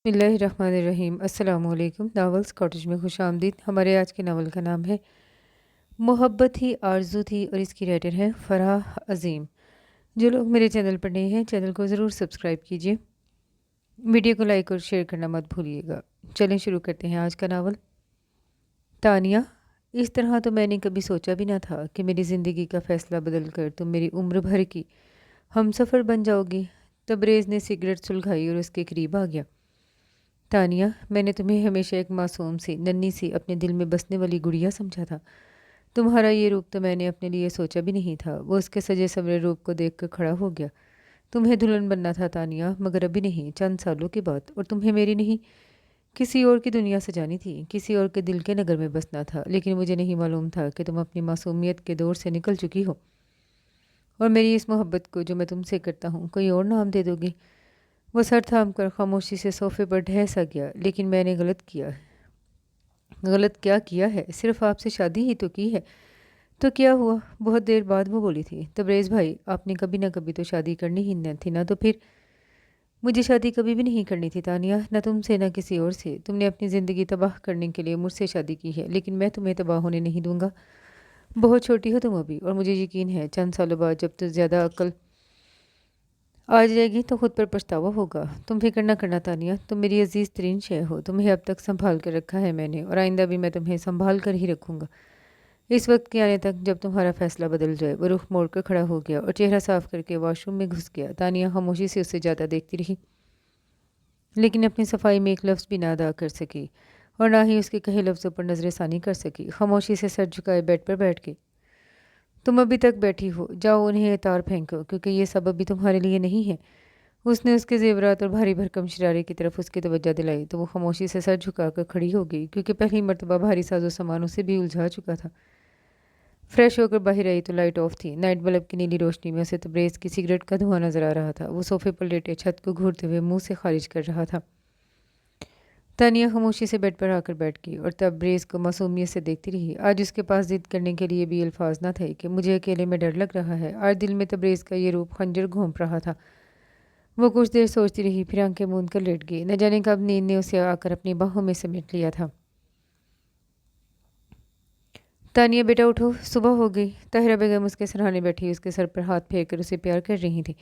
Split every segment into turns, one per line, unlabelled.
बिस्मिल्लाहिर्रहमानिर्रहीम। अस्सलाम वालेकुम। नावल्स कॉटेज में खुश आमदीद। हमारे आज के नावल का नाम है मोहब्बत ही आरज़ू थी और इसकी राइटर है फ़राह अज़ीम। जो लोग मेरे चैनल पर नए हैं चैनल को ज़रूर सब्सक्राइब कीजिए, वीडियो को लाइक और शेयर करना मत भूलिएगा। चलें शुरू करते हैं आज का नावल। तानिया, इस तरह तो मैंने कभी सोचा भी ना था कि मेरी ज़िंदगी का फ़ैसला बदल कर तुम मेरी उम्र भर की हमसफ़र बन जाओगी। तबरेज़ ने सिगरेट सुलगाई और उसके करीब आ गया। तानिया, मैंने तुम्हें हमेशा एक मासूम सी नन्ही सी अपने दिल में बसने वाली गुड़िया समझा था। तुम्हारा ये रूप तो मैंने अपने लिए सोचा भी नहीं था। वो उसके सजे सवरे रूप को देख कर खड़ा हो गया। तुम्हें दुल्हन बनना था तानिया, मगर अभी नहीं, चंद सालों के बाद। और तुम्हें मेरी नहीं, किसी और की दुनिया सजानी थी, किसी और के दिल के नगर में बसना था। लेकिन मुझे नहीं मालूम था कि तुम अपनी मासूमियत के दौर से निकल चुकी हो और मेरी इस मोहब्बत को जो मैं तुमसे करता हूँ कोई और नाम दे दोगी। वो सर थाम कर खामोशी से सोफे पर ढह सा गया। लेकिन मैंने गलत किया। गलत क्या किया है? सिर्फ आपसे शादी ही तो की है। तो क्या हुआ? बहुत देर बाद वो बोली थी, तबरेज़ भाई, आपने कभी ना कभी तो शादी करनी ही न थी ना। तो फिर मुझे शादी कभी भी नहीं करनी थी तानिया, न तुमसे न किसी और से। तुमने अपनी ज़िंदगी तबाह करने के लिए मुझसे शादी की है, लेकिन मैं तुम्हें तबाह होने नहीं दूंगा। बहुत छोटी हो तुम अभी, और मुझे यकीन है चंद सालों बाद जब तो ज़्यादा अक्ल आ जाएगी तो खुद पर पछतावा होगा। तुम फिक्र न करना तानिया, तुम मेरी अजीज़ तरीन शय हो। तुम्हें अब तक संभाल कर रखा है मैंने, और आइंदा भी मैं तुम्हें संभाल कर ही रखूँगा। इस वक्त के आने तक जब तुम्हारा फैसला बदल जाए। वो रुख मोड़ कर खड़ा हो गया और चेहरा साफ करके वॉशरूम में घुस गया। तानिया खामोशी से उससे ज़्यादा देखती रही, लेकिन अपनी सफाई में एक लफ्ज़ भी ना अदा कर सकी और ना ही उसके कहे लफ्ज़ों पर नजर षानी कर सकी। खामोशी से सर झुकाए बेड पर बैठ गई। तुम अभी तक बैठी हो, जाओ उन्हें तार फेंको, क्योंकि ये सब अभी तुम्हारे लिए नहीं है। उसने उसके जेवरात और भारी भरकम शरारे की तरफ उसकी तवज्जो दिलाई तो वो खामोशी से सर झुकाकर खड़ी हो गई, क्योंकि पहली मर्तबा भारी साजो सामानों से भी उलझा चुका था। फ्रेश होकर बाहर आई तो लाइट ऑफ थी। नाइट बल्ब की नीली रोशनी में उसे तबरेज़ की सिगरेट का धुआं नजर आ रहा था। वो सोफे पर लेटे छत को घूरते हुए मुंह से खारिज कर रहा था। तानिया खामोशी से बेड पर आकर बैठ गई और तबरेज़ को मासूमियत से देखती रही। आज उसके पास जिद करने के लिए भी अल्फाज न थे कि मुझे अकेले में डर लग रहा है। आज दिल में तबरेज़ का ये रूप खंजर घोंप रहा था। वो कुछ देर सोचती रही, फिर आंखें मूंद कर लेट गई। न जाने कब नींद ने उसे आकर अपनी बाहों में समेट लिया था। तानिया, बेटा उठो, सुबह हो गई। ताहिरा बेगम उसके सराहने बैठी उसके सर पर हाथ फेर कर उसे प्यार कर रही थी।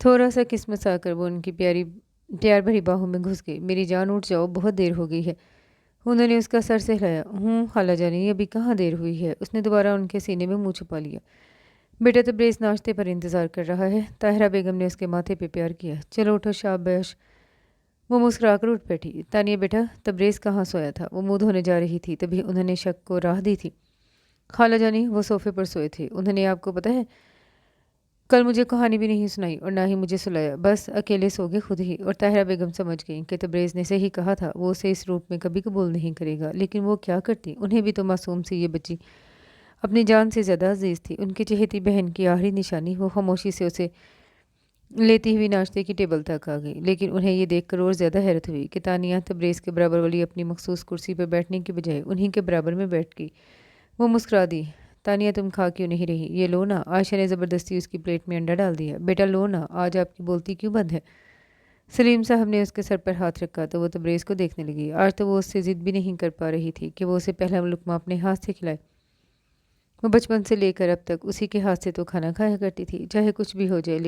थोड़ा सा किस्मत आकर वो उनकी प्यार भरी बाहों में घुस गई। मेरी जान उठ जाओ, बहुत देर हो गई है। उन्होंने उसका सर सहलाया। खाला जानी, अभी कहाँ देर हुई है। उसने दोबारा उनके सीने में मुंह छुपा लिया। बेटा तबरेज़ नाश्ते पर इंतज़ार कर रहा है। ताहिरा बेगम ने उसके माथे पे प्यार किया। चलो उठो, शाबाश। वो मुस्कुराकर उठ बैठी। तानिया, बेटा तबरेज़ कहाँ सोया था? वो मुंह धोने जा रही थी, तभी उन्होंने शक को राह दी थी। खाला जानी, वो सोफे पर सोए थे। उन्होंने, आपको पता है, कल मुझे कहानी भी नहीं सुनाई और ना ही मुझे सुलाया, बस अकेले सो गए खुद ही। और ताहिरा बेगम समझ गई कि तबरेज़ ने सही कहा था, वो उसे इस रूप में कभी कबूल नहीं करेगा। लेकिन वो क्या करती, उन्हें भी तो मासूम सी ये बच्ची अपनी जान से ज़्यादा अजीज़ थी, उनकी चहेती बहन की आखिरी निशानी। वो खामोशी से उसे लेती हुई नाश्ते की टेबल तक आ गई। लेकिन उन्हें ये देखकर और ज़्यादा हैरत हुई कि तानिया तबरेज़ के बराबर वाली अपनी मखसूस कुर्सी पर बैठने की बजाय उन्हीं के बराबर में बैठ गई। वो मुस्कुरा दी। तानिया, तुम खा क्यों नहीं रही? ये लो ना। आयशा ने ज़बरदस्ती उसकी प्लेट में अंडा डाल दिया। बेटा लो ना, आज आपकी बोलती क्यों बंद है? सलीम साहब ने उसके सर पर हाथ रखा तो वो तबरेज़ को देखने लगी। आज तो वो उससे ज़िद भी नहीं कर पा रही थी कि वो उसे पहला लुक़मा अपने हाथ से खिलाए। वो बचपन से लेकर अब तक उसी के हाथ से तो खाना खाया करती थी, चाहे कुछ भी हो जाए।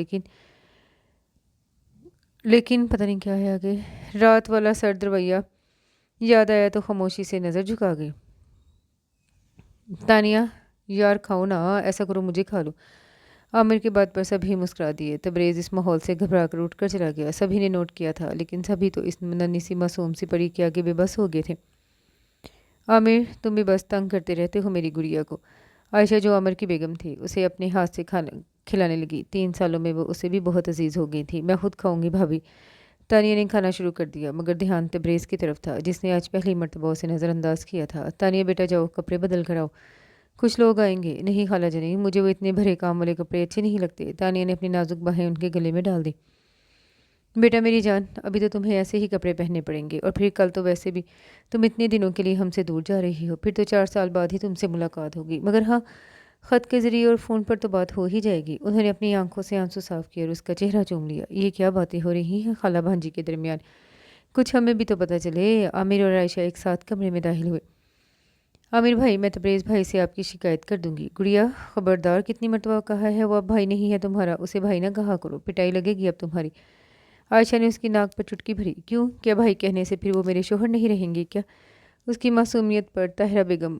लेकिन पता नहीं क्या है आगे। रात वाला सर्द रवैया याद आया तो खामोशी से नज़र झुका गई। तानिया, यार खाओ ना, ऐसा करो मुझे खा लो। आमिर की बात पर सभी मुस्कुरा दिए। तबरेज़ इस माहौल से घबरा कर उठ कर चला गया। सभी ने नोट किया था, लेकिन सभी तो इस नन्ही सी मासूम सी परी के आगे बेबस हो गए थे। आमिर, तुम भी बस तंग करते रहते हो मेरी गुड़िया को। आयशा, जो आमिर की बेगम थी, उसे अपने हाथ से खाना खिलाने लगी। 3 सालों में वो उसे भी बहुत अजीज हो गई थी। मैं खुद खाऊंगी भाभी। तानिया ने खाना शुरू कर दिया, मगर ध्यान तबरेज़ की तरफ था, जिसने आज पहली मर्तबा उसे नज़रअंदाज किया था। तानिया, बेटा जाओ, कपड़े बदल कर आओ, कुछ लोग आएंगे। नहीं खाला जानी, मुझे वो इतने भरे काम वाले कपड़े अच्छे नहीं लगते। तानिया ने अपनी नाजुक बाहें उनके गले में डाल दी। बेटा मेरी जान, अभी तो तुम्हें ऐसे ही कपड़े पहनने पड़ेंगे, और फिर कल तो वैसे भी तुम इतने दिनों के लिए हमसे दूर जा रही हो, फिर तो 4 साल बाद ही तुमसे मुलाकात होगी। मगर हाँ, ख़त के ज़रिए और फ़ोन पर तो बात हो ही जाएगी। उन्होंने अपनी आंखों से आंसू साफ किए और उसका चेहरा चूम लिया। ये क्या बातें हो रही हैं खाला भांजी के दरमियान? कुछ हमें भी तो पता चले। आमिर और आयशा एक साथ कमरे में दाखिल हुए। आमिर भाई, मैं तबरेज़ भाई से आपकी शिकायत कर दूंगी। गुड़िया, खबरदार, कितनी मरतबा कहा है वो अब भाई नहीं है तुम्हारा, उसे भाई ना कहा करो, पिटाई लगेगी अब तुम्हारी। आयशा ने उसकी नाक पर चुटकी भरी। क्यों, क्या भाई कहने से फिर वो मेरे शोहर नहीं रहेंगे क्या? उसकी मासूमियत पर ताहिरा बेगम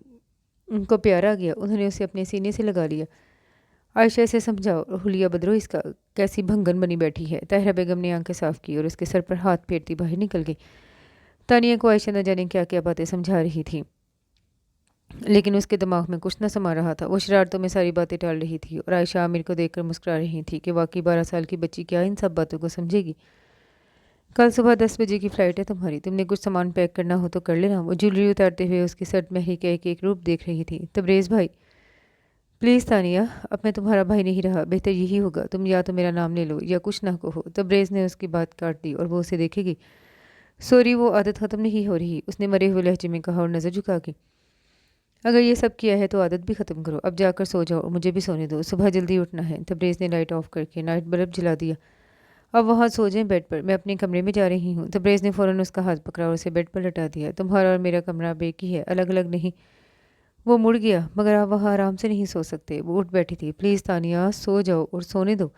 उनको प्यार आ गया। उन्होंने उसे अपने सीने से लगा लिया। आयशा से समझाओ और हुलिया बदरो इसका, कैसी भंगन बनी बैठी है। ताहिरा बेगम ने आंखें साफ की और उसके सर पर हाथ फेरती बाहर निकल गई। तानिया को आयशा न जाने क्या क्या बातें समझा रही थी, लेकिन उसके दिमाग में कुछ न समा रहा था। वो शरारतों में सारी बातें टाल रही थी और आयशा आमिर को देखकर मुस्कुरा रही थी कि वाकई 12 साल की बच्ची क्या इन सब बातों को समझेगी। कल सुबह 10 बजे की फ़्लाइट है तुम्हारी, तुमने कुछ सामान पैक करना हो तो कर लेना। वो ज्वेलरी उतारते हुए उसकी सर्द महरी का एक एक रूप देख रही थी। तबरेज़ भाई, प्लीज़ तानिया, अब मैं तुम्हारा भाई नहीं रहा, बेहतर यही होगा तुम या तो मेरा नाम ले लो या कुछ ना कहो। तबरेज़ ने उसकी बात काट दी और वो उसे देखेगी। सॉरी, वो आदत ख़त्म नहीं हो रही, उसने मरे हुए लहजे में कहा और नज़र झुका के। अगर ये सब किया है तो आदत भी ख़त्म करो। अब जाकर सो जाओ और मुझे भी सोने दो, सुबह जल्दी उठना है। तबरेज़ ने लाइट ऑफ करके नाइट बल्ब जला दिया। अब वहाँ सो जाएं बेड पर, मैं अपने कमरे में जा रही हूँ। तबरेज़ ने फ़ौरन उसका हाथ पकड़ा और उसे बेड पर लटा दिया। तुम्हारा और मेरा कमरा अब एक ही है, अलग अलग नहीं। वो मुड़ गया। मगर आप वहाँ आराम से नहीं सो सकते। वो उठ बैठी थी। प्लीज़ तानिया, सो जाओ और सोने दो।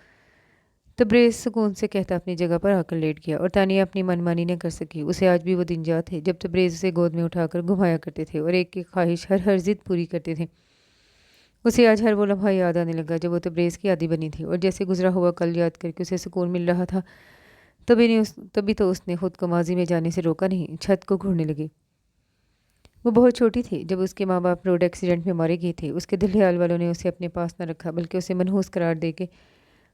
तबरेज़ सुकून से कहता अपनी जगह पर आकर लेट गया और तानिया अपनी मनमानी न कर सकी। उसे आज भी वो दिन याद थे जब तबरेज़ उसे गोद में उठाकर घुमाया करते थे और एक एक ख्वाहिश, हर हर जिद पूरी करते थे। उसे आज हर वो लम्हा याद आने लगा जब वो तबरेज़ की आदी बनी थी और जैसे गुजरा हुआ कल याद करके उसे सुकून मिल रहा था। तभी तो उसने खुद को माजी में जाने से रोका नहीं। छत को घूरने लगी। वो बहुत छोटी थी जब उसके माँ बाप रोड एक्सीडेंट में मारे गए थे। उसके दिलहाल वालों ने उसे अपने पास न रखा, बल्कि उसे मनहूस करार देके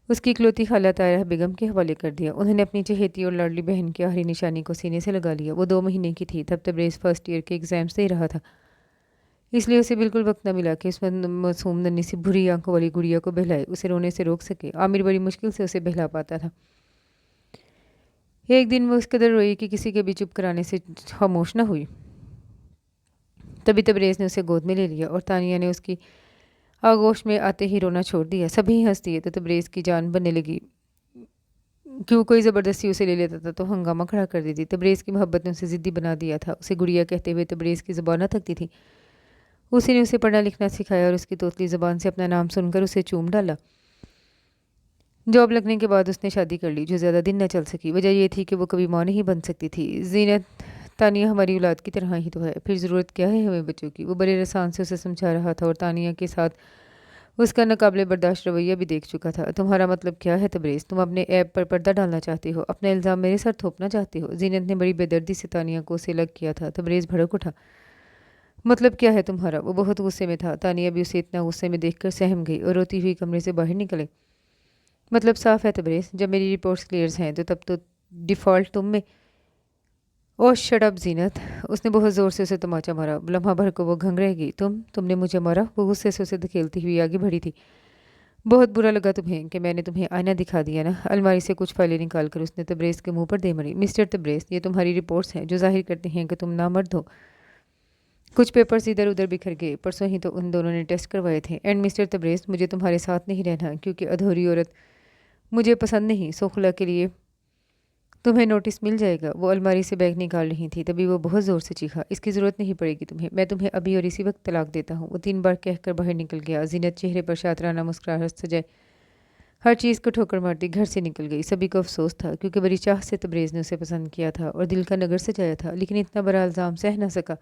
उसकी इकलौती खाला तायरा बेगम के हवाले कर दिया। उन्होंने अपनी चहेती और लाडली बहन की आखिरी निशानी को सीने से लगा लिया। वो 2 महीने की थी तब तबरेज़ फर्स्ट ईयर के एग्ज़ाम्स दे रहा था, इसलिए उसे बिल्कुल वक्त न मिला कि उस मासूम नन्ही सी भूरी आंखों वाली गुड़िया को बहलाए, उसे रोने से रोक सके। आमिर बड़ी मुश्किल से उसे बहला पाता था। एक दिन वो उस कदर रोई कि किसी के भी चुप कराने से खामोश न हुई। तभी तबरेज़ ने उसे गोद में ले लिया और तानिया ने उसकी आगोश में आते ही रोना छोड़ दिया। सभी हंस दिए तो तबरेज़ की जान बनने लगी। क्यों कोई ज़बरदस्ती उसे ले लेता था तो हंगामा खड़ा कर देती। तबरेज़ की मोहब्बत ने उसे ज़िद्दी बना दिया था। उसे गुड़िया कहते हुए तबरेज़ की ज़ुबान न थकती थी। उसी ने उसे पढ़ना लिखना सिखाया और उसकी तोतली ज़बान से अपना नाम सुनकर उसे चूम डाला। जॉब लगने के बाद उसने शादी कर ली, जो ज़्यादा दिन न चल सकी। वजह यह थी कि वो कभी माँ नहीं बन सकती थी। ज़ीनत, तानिया हमारी औलाद की तरह ही तो है, फिर ज़रूरत क्या है हमें बच्चों की। वो बड़े रसान से उसे समझा रहा था और तानिया के साथ उसका नाकाबिले बर्दाश्त रवैया भी देख चुका था। तुम्हारा मतलब क्या है तबरेज़? तुम अपने ऐब पर पर्दा डालना चाहती हो, अपना इल्ज़ाम मेरे सर थोपना चाहती हो। ज़ीनत ने बड़ी बेदर्दी से तानिया को उसे अलग किया था। तबरेज़ भड़क उठा। मतलब क्या है तुम्हारा? वो बहुत गुस्से में था। तानिया भी उसे इतना गुस्से में देखकर सहम गई और रोती हुई कमरे से बाहर निकले। मतलब साफ है तबरेज़, जब मेरी रिपोर्ट्स क्लियर हैं तो तब तो डिफ़ॉल्ट तुम में। ओह शट अप ज़ीनत, उसने बहुत ज़ोर से उसे तमाचा मारा। लम्हा भर को वो घंग रह गई। तुमने मुझे मारा? वो गुस्से से उसे धकेलती हुई आगे बढ़ी थी। बहुत बुरा लगा तुम्हें कि मैंने तुम्हें आईना दिखा दिया ना। अलमारी से कुछ फाइलें निकाल कर उसने तबरेज़ के मुंह पर दे मरी। मिस्टर तबरेज़, ये तुम्हारी रिपोर्ट्स हैं जो जाहिर करती हैं कि तुम नामर्द हो। कुछ पेपर्स इधर उधर बिखर गए, परसों ही तो उन दोनों ने टेस्ट करवाए थे। एंड मिस्टर तबरेज़, मुझे तुम्हारे साथ नहीं रहना क्योंकि अधूरी औरत मुझे पसंद नहीं। सोखला के लिए तुम्हें नोटिस मिल जाएगा। वो अलमारी से बैग निकाल रही थी, तभी वो बहुत ज़ोर से चीखा। इसकी ज़रूरत नहीं पड़ेगी तुम्हें, मैं तुम्हें अभी और इसी वक्त तलाक देता हूँ। वो 3 बार कहकर बाहर निकल गया। ज़ीनत चेहरे पर शातराना मुस्कुराहट सजाए हर चीज़ को ठोकर मारती घर से निकल गई। सभी को अफसोस था क्योंकि बड़ी चाह से तबरेज़ ने उसे पसंद किया था और दिल का नगर सजाया था, लेकिन इतना बड़ा इल्ज़ाम सह न सका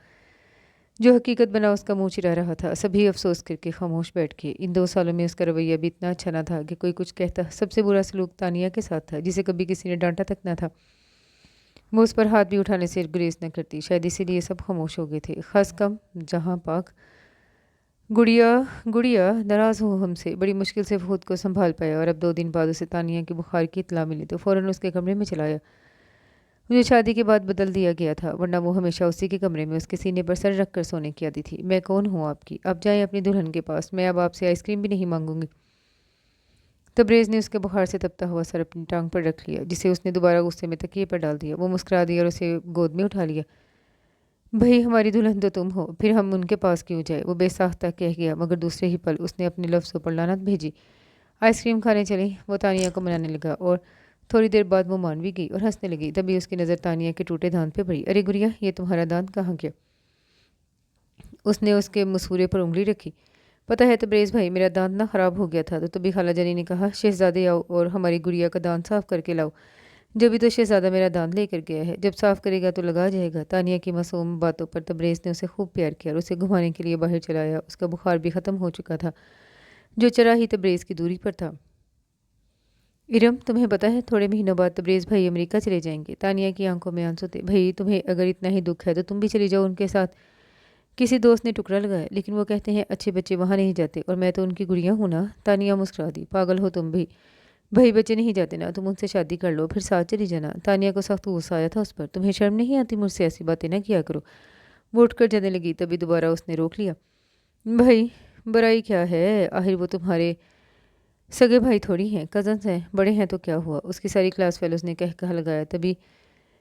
जो हकीकत बना उसका मुंह चिरा रहा था। सभी अफसोस करके खामोश बैठ के। इन 2 सालों में उसका रवैया भी इतना अच्छा न था कि कोई कुछ कहता। सबसे बुरा सलूक तानिया के साथ था, जिसे कभी किसी ने डांटा तक न था। वो उस पर हाथ भी उठाने से गुरेज न करती। शायद इसीलिए सब खामोश हो गए थे, खास कम जहाँ पाक। गुड़िया गुड़िया नाराज़ हो हमसे। बड़ी मुश्किल से खुद को संभाल पाया और अब 2 दिन बाद उसे तानिया की बुखार की इत्तला मिली तो फ़ौरन उसके कमरे में चलाया। मुझे शादी के बाद बदल दिया गया था, वरना वो हमेशा उसी के कमरे में उसके सीने पर सर रख कर सोने की आदी थी। मैं कौन हूँ आपकी? आप जाएं अपनी दुल्हन के पास, मैं अब आपसे आइसक्रीम भी नहीं मांगूंगी। तबरेज़ ने उसके बुखार से तपता हुआ सर अपनी टांग पर रख लिया, जिसे उसने दोबारा गुस्से में तकिए पर डाल दिया। वो मुस्कुरा दिया और उसे गोद में उठा लिया। भाई, हमारी दुल्हन तो तुम हो, फिर हम उनके पास क्यों जाए? वो बेसाख्ता कह गया, मगर दूसरे ही पल उसने अपने लफ्ज़ों पर लानत भेजी। आइसक्रीम खाने चले, वो तानिया को मनाने लगा और थोड़ी देर बाद वो मान भी गई और हंसने लगी। तभी उसकी नज़र तानिया के टूटे दांत पे पड़ी। अरे गुड़िया, ये तुम्हारा दांत कहाँ गया? उसने उसके मसूरे पर उंगली रखी। पता है तबरेज़ भाई, मेरा दांत ना ख़राब हो गया था, तो तभी खाला जानी ने कहा शहज़ादे आओ और हमारी गुड़िया का दांत साफ़ करके लाओ। जब भी तो शहज़ादा मेरा दांत लेकर गया है, जब साफ़ करेगा तो लगा जाएगा। तानिया की मासूम बातों पर तबरेज़ ने उसे खूब प्यार किया और उसे घुमाने के लिए बाहर चलाया। उसका बुखार भी ख़त्म हो चुका था, जो चरा ही तबरेज़ की दूरी पर था। इरम, तुम्हें पता है थोड़े महीनों बाद तबरेज़ भाई अमेरिका चले जाएंगे। तानिया की आंखों में आंसू थे। भाई, तुम्हें अगर इतना ही दुख है तो तुम भी चली जाओ उनके साथ। किसी दोस्त ने टुकड़ा लगाया, लेकिन वो कहते हैं अच्छे बच्चे वहाँ नहीं जाते, और मैं तो उनकी गुड़िया हूँ ना। तानिया मुस्कुरा दी। पागल हो तुम भी। भाई बच्चे नहीं जाते ना, तुम उनसे शादी कर लो फिर साथ चली जाना। तानिया को सख्त गुस्सा आया था उस पर। तुम्हें शर्म नहीं आती? मुझसे ऐसी बातें ना किया करो। वो उठकर जाने लगी, तभी दोबारा उसने रोक लिया। भाई, बुराई क्या है? आखिर वो तुम्हारे सगे भाई थोड़ी हैं, कज़न्स हैं। बड़े हैं तो क्या हुआ? उसकी सारी क्लास फेलोज ने कह कहा लगाया। तभी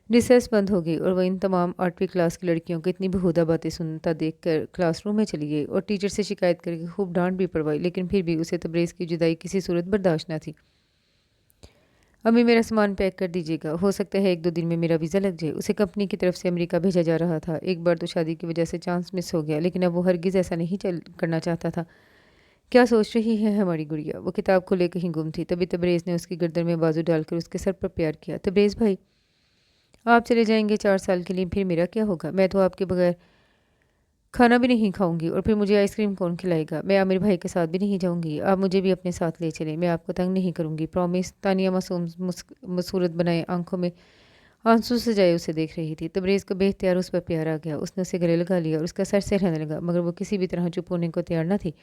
रिसेस बंद हो गई और वह इन तमाम 8वीं क्लास की लड़कियों को इतनी बेहुदा बातें सुनता देखकर क्लासरूम में चली गई और टीचर से शिकायत करके खूब डांट भी पड़वाई। लेकिन फिर भी उसे तबरेज़ की जुदाई किसी सूरत बर्दाश्त न थी। अम्मी, मेरा सामान पैक कर दीजिएगा, हो सकता है 1-2 दिन में मेरा वीज़ा लग जाए। उसे कंपनी की तरफ से अमेरिका भेजा जा रहा था। एक बार तो शादी की वजह से चांस मिस हो गया, लेकिन अब वो हरगिज़ ऐसा नहीं करना चाहता था। क्या सोच रही है हमारी गुड़िया? वो किताब खुले कहीं गुम थी। तभी तबरेज़ ने उसकी गर्दन में बाजू डालकर उसके सर पर प्यार किया। तबरेज़ भाई, आप चले जाएंगे 4 साल के लिए, फिर मेरा क्या होगा? मैं तो आपके बगैर खाना भी नहीं खाऊंगी, और फिर मुझे आइसक्रीम कौन खिलाएगा? मैं आमिर भाई के साथ भी नहीं जाऊंगी। आप मुझे भी अपने साथ ले चलें, मैं आपको तंग नहीं करूंगी, प्रॉमिस। तानिया मासूम मसूरत बनाए आंखों में आंसू सजाए उसे देख रही थी। तबरेज़ को बेख्तियार उस पर प्यार आ गया। उसने उसे गले लगा लिया और उसका सर सहलाने लगा, मगर वो किसी भी तरह चुप होने को तैयार न थी।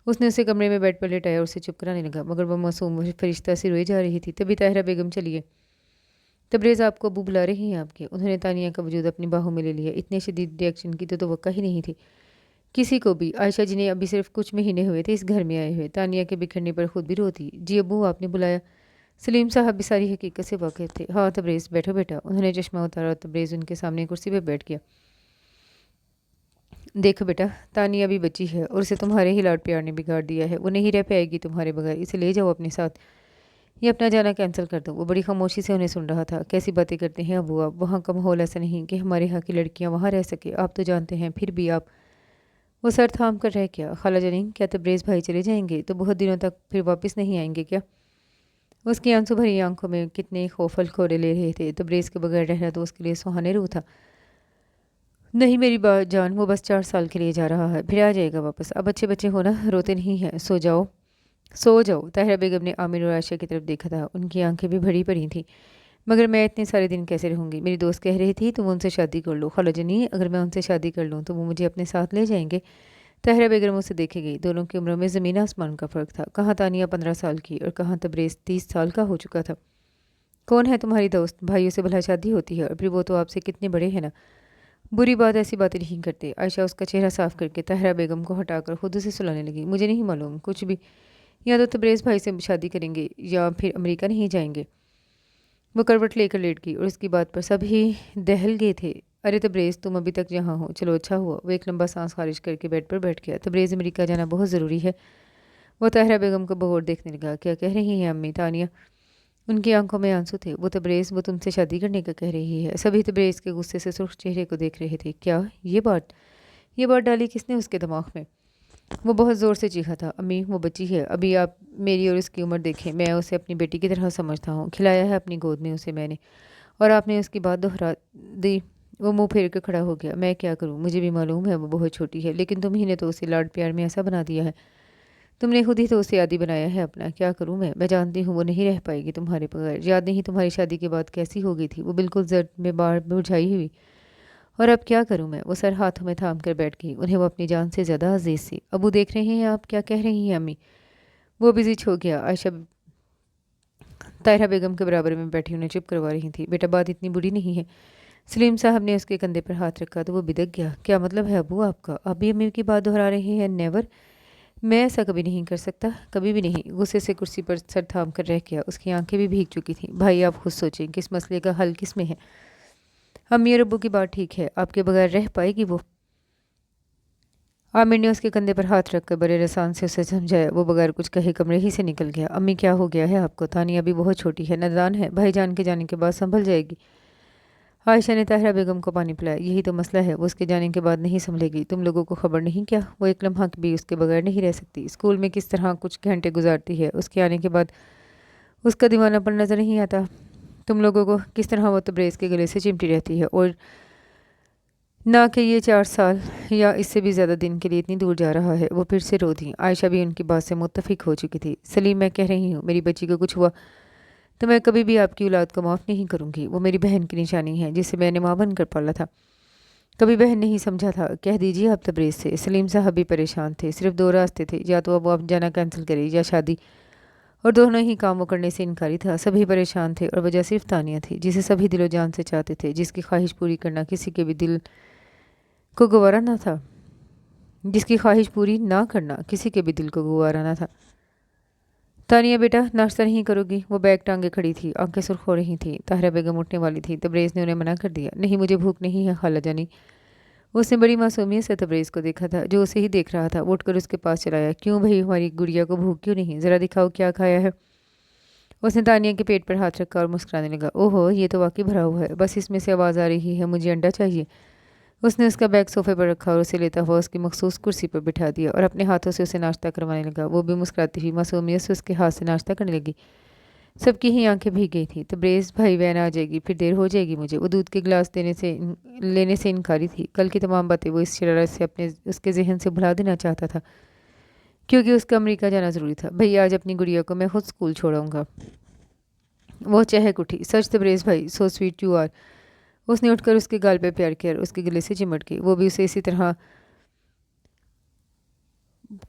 उसने उसे कमरे में बेड पर लेटाया और उसे चुप कराने लगा, मगर वह मासूम फरिश्ता सी रोई जा रही थी। तभी ताहिरा बेगम चलिए, तबरेज़ आपको अबू बुला रही हैं आपके। उन्होंने तानिया का वजूद अपनी बाहों में ले लिया। इतने शदीद रिएक्शन की तो तवक्का ही नहीं थी किसी को भी। आयशा जी ने अभी सिर्फ कुछ महीने हुए थे इस घर में आए हुए। तानिया के बिखरने पर खुद भी रोती। जी अबू, आपने बुलाया? सलीम साहब भी सारी हकीकत से वाकिफ थे। हाँ तबरेज़, बैठो बेटा। उन्होंने चश्मा उतारा और तबरेज़ उनके सामने कुर्सी पर बैठ गया। देखो बेटा, तानिया भी बच्ची है और उसे तुम्हारे ही लाड प्यार ने बिगाड़ दिया है। वो नहीं रह पाएगी तुम्हारे बगैर। इसे ले जाओ अपने साथ। ये अपना जाना कैंसिल कर दो। वो बड़ी खामोशी से उन्हें सुन रहा था। कैसी बातें करते हैं अबू आप? वहाँ का माहौल ऐसा नहीं कि हमारे यहाँ की लड़कियाँ वहाँ रह सके, आप तो जानते हैं। फिर भी आप। वो सर थाम कर रह गया। खाला जानी, क्या तबरेज़ भाई चले जाएंगे तो बहुत दिनों तक फिर वापस नहीं आएंगे क्या? उसकी आंसू भरी आंखों में कितने खौफल खोरे ले रहे थे। तबरेज़ के बगैर रहना तो उसके लिए सुहाने रूह था। नहीं मेरी जान, वो बस 4 साल के लिए जा रहा है, फिर आ जाएगा वापस। अब अच्छे बच्चे हो ना, रोते नहीं हैं। सो जाओ, सो जाओ। ताहिरा बेगम ने आमिर और आयशा की तरफ देखा था। उनकी आंखें भी भरी पड़ी थीं। मगर मैं इतने सारे दिन कैसे रहूँगी? मेरी दोस्त कह रही थी तुम उनसे शादी कर लो। खाला जानी, अगर मैं उनसे शादी कर लूँ तो वो मुझे अपने साथ ले जाएंगे? ताहिरा बेगम उसे देखे गई। दोनों की उम्र में ज़मीन आसमान का फ़र्क था। कहाँ तानिया 15 साल की और कहाँ तबरेज़ 30 साल का हो चुका था। कौन है तुम्हारी दोस्त? भाइयों से भला शादी होती है, और फिर वो तो आपसे कितने बड़े हैं ना। बुरी बात, ऐसी बातें नहीं करते। आयशा उसका चेहरा साफ करके ताहिरा बेगम को हटाकर खुद उसे सुलाने लगी। मुझे नहीं मालूम कुछ भी। या तो तबरेज़ भाई से शादी करेंगे या फिर अमेरिका नहीं जाएंगे। वो करवट लेकर लेट गई और इसकी बात पर सभी दहल गए थे। अरे तबरेज़, तुम अभी तक यहाँ हो, चलो अच्छा हुआ। वो एक लंबा सांस खारिज करके बेड पर बैठ गया। तबरेज़, अमेरिका जाना बहुत ज़रूरी है। वो ताहिरा बेगम को बगौर देखने लगा। क्या कह रही हैं अम्मी? तानिया, उनकी आंखों में आंसू थे। वो तबरेज़, वो तुमसे शादी करने का कह रही है। सभी तबरेज़ के गुस्से से सुर्ख चेहरे को देख रहे थे। क्या ये बात डाली किसने उसके दिमाग में? वो बहुत ज़ोर से चीखा था। अम्मी, वो बच्ची है, अभी आप मेरी और उसकी उम्र देखें। मैं उसे अपनी बेटी की तरह समझता हूँ। खिलाया है अपनी गोद में उसे मैंने, और आपने उसकी बात दोहरा दी। वो मुंह फेर कर खड़ा हो गया। मैं क्या करूँ? मुझे भी मालूम है वो बहुत छोटी है, लेकिन तुम ही ने तो उसे लाड प्यार में ऐसा बना दिया है। तुमने खुद ही तो उसे आदी बनाया है अपना। क्या करूँ मैं जानती हूँ वो नहीं रह पाएगी तुम्हारे बगैर। याद नहीं तुम्हारी शादी के बाद कैसी हो गई थी? वो बिल्कुल जर्द में बाढ़ बुझाई हुई। और अब क्या करूँ मैं? वो सर हाथों में थाम कर बैठ गई। उन्हें वो अपनी जान से ज़्यादा अजीज थी। अबू, देख रहे हैं आप? क्या कह रही हैं अम्मी? वो भी जिद हो गया। आयशा ताहिरा बेगम के बराबर में बैठी उन्हें चुप करवा रही थी। बेटा, बात इतनी बुरी नहीं है। सलीम साहब ने उसके कंधे पर हाथ रखा तो वो बिदक गया। क्या मतलब है अबू आपका? आप भी अम्मी की बात दोहरा रहे हैं? नेवर। मैं ऐसा कभी नहीं कर सकता, कभी भी नहीं। गुस्से से कुर्सी पर सर थाम कर रह गया। उसकी आंखें भी भीग चुकी थीं। भाई, आप खुद सोचें किस मसले का हल किस में है। अम्मी और अब्बू की बात ठीक है, आपके बगैर रह पाएगी वो? आमिर ने उसके कंधे पर हाथ रखकर बड़े रसान से उसे समझाया। वो बगैर कुछ कहे कमरे ही से निकल गया। अम्मी क्या हो गया है आपको? तानिया अभी बहुत छोटी है, नादान है, भाईजान के जाने के बाद संभल जाएगी। आयशा ने ताहिरा बेगम को पानी पिलाया। यही तो मसला है, वो उसके जाने के बाद नहीं संभलेगी। तुम लोगों को खबर नहीं क्या? वो एक लम्हा भी उसके बगैर नहीं रह सकती। स्कूल में किस तरह कुछ घंटे गुजारती है, उसके आने के बाद उसका दीवानापन नजर नहीं आता। तुम लोगों को किस तरह वो तब्रेज़ के गले से चिमटी रहती है, और ना कि ये 4 साल या इससे भी ज़्यादा दिन के लिए इतनी दूर जा रहा है। वो फिर से रो दी। आयशा भी उनकी बात से मुत्तफिक हो चुकी थी। सलीम, मैं कह रही हूँ, मेरी बच्ची को कुछ हुआ तो मैं कभी भी आपकी औलाद को माफ़ नहीं करूँगी। वो मेरी बहन की निशानी है, जिसे मैंने माँ बनकर पाला था, कभी बहन नहीं समझा था। कह दीजिए आप तब्रेज़ से। सलीम साहब भी परेशान थे। सिर्फ 2 रास्ते थे, या तो अब आप जाना कैंसिल करें या शादी, और दोनों ही काम वो करने से इनकारी था। सभी परेशान थे और वजह सिर्फ तानिया थी, जिसे सभी दिलो जान से चाहते थे, जिसकी ख्वाहिश पूरी करना किसी के भी दिल को गवारा ना था, जिसकी ख्वाहिश पूरी ना करना किसी के भी दिल को गवारा ना था। तानिया बेटा, नाश्ता नहीं करोगी? वो बैग टांगे खड़ी थी, आंखें सुर्ख हो रही थी। ताहिरा बेगम उठने वाली थी। तब्रेज़ ने उन्हें मना कर दिया। नहीं, मुझे भूख नहीं है खाला जानी। उसने बड़ी मासूमियत से तब्रेज़ को देखा था, जो उसे ही देख रहा था। उठकर उसके पास चलाया। क्यों भाई, हमारी गुड़िया को भूख क्यों नहीं? ज़रा दिखाओ क्या खाया है। उसने तानिया के पेट पर हाथ रखा और मुस्कुराने लगा। ओहो, ये तो वाकई भरा हुआ है, बस इसमें से आवाज़ आ रही है, मुझे अंडा चाहिए। उसने उसका बैग सोफे पर रखा और उसे लेता हुआ उसकी मखसूस कुर्सी पर बिठा दिया और अपने हाथों से उसे नाश्ता करवाने लगा। वो भी मुस्कुराती हुई मासूमियत से उसके हाथ से नाश्ता करने लगी। सबकी ही आंखें भीग गई थी। तब्रेज़ भाई, वैन आ जाएगी, फिर देर हो जाएगी मुझे। वो दूध के गिलास लेने से इनकारी थी। कल की तमाम बातें वो इस शरारत से उसके जहन से भुला देना चाहता था, क्योंकि उसका अमेरिका जाना ज़रूरी था। भैया, आज अपनी गुड़िया को मैं खुद स्कूल छोड़ाऊंगा। वो चहक उठी। सच तब्रेज़ भाई, सो स्वीट यू आर। उसने उठकर उसके गाल पे प्यार किया और उसके गले से चिमट गई। वो भी उसे इसी तरह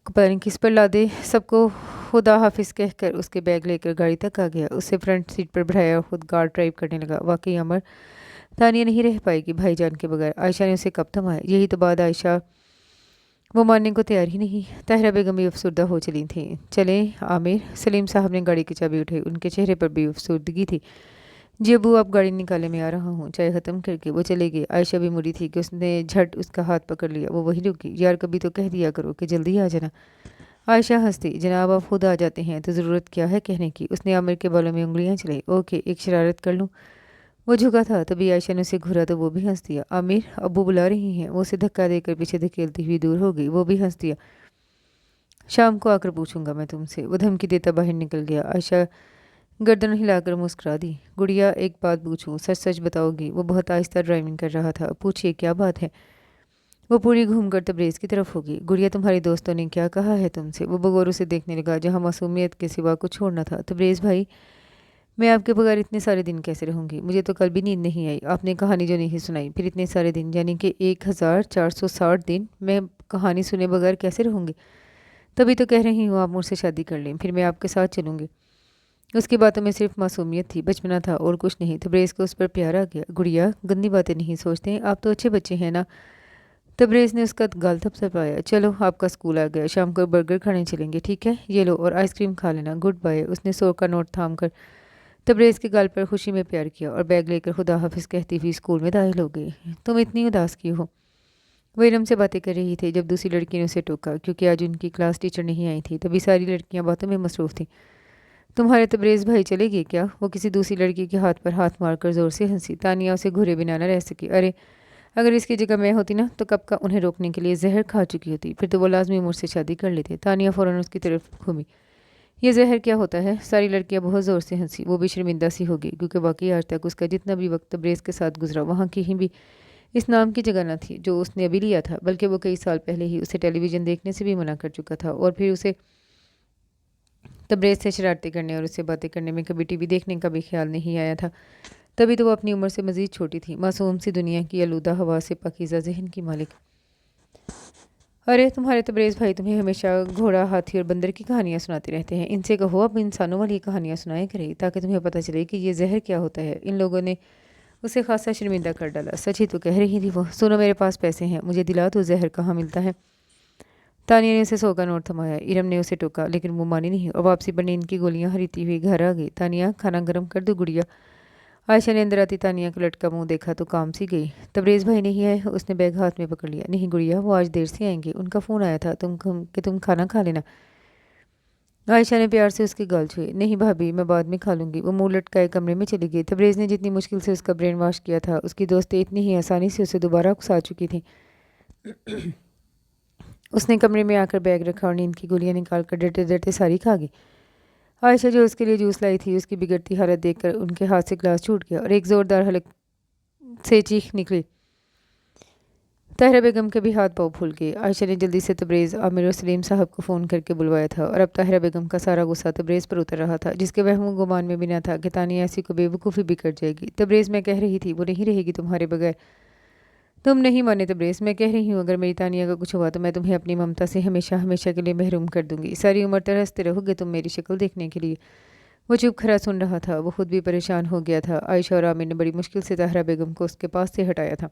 पता नहीं किस पर ला दे। सबको खुदा हाफिज़ कहकर उसके बैग लेकर गाड़ी तक आ गया। उसे फ्रंट सीट पर बिठाया, खुद कार ड्राइव करने लगा। वाकई अमर, तानिया नहीं रह पाएगी भाईजान के बगैर। आयशा ने उसे कब थमाया। यही तो बात, आयशा वो मानने को तैयार ही नहीं। ताहिरा बेगम भी अफसरदा हो चली थी। चले आमिर। सलीम साहब ने गाड़ी की चाबी उठाई। उनके चेहरे पर भी अफसरदगी थी। जी अबू, आप गाड़ी निकाले, मैं आ रहा हूँ। चाय ख़त्म करके वो चले गए। आयशा भी मुड़ी थी कि उसने झट उसका हाथ पकड़ लिया। वो वही रुकी। यार, कभी तो कह दिया करो कि जल्दी आ जाना। आयशा हंसती। जनाब, आप खुद आ जाते हैं तो ज़रूरत क्या है कहने की। उसने आमिर के बालों में उंगलियां चलाई। ओके, एक शरारत कर लूँ। वो झुका था, तभी आयशा ने उसे घूरा तो वो भी हंस दिया। आमिर, अब्बू बुला रही हैं। वो उसे धक्का देकर पीछे धकेलती हुई दूर हो गई। वो भी हंस दिया। शाम को आकर पूछूंगा मैं तुमसे। वो धमकी देता बाहर निकल गया। आयशा गर्दन हिलाकर मुस्कुरा दी। गुड़िया, एक बात पूछूं, सच सच बताओगी? वो बहुत आहिस्ता ड्राइविंग कर रहा था। पूछिए, क्या बात है? वो पूरी घूमकर तब्रेज़ की तरफ होगी। गुड़िया, तुम्हारे दोस्तों ने क्या कहा है तुमसे? वो बगौर उसे देखने लगा, जहाँ मासूमियत के सिवा कुछ छोड़ना था। तब्रेज़ भाई, मैं आपके बगैर इतने सारे दिन कैसे रहूंगी? मुझे तो कल भी नींद नहीं आई। आपने कहानी जो नहीं सुनाई, फिर इतने सारे दिन, यानी कि 1460 दिन मैं कहानी सुने बगैर कैसे रहूंगी? तभी तो कह रही हूँ आप मुझसे शादी कर लें, फिर मैं आपके साथ चलूंगी। उसकी बातों में सिर्फ मासूमियत थी, बचपना था और कुछ नहीं। तब्रेज़ को उस पर प्यार आ गया। गुड़िया, गंदी बातें नहीं सोचते हैं, आप तो अच्छे बच्चे हैं ना। तब्रेज़ ने उसका गाल थपथपाया। चलो, आपका स्कूल आ गया, शाम को बर्गर खाने चलेंगे, ठीक है? ये लो, और आइसक्रीम खा लेना। Goodbye. उसने 100 का नोट थाम कर तब्रेज़ के गाल पर खुशी में प्यार किया और बैग लेकर खुदा हाफिज़ कहती हुई स्कूल में दाखिल हो गई। तुम इतनी उदास क्यों हो? वो इरम से बातें कर रही थी जब दूसरी लड़की ने उसे टोका, क्योंकि आज उनकी क्लास टीचर नहीं आई थी। तभी सारी लड़कियां बातों में मसरूफ़ थीं। तुम्हारे तब्रेज़ भाई चले गए क्या? वो किसी दूसरी लड़की के हाथ पर हाथ मारकर ज़ोर से हंसी। तानिया उसे घूरे बिना न रह सकी। अरे, अगर इसकी जगह मैं होती ना तो कब का उन्हें रोकने के लिए जहर खा चुकी होती। फिर तो वो लाजमी मुझसे शादी कर लेते। तानिया फ़ौरन उसकी तरफ घूमी। ये जहर क्या होता है? सारी लड़कियां बहुत ज़ोर से हंसी। वो भी शर्मिंदा सी हो गई, क्योंकि वाकई आज तक उसका जितना भी वक्त तब्रेज़ के साथ गुजरा, वहाँ कहीं भी इस नाम की जगह न थी जो उसने अभी लिया था। बल्कि वो कई साल पहले ही उसे टेलीविज़न देखने से भी मना कर चुका था, और फिर उसे तब्रेज़ से शरारतें करने और उससे बातें करने में कभी टीवी देखने का भी ख्याल नहीं आया था। तभी तो वो अपनी उम्र से मज़ीद छोटी थी, मासूम सी दुनिया की आलूदा हवा से पाकीज़ा ज़हन की मालिक। अरे, तुम्हारे तब्रेज़ भाई तुम्हें हमेशा घोड़ा, हाथी और बंदर की कहानियाँ सुनाते रहते हैं। इनसे कहो अब इंसानों वाली कहानियाँ सुनाया करें, ताकि तुम्हें पता चले कि ये जहर क्या होता है। इन लोगों ने उसे खासा शर्मिंदा कर डाला। सच ही तो कह रही थी वो। सुनो, मेरे पास पैसे हैं, मुझे दिला दो। जहर कहाँ मिलता है? तानिया ने उसे 100 का नोट थमाया। इरम ने उसे टोका, लेकिन वो मानी नहीं और वापसी पर नींद की गोलियां हरीती हुई घर आ गई। तानिया, खाना गर्म कर दो गुड़िया। आयशा ने अंदर आती तानिया का लटका मुंह देखा तो काम सी गई। तबरेज़ भाई नहीं आए? उसने बैग हाथ में पकड़ लिया। नहीं गुड़िया, वो आज देर से आएंगे, उनका फ़ोन आया था तुम खाना खा लेना। आयशा ने प्यार से उसकी गाल छुई। नहीं भाभी, मैं बाद में खा लूँगी। वो मुंह लटकाए कमरे में चली गई। तबरेज़ ने जितनी मुश्किल से उसका ब्रेन वॉश किया था, उसकी दोस्तें इतनी ही आसानी से उसे दोबारा उकसा चुकी थी। उसने कमरे में आकर बैग रखा और नींद की गोलियां निकाल कर डरते डरते सारी खा गई। आयशा जो उसके लिए जूस लाई थी, उसकी बिगड़ती हालत देखकर उनके हाथ से ग्लास छूट गया और एक ज़ोरदार हलक से चीख निकली। ताहिरा बेगम के भी हाथ पाँव फूल गए। आयशा ने जल्दी से तबरेज़, आमिर और सलीम साहब को फ़ोन करके बुलवाया था और अब ताहिरा बेगम का सारा गुस्सा तबरेज़ पर उतर रहा था, जिसके वहम गुमान में भी न था कि तानिया ऐसी को बेवकूफ़ी बिगड़ जाएगी। तबरेज़, मैं कह रही थी वो नहीं रहेगी तुम्हारे बगैर। तुम नहीं माने तबरेज़, मैं कह रही हूँ अगर मेरी तानिया का कुछ हुआ तो मैं तुम्हें अपनी ममता से हमेशा हमेशा के लिए महरूम कर दूंगी। सारी उम्र तरसते रहोगे तुम मेरी शक्ल देखने के लिए। वो चुप खड़ा सुन रहा था। वो खुद भी परेशान हो गया था। आयशा और आमिर ने बड़ी मुश्किल से ताहरा बेगम को उसके पास से हटाया था।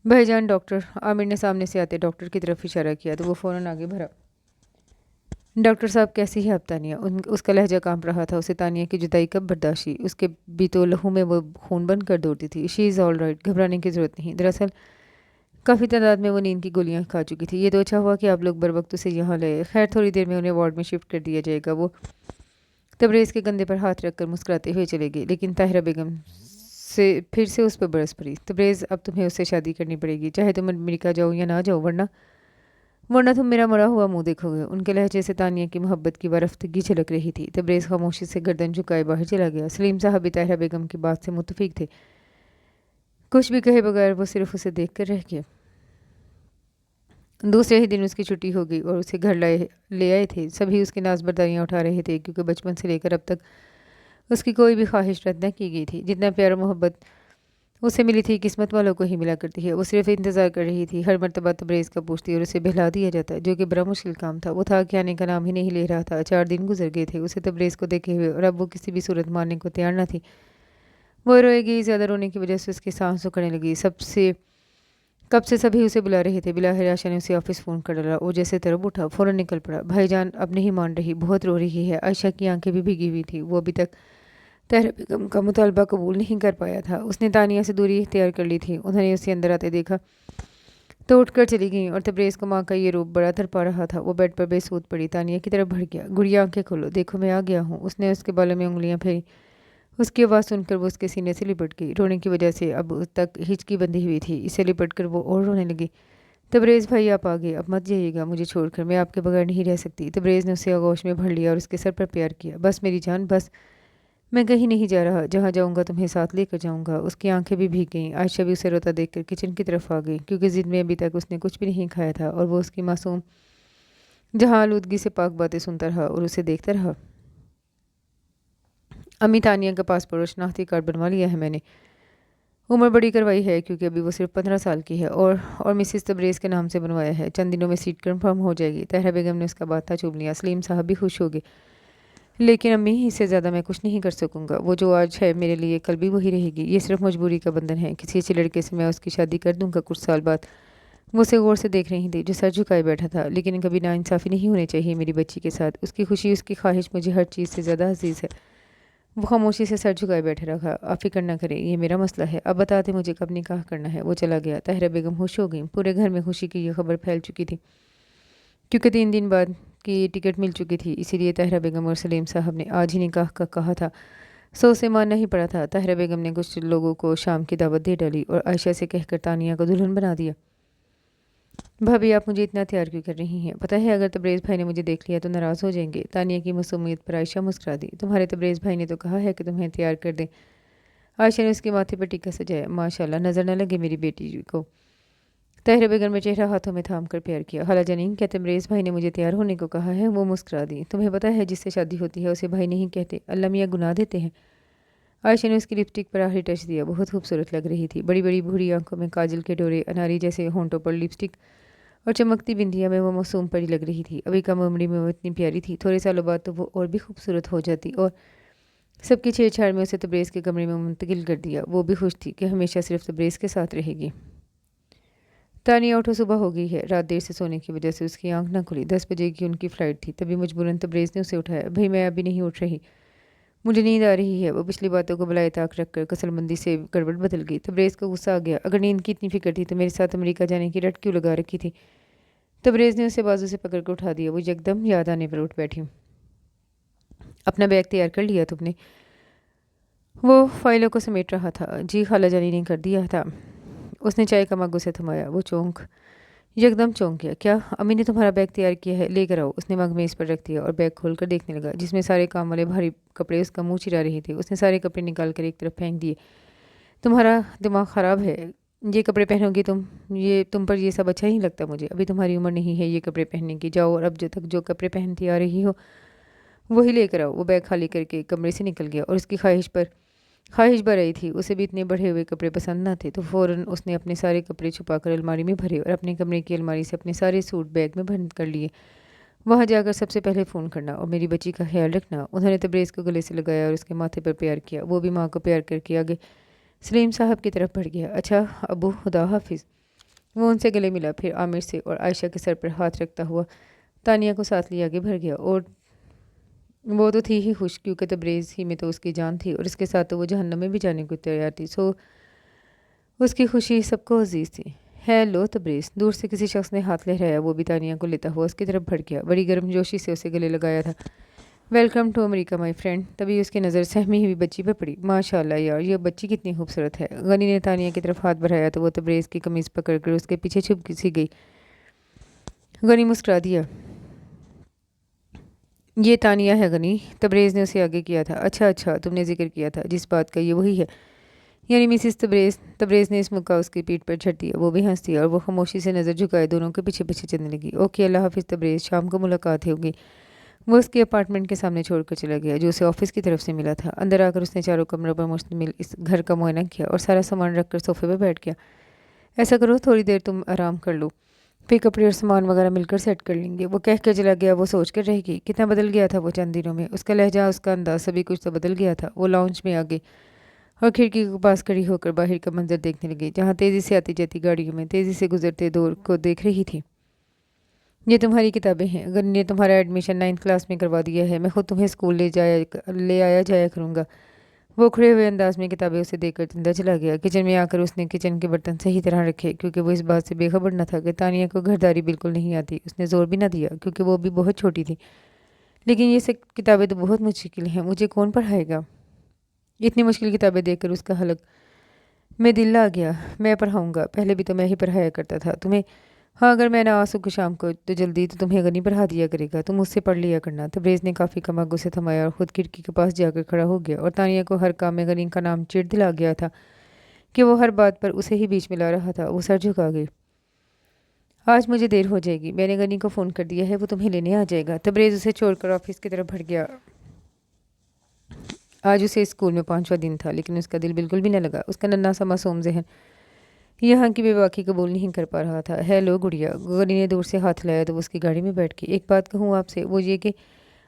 भाईजान डॉक्टर, आमिर ने सामने से आते डॉक्टर की तरफ इशारा किया तो वो फ़ौरन आगे भरा। डॉक्टर साहब कैसी है अब तानिया? उसका लहजा कांप रहा था। उसे तानिया की जुदाई कब बर्दाश्त हुई? उसके भी तो लहू में वो खून बन कर दौड़ती थी। शी इज़ ऑल राइट, घबराने की ज़रूरत नहीं। दरअसल काफ़ी तादाद में वो नींद की गोलियां खा चुकी थी। ये तो अच्छा हुआ कि आप लोग बर वक्त उसे यहाँ लाए। खैर थोड़ी देर में उन्हें वार्ड में शिफ्ट कर दिया जाएगा। वो तबरेज़ के कंधे पर हाथ रखकर मुस्कुराते हुए चले गए, लेकिन ताहिरा बेगम से फिर से उस पर बरस पड़ी। तबरेज़, अब तुम्हें उससे शादी करनी पड़ेगी, चाहे तुम अमेरिका जाओ या ना जाओ, वरना वरना तुम मेरा मरा हुआ मुंह देखोगे। उनके लहजे से तानिया की मोहब्बत की वारफ्तगी झलक रही थी। तबरेज़ खामोशी से गर्दन झुकाए बाहर चला गया। सलीम साहब भी ताहिरा बेगम की बात से मुतफिक थे। कुछ भी कहे बगैर वो सिर्फ उसे देख कर रह गए। दूसरे ही दिन उसकी छुट्टी हो गई और उसे घर ले आए थे। सभी उसकी नाज़बरदारियाँ उठा रहे थे, क्योंकि बचपन से लेकर अब तक उसकी कोई भी ख्वाहिश रद्द न की गई थी। जितना प्यार मोहब्बत उसे मिली थी, किस्मत वालों को ही मिला करती है। वो सिर्फ इंतज़ार कर रही थी। हर मरतबा तबरेज़ का पूछती और उसे बहला दिया जाता, जो कि बड़ा मुश्किल काम था। वो था कि आने का नाम ही नहीं ले रहा था। 4 दिन गुजर गए थे उसे तबरेज़ को देखे हुए और अब वो किसी भी सूरत मानने को तैयार न थी। वो रोएगी। ज़्यादा रोने की वजह से उसकी सांस रुकने लगी। कब से सभी उसे बुला रहे थे। बिलाखिर आयशा ने उसे ऑफिस फ़ोन कर डाला। वो जैसे तरब उठा, फ़ौरन निकल पड़ा। भाईजान अब नहीं मान रही, बहुत रो रही है। आयशा की आंखें भी भीगी हुई थी। वो अभी तक ताहिरा बेगम का मुतालबा कबूल नहीं कर पाया था। उसने तानिया से दूरी इख्तियार कर ली थी। उन्होंने उसे अंदर आते देखा तो उठकर चली गई और तबरेज़ को माँ का ये रूप बड़ा तड़पा रहा था। वो बेड पर बेसूद पड़ी, तानिया की तरफ भड़ गया। गुड़िया आंखें खोलो, देखो मैं आ गया हूँ। उसने उसके बालों में उंगलियाँ फेरी। उसकी आवाज़ सुनकर वो उसके सीने से लिपट गई। रोने की वजह से अब उस तक हिचकी बंधी हुई थी। इसे लिपट कर वो और रोने लगी। तबरेज़ भाई आप आ गए, अब मत जाइएगा मुझे छोड़कर, मैं आपके बगैर नहीं रह सकती। तबरेज़ ने उसे आगोश में भर लिया और उसके सर पर प्यार किया। बस मेरी जान, बस, मैं कहीं नहीं जा रहा, जहाँ जाऊँगा तुम्हें साथ लेकर जाऊँगा। उसकी आंखें भी भीग गईं। आयशा भी उसे रोता देखकर किचन की तरफ आ गई, क्योंकि ज़िद में अभी तक उसने कुछ भी नहीं खाया था और वो उसकी मासूम जहाँ आलूदगी से पाक बातें सुनता रहा और उसे देखता रहा। अम्मी, तानिया का पासपोर्ट और शनाख्ती कार्ड बनवा लिया है मैंने। उम्र बड़ी करवाई है, क्योंकि अभी वो सिर्फ 15 साल की है, और मिसेस तबरेज़ के नाम से बनवाया है। चंद दिनों में सीट कन्फर्म हो जाएगी। ताहिरा बेगम ने उसका बाता चूम लिया। सलीम साहब भी खुश हो गए। लेकिन अम्मी, इससे ज़्यादा मैं कुछ नहीं कर सकूँगा। वो जो आज है मेरे लिए कल भी वही रहेगी। ये सिर्फ मजबूरी का बंधन है। किसी अच्छे लड़के से मैं उसकी शादी कर दूँगा कुछ साल बाद। वो उसे गौर से देख रही थी, जो सर झुकाए बैठा था। लेकिन कभी नाइंसाफ़ी नहीं होनी चाहिए मेरी बच्ची के साथ। उसकी खुशी, उसकी ख्वाहिश मुझे हर चीज़ से ज़्यादा अजीज़ है। वो खामोशी से सर झुकाए बैठे रखा। आप फिक्र न करें, ये मेरा मसला है। अब बता दें मुझे कब निकाह करना है। वो चला गया। ताहिरा बेगम खुश हो गई। पूरे घर में खुशी की ये खबर फैल चुकी थी, क्योंकि 3 दिन बाद की टिकट मिल चुकी थी। इसीलिए ताहिरा बेगम और सलीम साहब ने आज ही निकाह का कहा था। सो उसे मानना ही पड़ा था। ताहिरा बेगम ने कुछ लोगों को शाम की दावत दे डाली और आयशा से कहकर तानिया को दुल्हन बना दिया। भाभी, आप मुझे इतना तैयार क्यों कर रही हैं? पता है अगर तबरेज़ भाई ने मुझे देख लिया तो नाराज़ हो जाएंगे। तानिया की मासूमियत पर आयशा मुस्कुरा दी। तुम्हारे तबरेज़ भाई ने तो कहा है कि तुम्हें तैयार कर दें। आयशा ने उसके माथे पर टीका सजाया। माशाल्लाह, नज़र न लगे मेरी बेटी को। ताहिरा बेगम ने चेहरा हाथों में थाम कर प्यार किया। खाला जानीन, क्या तबरेज़ भाई ने मुझे तैयार होने को कहा है? वो मुस्कुरा दी। तुम्हें पता है जिससे शादी होती है उसे भाई नहीं कहते, अल्लाह मियाँ गुनाह देते हैं। आयशा ने उसकी लिपस्टिक पर आखिरी टच दिया। बहुत खूबसूरत लग रही थी। बड़ी बड़ी भूरी आंखों में काजल के डोरे, अनारी जैसे होंठों पर लिपस्टिक और चमकती बिंदिया में वो मासूम परी लग रही थी। अभी कम उम्री में वो इतनी प्यारी थी। थोड़े सालों बाद तो वो और भी खूबसूरत हो जाती। और सबकी छेड़छाड़ में उसे तबरेज़ के कमरे में मुंतकिल कर दिया। वो भी खुश थी कि हमेशा सिर्फ तबरेज़ के साथ रहेगी। तानिया उठो, सुबह हो गई है। रात देर से सोने की वजह से उसकी आंख न खुली। 10 बजे की उनकी फ़्लाइट थी। तभी मजबूरन तबरेज़ ने उसे उठाया। भाई, मैं अभी नहीं उठ रही, मुझे नींद आ रही है। वो पिछली बातों को बुलाए ताक रख कर कसलमंदी से गड़बड़ बदल गई। तबरेज़ को गुस्सा आ गया। अगर नींद की इतनी फिक्र थी तो मेरे साथ अमेरिका जाने की रट क्यों लगा रखी थी। तबरेज़ ने उसे बाजू से पकड़ कर उठा दिया। वो यकदम याद आने पर उठ बैठी। अपना बैग तैयार कर लिया तुमने? वो फाइलों को समेट रहा था। जी खाला जानी ने कर दिया था। उसने चाय का मग उसे थमाया। वो एकदम चौंक गया। क्या अम्मी ने तुम्हारा बैग तैयार किया है? लेकर आओ। उसने मग मेज़ पर रख दिया और बैग खोलकर देखने लगा जिसमें सारे काम वाले भारी कपड़े उसका मुंह चिरा रहे थे। उसने सारे कपड़े निकाल कर एक तरफ फेंक दिए। तुम्हारा दिमाग ख़राब है। ये कपड़े पहनोगी तुम? ये तुम पर ये सब अच्छा ही लगता मुझे। अभी तुम्हारी उम्र नहीं है ये कपड़े पहनने की। जाओ और अब जो तक जो कपड़े पहनती आ रही हो वही लेकर आओ। वो बैग खाली करके कमरे से निकल गया और उसकी ख्वाहिश भर रही थी। उसे भी इतने बढ़े हुए कपड़े पसंद न थे तो फ़ौरन उसने अपने सारे कपड़े छुपाकर अलमारी में भरे और अपने कमरे की अलमारी से अपने सारे सूट बैग में बंद कर लिए। वहाँ जाकर सबसे पहले फ़ोन करना और मेरी बच्ची का ख्याल रखना। उन्होंने तबरेज़ को गले से लगाया और उसके माथे पर प्यार किया। वो भी माँ को प्यार करके आगे सलीम साहब की तरफ बढ़ गया। अच्छा अबू, खुदा हाफिज़। वो उनसे गले मिला, फिर आमिर से और आयशा के सर पर हाथ रखता हुआ तानिया को साथ लिए आगे बढ़ गया। और वो तो थी ही खुश क्योंकि तबरेज़ ही में तो उसकी जान थी और इसके साथ तो वो जहन्नम में भी जाने को तैयार थी। उसकी खुशी सबको अजीज़ थी। हेलो तबरेज़, दूर से किसी शख्स ने हाथ लहराया। वो भी तानिया को लेता हुआ उसकी तरफ बढ़ गया। बड़ी गर्मजोशी से उसे गले लगाया था। Welcome to America my friend. तभी उसकी नज़र सहमी हुई बच्ची पर पड़ी। माशाल्लाह यार, ये बच्ची कितनी खूबसूरत है। गनी ने तानिया की तरफ हाथ बढ़ाया तो वो तबरेज़ की कमीज़ पकड़कर उसके पीछे छुप सी गई। गनी मुस्कुरा दिया। ये तानिया है गनी। तबरेज़ ने उसे आगे किया था। अच्छा तुमने जिक्र किया था जिस बात का, ये वही है यानी मिसिस तबरेज़ ने इस मुक्का उसकी पीठ पर झट दिया। वो भी हंस दिया और वो खामोशी से नज़र झुकाए दोनों के पीछे पीछे चलने लगी। ओके अल्लाह हाफिज़ तबरेज़, शाम को मुलाकात होगी। वो उसके अपार्टमेंट के सामने छोड़कर चला गया जो उसे ऑफिस की तरफ से मिला था। अंदर आकर उसने चारों कमरों पर मुश्तमिल इस घर का मुआयना किया और सारा सामान रखकर सोफे पर बैठ गया। ऐसा करो थोड़ी देर तुम आराम कर लो, फिर कपड़े और सामान वगैरह मिलकर सेट कर लेंगे। वो कह के चला गया। वो सोच कर रह गई कितना बदल गया था वो चंद दिनों में। उसका लहजा, उसका अंदाज, सभी कुछ तो बदल गया था। वो लाउंज में आ गई और खिड़की के पास खड़ी होकर बाहर का मंजर देखने लगी जहाँ तेज़ी से आती जाती गाड़ियों में तेज़ी से गुजरते दौर को देख रही थी। ये तुम्हारी किताबें हैं। गन ने तुम्हारा एडमिशन 9th क्लास में करवा दिया है। मैं खुद तुम्हें स्कूल ले आया जाया करूँगा। वो खुले हुए अंदाज में किताबें उसे देकर अंदर चला गया। किचन में आकर उसने किचन के बर्तन सही तरह रखे क्योंकि वो इस बात से बेखबर न था कि तानिया को घरदारी बिल्कुल नहीं आती। उसने जोर भी न दिया क्योंकि वो भी बहुत छोटी थी। लेकिन ये सब किताबें तो बहुत मुश्किल हैं, मुझे कौन पढ़ाएगा। इतनी मुश्किल किताबें देखकर उसका हलक में दिल आ गया। मैं पढ़ाऊँगा, पहले भी तो मैं ही पढ़ाया करता था तुम्हें। हाँ अगर मैं ना आ सकूँ शाम को तो जल्दी तो तुम्हें गनी पढ़ा दिया करेगा, तुम मुझसे पढ़ लिया करना। तबरेज़ ने काफ़ी कमर से थमाया और ख़ुद खिड़की के पास जाकर खड़ा हो गया और तानिया को हर काम में गनी का नाम चिढ़ दिला गया था कि वो हर बात पर उसे ही बीच में ला रहा था। वो सर झुका गई। आज मुझे देर हो जाएगी, मैंने गनी को फ़ोन कर दिया है, वो तुम्हें लेने आ जाएगा। तबरेज़ उसे छोड़कर ऑफिस की तरफ बढ़ गया। आज उसे स्कूल में 5वां दिन था लेकिन उसका दिल बिल्कुल भी न लगा। उसका नन्हा सा मासूम ज़हन यहाँ की बेबाकी कबूल नहीं कर पा रहा था। हेलो गुड़िया। गनी ने दूर से हाथ लाया तो वो उसकी गाड़ी में बैठ गई। एक बात कहूँ आपसे, वो ये कि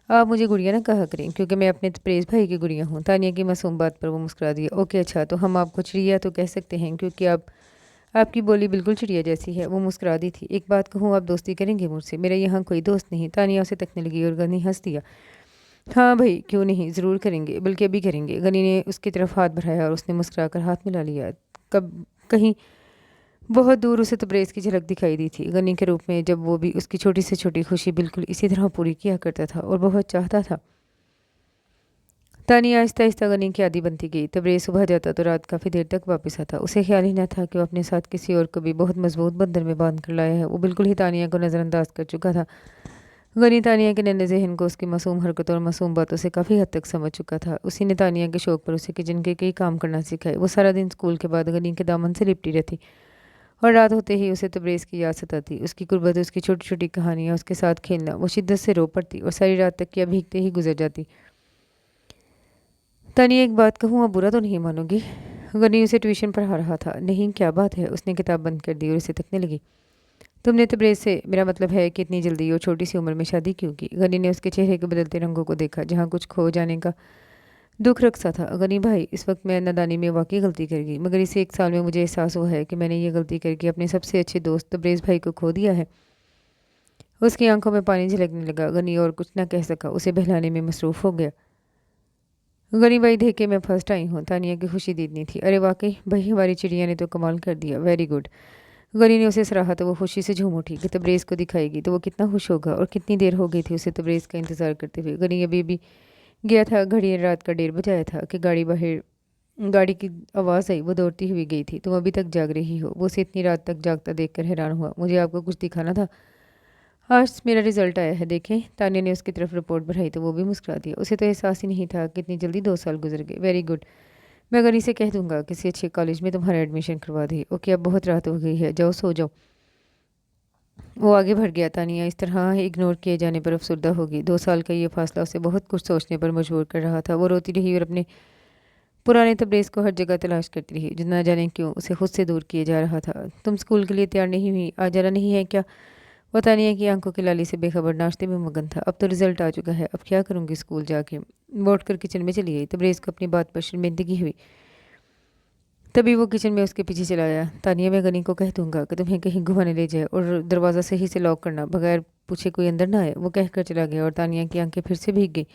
आप मुझे गुड़िया ना कहा करें क्योंकि मैं अपने तबरेज़ भाई की गुड़िया हूँ। तानिया की मासूम बात पर वो मुस्कुरा दिया। ओके अच्छा, तो हम आपको चिड़िया तो कह सकते हैं क्योंकि आपकी बोली बिल्कुल चिड़िया जैसी है। वो मुस्कुरा दी थी। एक बात कहूँ, आप दोस्ती करेंगे मुझसे? मेरा यहाँ कोई दोस्त नहीं। तानिया उसे तकने लगी और गनी हंस दिया। हाँ भाई क्यों नहीं, ज़रूर करेंगे, बल्कि अभी करेंगे। गनी ने उसकी तरफ हाथ बढ़ाया और उसने मुस्कुराकर हाथ मिला लिया। कब कहीं बहुत दूर उसे तबरेज़ की झलक दिखाई दी थी, गनी के रूप में, जब वो भी उसकी छोटी से छोटी खुशी बिल्कुल इसी तरह पूरी किया करता था और बहुत चाहता था। तानिया आहिस्ता आहिस्ता गनी की आदी बनती गई। तबरेज़ सुबह जाता तो रात काफ़ी देर तक वापस आता। उसे ख्याल ही न था कि वो अपने साथ किसी और को भी बहुत मजबूत बंधन में बांध कर लाया है। वो बिल्कुल ही तानिया को नज़रअंदाज कर चुका था। गनी तानिया के नन्हे ज़हन को उसकी मासूम हरकतों और मासूम बातों से काफ़ी हद तक समझ चुका था। उसी ने तानिया के शौक़ पर उसे किचन के कई काम करना सिखाए। वो सारा दिन स्कूल के बाद गनी के दामन से लिपटी रहती और रात होते ही उसे तबरेज़ की याद सताती। उसकी गुर्बत, उसकी छोटी छोटी कहानियाँ, उसके साथ खेलना। वो शिद्दत से रो पड़ती और सारी रात तक किया भीगते ही गुजर जाती। तानिया एक बात कहूँ, आप बुरा तो नहीं मानोगी? गनी उसे ट्यूशन पढ़ा रहा था। नहीं क्या बात है? उसने किताब बंद कर दी और उसे तकने लगी। तुमने तबरेज़ से, मेरा मतलब है कि इतनी जल्दी और छोटी सी उम्र में शादी क्यों की? गनी ने उसके चेहरे के बदलते रंगों को देखा जहाँ कुछ खो जाने का दुख रखसा था। गनी भाई, इस वक्त मैं नादानी में वाकई गलती कर गई, मगर इस 1 साल में मुझे एहसास हुआ है कि मैंने ये गलती करके अपने सबसे अच्छे दोस्त तबरेज़ भाई को खो दिया है। उसकी आंखों में पानी झलकने लगा। गनी और कुछ न कह सका, उसे बहलाने में मसरूफ़ हो गया। गनी भाई देख के मैं फर्स्ट आई हूँ, तानिया की खुशी दीदनी थी। अरे वाकई भाई, हमारी चिड़िया ने तो कमाल कर दिया, वेरी गुड। गनी ने उसे सराहा तो वो खुशी से झूम उठी कि तबरेज़ को दिखाएगी तो वो कितना खुश होगा। और कितनी देर हो गई थी उसे तबरेज़ का इंतज़ार करते हुए। गनी अभी भी गया था, घड़ी रात का 1:30 बजाया था कि गाड़ी की आवाज़ आई। वो दौड़ती हुई गई थी। तुम अभी तक जाग रही हो? वो उसे इतनी रात तक जागता देखकर हैरान हुआ। मुझे आपको कुछ दिखाना था। आज मेरा रिजल्ट आया है, देखें। तानिया ने उसकी तरफ रिपोर्ट बढ़ाई तो वो भी मुस्कुरा दिया। उसे तो एहसास ही नहीं था कि इतनी जल्दी 2 साल गुजर गए। Very good. मैं गनी से कह दूंगा किसी अच्छे कॉलेज में तुम्हारा एडमिशन करवा दे। ओके, अब बहुत रात हो गई है, जाओ सो जाओ। वो आगे बढ़ गया। तानिया इस तरह इग्नोर किए जाने पर अफसरदा होगी। 2 साल का ये फासला उसे बहुत कुछ सोचने पर मजबूर कर रहा था। वो रोती रही और अपने पुराने तबरेज़ को हर जगह तलाश करती रही, जो ना जाने क्यों उसे खुद से दूर किए जा रहा था। तुम स्कूल के लिए तैयार नहीं हुई? आज जाना नहीं है क्या? वो तानिया की आंखों की लाली से बेखबर नाश्ते में मगन था। अब तो रिजल्ट आ चुका है, अब क्या करूंगी स्कूल जाके? वो उठकर किचन में चली गई। तबरेज़ को अपनी बात पर शर्मिंदगी हुई। तभी वो किचन में उसके पीछे चला आया। तानिया, मैं गनी को कह दूंगा कि तुम्हें कहीं घुमाने ले जाए, और दरवाज़ा सही से लॉक करना, बगैर पूछे कोई अंदर ना आए। वो कहकर चला गया और तानिया की आंखें फिर से भीग गई।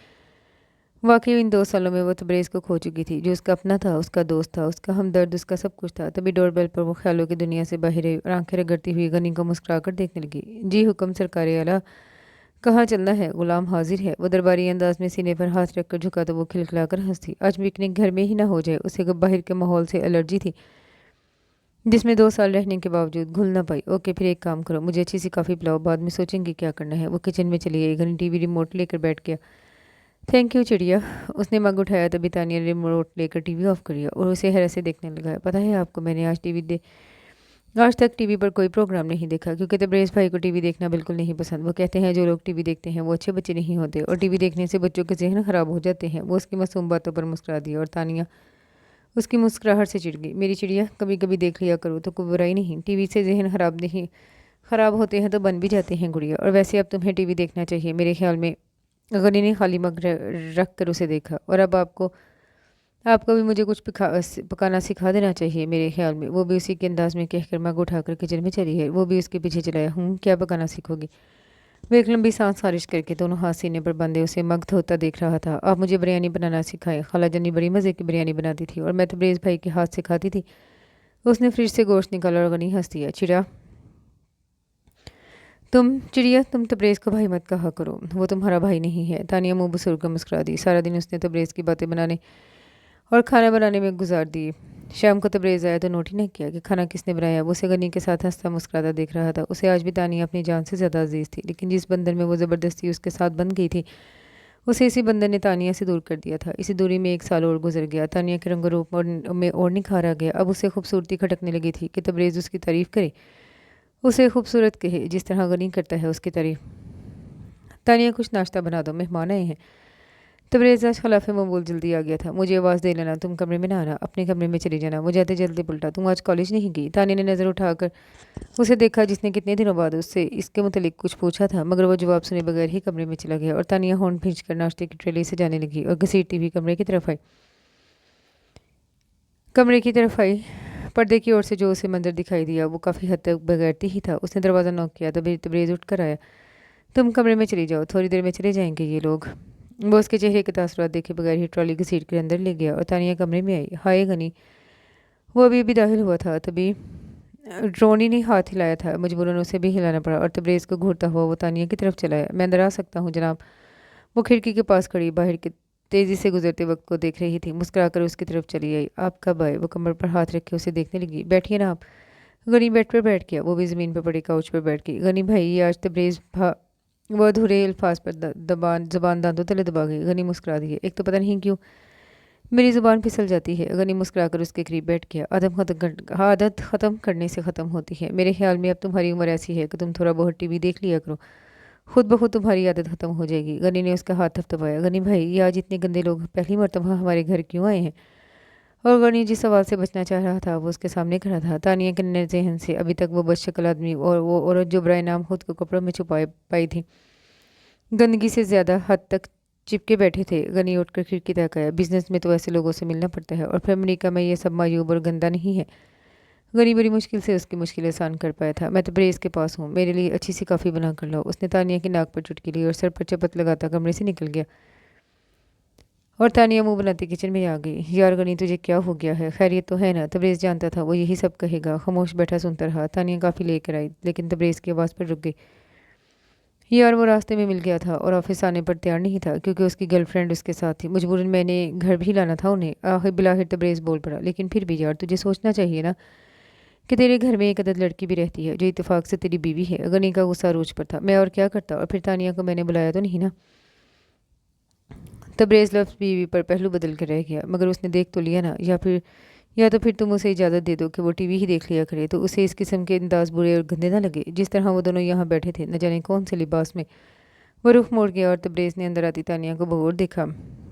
वाकई इन 2 सालों में वो तबरेज़ को खो चुकी थी, जो उसका अपना था, उसका दोस्त था, उसका हमदर्द, उसका सब कुछ था। तभी डोरबेल पर वो ख्यालों की दुनिया से बाहर आई और आंखें रगड़ती हुई गनी को मुस्कुरा कर देखने लगी। जी हुक्म सरकारे आला, कहाँ चलना है? गुलाम हाजिर है। वो दरबारी अंदाज में सीने पर हाथ रखकर झुका तो वो खिलखिलाकर हंसी। आज पिकनिक घर में ही ना हो जाए? उसे बाहर के माहौल से एलर्जी थी, जिसमें 2 साल रहने के बावजूद घुल ना पाई। ओके, फिर एक काम करो, मुझे अच्छी सी कॉफ़ी पिलाओ, बाद में सोचेंगे क्या करना है। वो किचन में चली गई। गनी टीवी रिमोट लेकर बैठ गया। थैंक यू चिड़िया। उसने मग उठाया। तभी तानिया ने रिमोट लेकर टीवी ऑफ कर दिया और उसे हैरत से देखने लगा। पता है आपको, मैंने आज तक टीवी पर कोई प्रोग्राम नहीं देखा, क्योंकि तबरेज़ भाई को टीवी देखना बिल्कुल नहीं पसंद। वो कहते हैं जो लोग टीवी देखते हैं वो अच्छे बच्चे नहीं होते, और टीवी देखने से बच्चों के जहन खराब हो जाते हैं। वो उसकी मासूम बातों पर मुस्कुरा दिया और तानिया उसकी मुस्कुराहट से चिढ़ गई। मेरी चिड़िया, कभी कभी देख लिया करो तो कोई बुराई नहीं। टीवी से जहन खराब होते हैं तो बन भी जाते हैं गुड़िया। और वैसे अब तुम्हें टीवी देखना चाहिए मेरे ख्याल में। गनी ने खाली मग रख कर उसे देखा। और अब आपको भी मुझे कुछ पकाना सिखा देना चाहिए मेरे ख्याल में। वो भी उसी के अंदाज में कहकर मग उठाकर किचन में चली है। वो भी उसके पीछे चलाया। क्या पकाना सीखोगी? वो एक लंबी सांस खारिज करके दोनों हाथ सीने पर बंधे उसे मग धोता देख रहा था। आप मुझे बिरयानी बनाना सिखाएं। खाला जनी बड़ी मज़े की बिरयानी बनाती थी और मैं तबरेज़ भाई के हाथ से खाती थी। उसने फ्रिज से गोश्त निकाला और गनी हंस दिया। चिड़िया, तुम तबरेज़ को भाई मत कहा करो, वो तुम्हारा भाई नहीं है। तानिया मुंह बसुर कर मुस्कुरा दी। सारा दिन उसने तबरेज़ की बातें बनाने और खाना बनाने में गुजार दी। शाम को तबरेज़ आया तो नोट ही नहीं किया कि खाना किसने बनाया। वो उसे गनी के साथ हंसता मुस्कुराता देख रहा था। उसे आज भी तानिया अपनी जान से ज़्यादा अजीज़ थी, लेकिन जिस बंधन में वो ज़बरदस्ती उसके साथ बंध गई थी, उसे इसी बंधन ने तानिया से दूर कर दिया था। इसी दूरी में 1 साल और गुजर गया। तानिया के रंग रूप में और निखारा गया। अब उसे खूबसूरती खटकने लगी थी कि तबरेज़ उसकी तारीफ़ करे, उसे खूबसूरत कहे, जिस तरह गनी करता है उसकी तारीफ़। तानिया, कुछ नाश्ता बना दो, मेहमान आए हैं। तबरेज़ आज खिलाफ़े मबूल जल्दी आ गया था। मुझे आवाज़ दे लेना, तुम कमरे में ना आना, अपने कमरे में चली जाना। वो जाते जल्दी पलटा। तुम आज कॉलेज नहीं गई? तानिया ने नज़र उठाकर उसे देखा, जिसने कितने दिनों बाद उससे इसके मुतालिक कुछ पूछा था, मगर वो जवाब सुने बगैर ही कमरे में चला गया। और तानिया होंठ भींचकर नाश्ते की ट्रेली से जाने लगी और घसीटती हुई कमरे की तरफ आई। पर्दे की ओर से जो उसे मंजर दिखाई दिया वो काफ़ी हद तक बगैरती ही था। उसने दरवाज़ा नॉक किया। तभी तबरेज़ उठ कर आया। तुम कमरे में चली जाओ, थोड़ी देर में चले जाएंगे ये लोग। वो उसके चेहरे के तासुरात देखे बगैर ही ट्रॉली घसीट कर अंदर ले गया और तानिया कमरे में आई। हाय गनी। वो अभी दाखिल हुआ था, तभी ड्रोनी ने हाथ हिलाया था। मजबूरन उसे भी हिलाना पड़ा और तबरेज़ को घूरता हुआ वो तानिया की तरफ चला आया। मैं अंदर आ सकता हूँ जनाब? वो खिड़की के पास खड़ी बाहर के तेज़ी से गुजरते वक्त को देख रही थी। मुस्कुराकर उसकी तरफ चली आई। आप कब आए? वो कमर पर हाथ रखे उसे देखने लगी। बैठिए ना आप। गनी बेड पर बैठ गया। वो भी ज़मीन पर पड़ी काउच पर बैठ गई। गनी भाई, ये आज वो अधूरे अल्फाज पर ज़बान दांतों तले दबा गई। गनी मुस्कुरा दिए। एक तो पता नहीं क्यों मेरी ज़ुबान फिसल जाती है। गनी मुस्कुराकर उसके करीब बैठ गया। आदत ख़त्म करने से ख़त्म होती है। मेरे ख्याल में अब तुम्हारी उम्र ऐसी है कि तुम थोड़ा बहुत टीवी देख लिया करो, खुद ब खुद तुम्हारी आदत ख़त्म हो जाएगी। गनी ने उसका हाथ थपथपाया। गनी भाई, ये आज इतने गंदे लोग पहली मरतबा हमारे घर क्यों आए हैं? और गनी जिस सवाल से बचना चाह रहा था वो उसके सामने खड़ा था। तानिया के नन्हे ज़हन से अभी तक वो बदशक्ल आदमी और वो औरत जो बराए नाम खुद को कपड़ों में छुपाए पाई थी, गंदगी से ज़्यादा हद तक चिपके बैठे थे। गनी उठकर खिड़की तक आया। बिजनेस में तो ऐसे लोगों से मिलना पड़ता है, और फिर अमेरिका में ये सब मायूब और गंदा नहीं है। गनी बड़ी मुश्किल से उसकी मुश्किल आसान कर पाया था। मैं तो ब्रेस के पास हूँ, मेरे लिए अच्छी सी कॉफ़ी बना कर लाओ। उसने तानिया की नाक पर चुटकी ली और सर पर चपत लगाता कमरे से निकल गया। और तानिया मुंह बनाती किचन में आ गई। यार गनी, तुझे क्या हो गया है? खैरियत तो है ना? तबरेज़ जानता था वो यही सब कहेगा। खामोश बैठा सुनता रहा। तानिया काफ़ी लेकर आई, लेकिन तबरेज़ की आवाज़ पर रुक गई। यार वो रास्ते में मिल गया था और ऑफिस आने पर तैयार नहीं था, क्योंकि उसकी गर्लफ्रेंड उसके साथ थी। मजबूरन मैंने घर भी लाना था उन्हें। आखिर बिलाखिर तबरेज़ बोल पड़ा, लेकिन फिर भी यार, तुझे सोचना चाहिए ना कि तेरे घर में एक अदद लड़की भी रहती है जो इत्तेफाक से तेरी बीवी है। गनी का गुस्सा अरूज पर था। मैं और क्या करता? और फिर तानिया को मैंने बुलाया तो नहीं ना? तबरेज़ लफ्ज़ बीवी पर पहलू बदल कर रह गया। मगर उसने देख तो लिया ना। या तो फिर तुम उसे इजाज़त दे दो कि वो टीवी ही देख लिया करे, तो उसे इस किस्म के अंदाज बुरे और गंदे ना लगे। जिस तरह वो दोनों यहाँ बैठे थे, न जाने कौन से लिबास में। वो रुख मोड़ गया और तबरेज़ ने अंदर आती तानिया को बगौर देखा,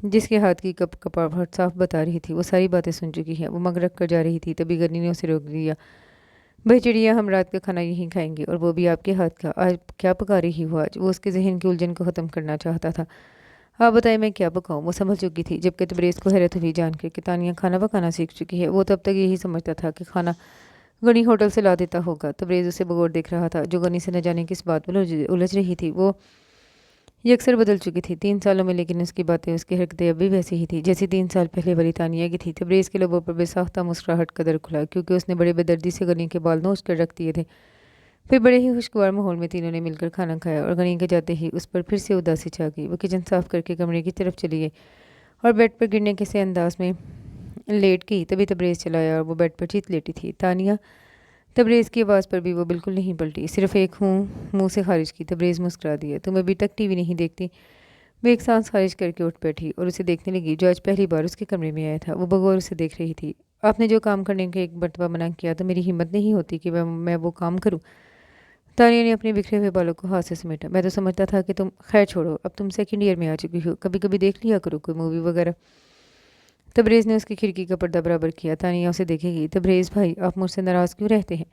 जिसके हाथ की कप कपाहट साफ बता रही थी वो सारी बातें सुन चुकी है। वो मग रख कर जा रही थी, तभी गनी ने उसे रोक दिया। भाई चिड़िया, हम रात का खाना यहीं खाएंगे, और वो भी आपके हाथ का। आज क्या पका रही हो? आज वो उसके जहन की उलझन को ख़त्म करना चाहता था। आप बताए, मैं क्या पकाऊं? वो समझ चुकी थी, जबकि तबरेज़ को हैरत हुई जानकर कि तानिया खाना पकाना सीख चुकी है। वो तब तक यही समझता था कि खाना गनी होटल से ला देता होगा। तबरेज़ उसे बगौर देख रहा था, जो गनी से न जाने किस बात पर उलझ रही थी। वो ये अक्सर बदल चुकी थी 3 सालों में, लेकिन उसकी बातें, उसकी हरकतें अब भी वैसी ही थी जैसी 3 साल पहले वाली तानिया की थी। तबरेज़ के लबों पर बेसाख्ता मुस्कुराहट का दर खुला, क्योंकि उसने बड़े बेदर्दी से गनी के बाल नोच कर रख दिए थे। फिर बड़े ही खुशगवार माहौल में तीनों ने मिलकर खाना खाया, और गनी के जाते ही उस पर फिर से उदासी छा गई। वो किचन साफ करके कमरे की तरफ चली गई और बेड पर गिरने के से अंदाज में लेट गई। तभी तबरेज़ चलाया और वो बेड पर चीत लेटी थी। तानिया! तबरेज़ की आवाज़ पर भी वो बिल्कुल नहीं पलटी, सिर्फ एक हूँ मुंह से खारिज की। तबरेज़ मुस्कुरा दिया। तुम अभी तक टीवी नहीं देखती? वो एक सांस खारिज करके उठ बैठी और उसे देखने लगी, जो आज पहली बार उसके कमरे में आया था। वो बगौर उसे देख रही थी। आपने जो काम करने के एक मरतबा मना किया, तो मेरी हिम्मत नहीं होती कि मैं वो काम करूं। तानिया ने अपने बिखरे हुए बालों को हाथ से समेटा। मैं तो समझता था कि तुम, खैर छोड़ो, अब तुम सेकंड ईयर में आ चुकी हो, कभी कभी देख लिया करो कोई मूवी वगैरह। तबरेज़ ने उसकी खिड़की का पर्दा बराबर किया। तानिया उसे देखेगी। तबरेज़ भाई, आप मुझसे नाराज़ क्यों रहते हैं?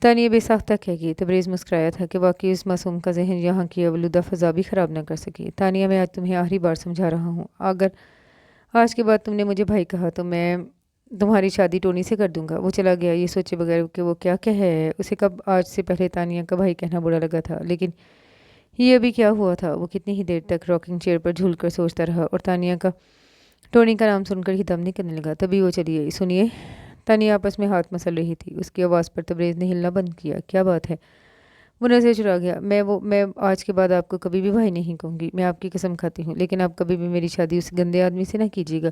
तानिया बेसाख्ता कहेगी। तबरेज़ मुस्कुराया था कि वाकई उस मासूम का जहन यहाँ की आलूदा फ़ज़ा भी ख़राब न कर सके। तानिया, मैं आज तुम्हें आखिरी बार समझा रहा हूँ, अगर आज के बाद तुमने मुझे भाई कहा तो मैं तुम्हारी शादी टोनी से कर दूंगा। वो चला गया, ये सोचे बगैर कि वो क्या कह है। उसे कब आज से पहले तानिया का भाई कहना बुरा लगा था, लेकिन ये अभी क्या हुआ था? वो कितनी ही देर तक रॉकिंग चेयर पर झूल कर सोचता रहा, और तानिया का टोनी का नाम सुनकर ही दम निकलने लगा। तभी वो चली आई। सुनिए। तानिया आपस में हाथ मसल रही थी। उसकी आवाज़ पर तबरेज़ ने हिलना बंद किया। क्या बात है? वो नज़र चुरा गया। मैं आज के बाद आपको कभी भी भाई नहीं कहूँगी, मैं आपकी कसम खाती हूँ, लेकिन आप कभी भी मेरी शादी उस गंदे आदमी से ना कीजिएगा।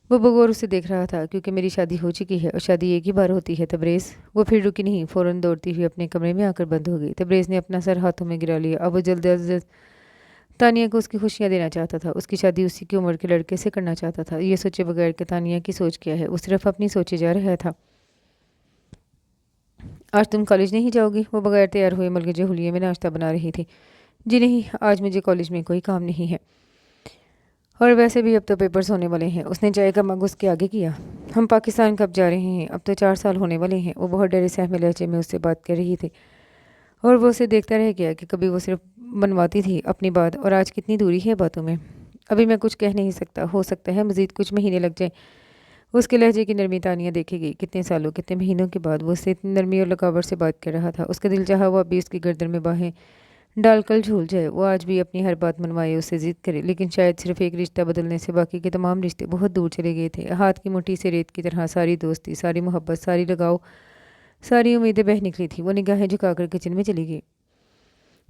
वो बगौर उसे देख रहा था, क्योंकि मेरी शादी हो चुकी है और शादी एक ही बार होती है तबरेज़। वो फिर रुकी नहीं, फ़ौरन दौड़ती हुई अपने कमरे में आकर बंद हो गई। तबरेज़ ने अपना सर हाथों में गिरा लिया। अब वो जल्द अज जल्द तानिया को उसकी खुशियाँ देना चाहता था। उसकी शादी उसी की उम्र के लड़के से करना चाहता था। ये सोचे बगैर कि तानिया की सोच क्या है, वो सिर्फ अपनी सोचे जा रहा था। आज तुम कॉलेज नहीं जाओगी? वो बगैर तैयार हुए मलगजे हुलिये में नाश्ता बना रही थी। जी नहीं, आज मुझे कॉलेज में कोई काम नहीं है, और वैसे भी अब तो पेपर्स होने वाले हैं। उसने चाय का मग उसके आगे किया। हम पाकिस्तान कब जा रहे हैं? अब तो 4 साल होने वाले हैं। वो बहुत डरे सहमे लहजे में उससे बात कर रही थी, और वो उसे देखता रह गया कि कभी वो सिर्फ बनवाती थी अपनी बात, और आज कितनी दूरी है बातों में। अभी मैं कुछ कह नहीं सकता, हो सकता है मज़ीद कुछ महीने लग जाए। उसके लहजे की नरमी तानिया देखेगी। कितने सालों, कितने महीनों के बाद वो उससे इतनी नरमी और लगावट से बात कर रहा था। उसका दिल चाहा वो अभी उसकी गर्दन में बाहें डालकर झूल जाए। वो आज भी अपनी हर बात मनवाए, उससे जिद करे, लेकिन शायद सिर्फ एक रिश्ता बदलने से बाकी के तमाम रिश्ते बहुत दूर चले गए थे। हाथ की मुट्ठी से रेत की तरह सारी दोस्ती, सारी मोहब्बत, सारी लगाव, सारी उम्मीदें बह निकली थी। वो निगाहें झुकाकर किचन में चली गई।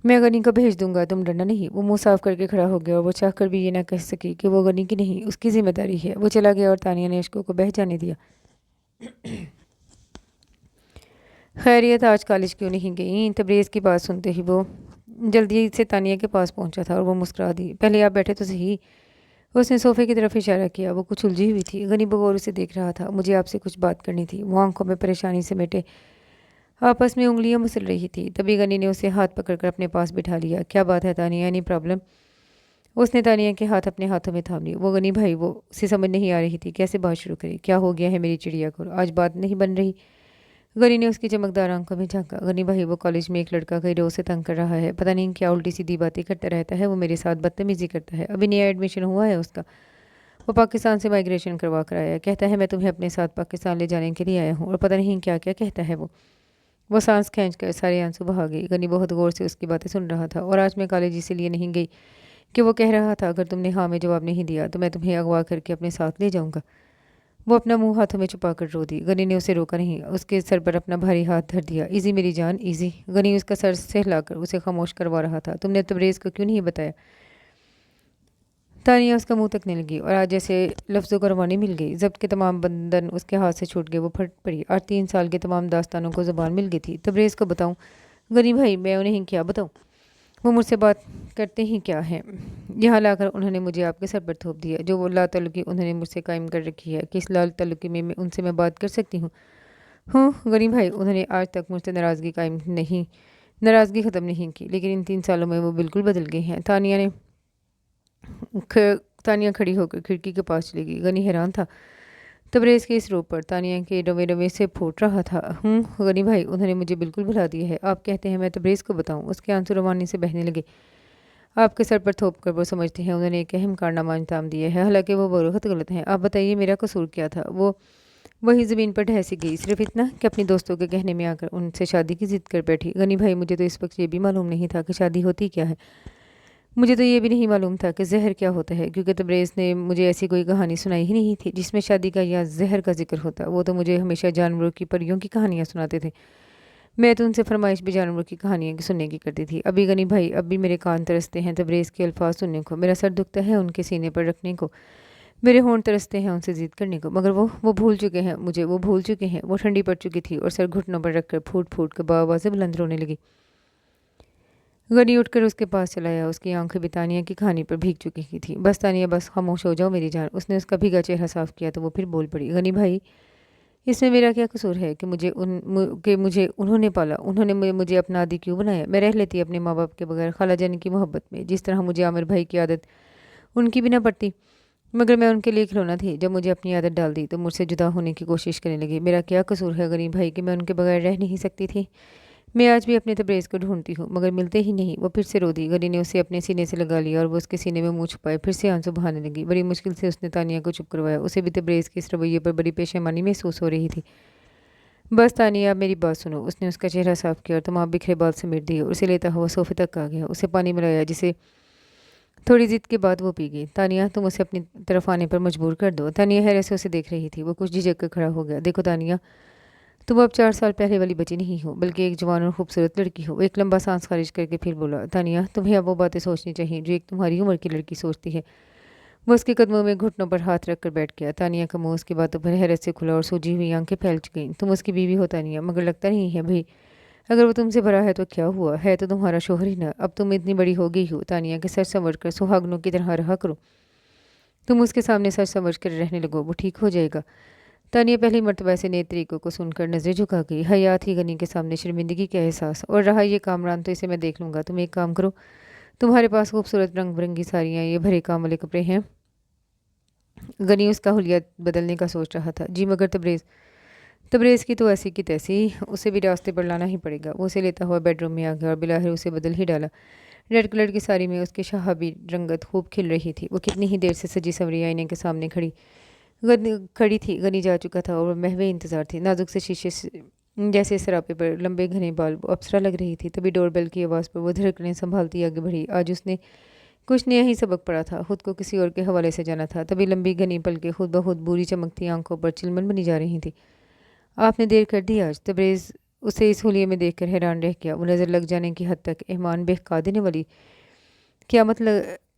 मैं गनी को भेज दूंगा, तुम डरना नहीं। वो मुंह साफ करके खड़ा हो गया, और वो चाहकर भी ये ना कह सकी कि वो गनी की नहीं, उसकी जिम्मेदारी है। वो चला गया और तानिया ने इश्कों को बह जाने दिया। खैरियत, आज कॉलेज क्यों नहीं गई? तबरेज़ की बात सुनते ही वो जल्दी से तानिया के पास पहुंचा था, और वो मुस्कुरा दी। पहले आप बैठे तो सही। उसने सोफे की तरफ इशारा किया। वो कुछ उलझी हुई थी। गनी बगौर उसे देख रहा था। मुझे आपसे कुछ बात करनी थी। वो आंखों में परेशानी समेटे आपस में उंगलियां मसल रही थी। तभी गनी ने उसे हाथ पकड़कर अपने पास बिठा लिया। क्या बात है तानिया, एनी प्रॉब्लम? उसने तानिया के हाथ अपने हाथों में थाम लिए। वो गनी भाई, वो उसे समझ नहीं आ रही थी कैसे बात शुरू करे। क्या हो गया है मेरी चिड़िया को? आज बात नहीं बन रही? गनी ने उसकी चमकदार आंखों में झांका। गनी भाई, वो कॉलेज में एक लड़का कई रोज से तंग कर रहा है। पता नहीं क्या उल्टी सीधी बातें करता रहता है। वो मेरे साथ बदतमीजी करता है। अभी नया एडमिशन हुआ है उसका। वो पाकिस्तान से माइग्रेशन करवा कर आया है। कहता है मैं तुम्हें अपने साथ पाकिस्तान ले जाने के लिए आया हूँ, और पता नहीं क्या क्या कहता है वो सांस खींच कर सारे आंसू बहा गई। गनी बहुत गौर से उसकी बातें सुन रहा था। और आज मैं कॉलेज इसीलिए नहीं गई کہ وہ کہہ رہا تھا اگر تم نے ہاں میں جواب نہیں دیا تو میں تمہیں اغوا کر کے اپنے ساتھ لے جاؤں گا۔ وہ اپنا منہ ہاتھوں میں چھپا کر رو دی۔ غنی نے اسے روکا نہیں، اس کے سر پر اپنا بھاری ہاتھ دھر دیا۔ ایزی میری جان، ایزی۔ غنی اس کا سر سہلا کر اسے خاموش کروا رہا تھا۔ تم نے تبریز کو کیوں نہیں بتایا؟ تانیہ اس کا منہ تکنے لگی اور آج جیسے لفظوں کو روانی مل گئی۔ ضبط کے تمام بندن اس کے ہاتھ سے چھوٹ گئے، وہ پھٹ پڑی۔ 3 سال کے تمام داستانوں کو زبان مل گئی تھی۔ تبریز کو بتاؤں؟ غنی بھائی میں انہیں کیا بتاؤں؟ وہ مجھ سے بات کرتے ہی کیا ہے؟ یہاں لا کر انہوں نے مجھے آپ کے سر پر تھوپ دیا۔ جو وہ لا تعلقی انہوں نے مجھ سے قائم کر رکھی ہے کہ اس لا تعلقی میں ان سے میں بات کر سکتی ہوں۔ ہوں غنی بھائی، انہوں نے آج تک مجھ سے ناراضگی ختم نہیں کی، لیکن ان 3 سالوں میں وہ بالکل بدل گئے ہیں۔ تانیہ کھڑی ہو کر کھڑکی کے پاس چلی گئی۔ غنی حیران تھا تبریز کے اس روپ پر، تانیہ کے روے روے سے پھوٹ رہا تھا۔ غنی بھائی، انہوں نے مجھے بالکل بھلا دیا ہے۔ آپ کہتے ہیں میں تبریز کو بتاؤں؟ اس کے آنسو روانی سے بہنے لگے۔ آپ کے سر پر تھوپ کر وہ سمجھتے ہیں انہوں نے ایک اہم کارنامہ انجام دیا ہے، حالانکہ وہ بروقت غلط ہیں۔ آپ بتائیے میرا قصور کیا تھا؟ وہ وہی زمین پر ڈھہسی گئی، صرف اتنا کہ اپنی دوستوں کے کہنے میں آ کر ان سے شادی کی ضد کر بیٹھی۔ غنی بھائی، مجھے تو اس وقت یہ بھی معلوم نہیں تھا کہ شادی ہوتی کیا ہے۔ مجھے تو یہ بھی نہیں معلوم تھا کہ زہر کیا ہوتا ہے، کیونکہ تبریز نے مجھے ایسی کوئی کہانی سنائی ہی نہیں تھی جس میں شادی کا یا زہر کا ذکر ہوتا۔ وہ تو مجھے ہمیشہ جانوروں کی، پریوں کی کہانیاں سناتے تھے۔ میں تو ان سے فرمائش بھی جانوروں کی کہانیاں سننے کی کرتی تھی۔ ابھی غنی بھائی، اب بھی میرے کان ترستے ہیں تبریز کے الفاظ سننے کو، میرا سر دکھتا ہے ان کے سینے پر رکھنے کو، میرے ہونٹ ترستے ہیں ان سے ضد کرنے کو، مگر وہ بھول چکے ہیں مجھے، وہ بھول چکے ہیں۔ وہ ٹھنڈی پڑ چکی تھی اور سر گھٹنوں پر رکھ کر پھوٹ پھوٹ کر بآواز بلند رونے لگی۔ غنی اٹھ کر اس کے پاس چلایا، اس کی آنکھیں بھی تانیہ کی کہانی پر بھیگ چکی تھی۔ بس تانیہ بس، خاموش ہو جاؤ میری جان۔ اس نے اس کا بھیگا چہرہ صاف کیا تو وہ پھر بول پڑی۔ غنی بھائی، اس میں میرا کیا قصور ہے کہ مجھے انہوں نے پالا، انہوں نے مجھے اپنا عادی کیوں بنایا؟ میں رہ لیتی اپنے ماں باپ کے بغیر خالہ جان کی محبت میں، جس طرح مجھے عامر بھائی کی عادت ان کی بھی نہ پڑتی، مگر میں ان کے لیے کھلونا تھی۔ جب مجھے اپنی عادت ڈال دی تو مجھ سے جدا ہونے کی کوشش کرنے لگے۔ میرا کیا قصور ہے غنی بھائی کہ میں ان کے بغیر رہ نہیں سکتی تھی؟ میں آج بھی اپنے تبریز کو ڈھونڈتی ہوں مگر ملتے ہی نہیں۔ وہ پھر سے رو دی۔ غنی نے اسے اپنے سینے سے لگا لیا اور وہ اس کے سینے میں منہ چھپائے پھر سے آنسو بہانے لگی۔ بڑی مشکل سے اس نے تانیہ کو چپ کروایا، اسے بھی تبریز کے اس رویے پر بڑی پشیمانی محسوس ہو رہی تھی۔ بس تانیہ، اب میری بات سنو۔ اس نے اس کا چہرہ صاف کیا اور تمام بکھرے بال سمیٹ دیے اور اسے لیتا ہوا صوفے تک آ گیا۔ اسے پانی ملایا جسے تھوڑی ضد کے بعد وہ پی گئی۔ تانیہ، تم اسے اپنی طرف آنے پر مجبور کر دو۔ تانیہ حیرت سے اسے دیکھ رہی تھی۔ وہ کچھ جھجک کر کھڑا ہو گیا۔ دیکھو تانیہ، تم اب 4 سال پہلے والی بچی نہیں ہو بلکہ ایک جوان اور خوبصورت لڑکی ہو۔ ایک لمبا سانس خارج کر کے پھر بولا، تانیہ تمہیں اب وہ باتیں سوچنی چاہیے جو ایک تمہاری عمر کی لڑکی سوچتی ہے۔ وہ اس کے قدموں میں گھٹنوں پر ہاتھ رکھ کر بیٹھ گیا۔ تانیہ کا منہ اس کی باتوں پر حیرت سے کھلا اور سوجی ہوئی آنکھیں پھیل گئیں۔ تم اس کی بیوی ہو تانیہ، مگر لگتا نہیں ہے بھئی، اگر وہ تم سے بھرا ہے تو کیا ہوا، ہے تو تمہارا شوہر ہی نہ۔ اب تم اتنی بڑی ہو گئی ہو تانیہ کہ سر سنور کر سہاگنوں کی طرح رہا کرو۔ تم اس کے سامنے سر سنور کر رہنے لگو، وہ ٹھیک ہو جائے گا۔ تانیہ پہلی مرتبہ ایسے نئے طریقوں کو سن کر نظریں جھکا گئی۔ حیات ہی غنی کے سامنے شرمندگی کا احساس، اور رہا یہ کامران تو اسے میں دیکھ لوں گا۔ تم ایک کام کرو، تمہارے پاس خوبصورت رنگ برنگی ساڑیاں، یہ بھرے کام والے کپڑے ہیں؟ غنی اس کا حلیہ بدلنے کا سوچ رہا تھا۔ جی مگر تبریز کی تو ایسی کی تیسی، اسے بھی راستے پر لانا ہی پڑے گا۔ وہ اسے لیتا ہوا بیڈ روم میں آ گیا اور بلاخر اسے بدل ہی ڈالا۔ ریڈ کلر کی ساڑی میں اس کی شہابی رنگت خوب کھل رہی تھی۔ وہ کتنی ہی دیر سے سجی سنوری آئینے کے سامنے کھڑی تھی۔ غنی جا چکا تھا اور وہ محوے انتظار تھی۔ نازک سے شیشے جیسے سراپے پر لمبے گھنے بال، وہ اپسرا لگ رہی تھی۔ تبھی ڈور بیل کی آواز پر وہ دھڑکنیں سنبھالتی آگے بڑھی۔ آج اس نے کچھ نیا ہی سبق پڑا تھا، خود کو کسی اور کے حوالے سے جانا تھا۔ تبھی لمبی گھنی پلکیں خود بخود بوری چمکتی آنکھوں پر چلمن بنی جا رہی تھی۔ آپ نے دیر کر دی آج؟ تبریز اسے اس حلیے میں دیکھ کر حیران رہ گیا۔ وہ نظر لگ جانے کی حد تک ایمان بہکا دینے والی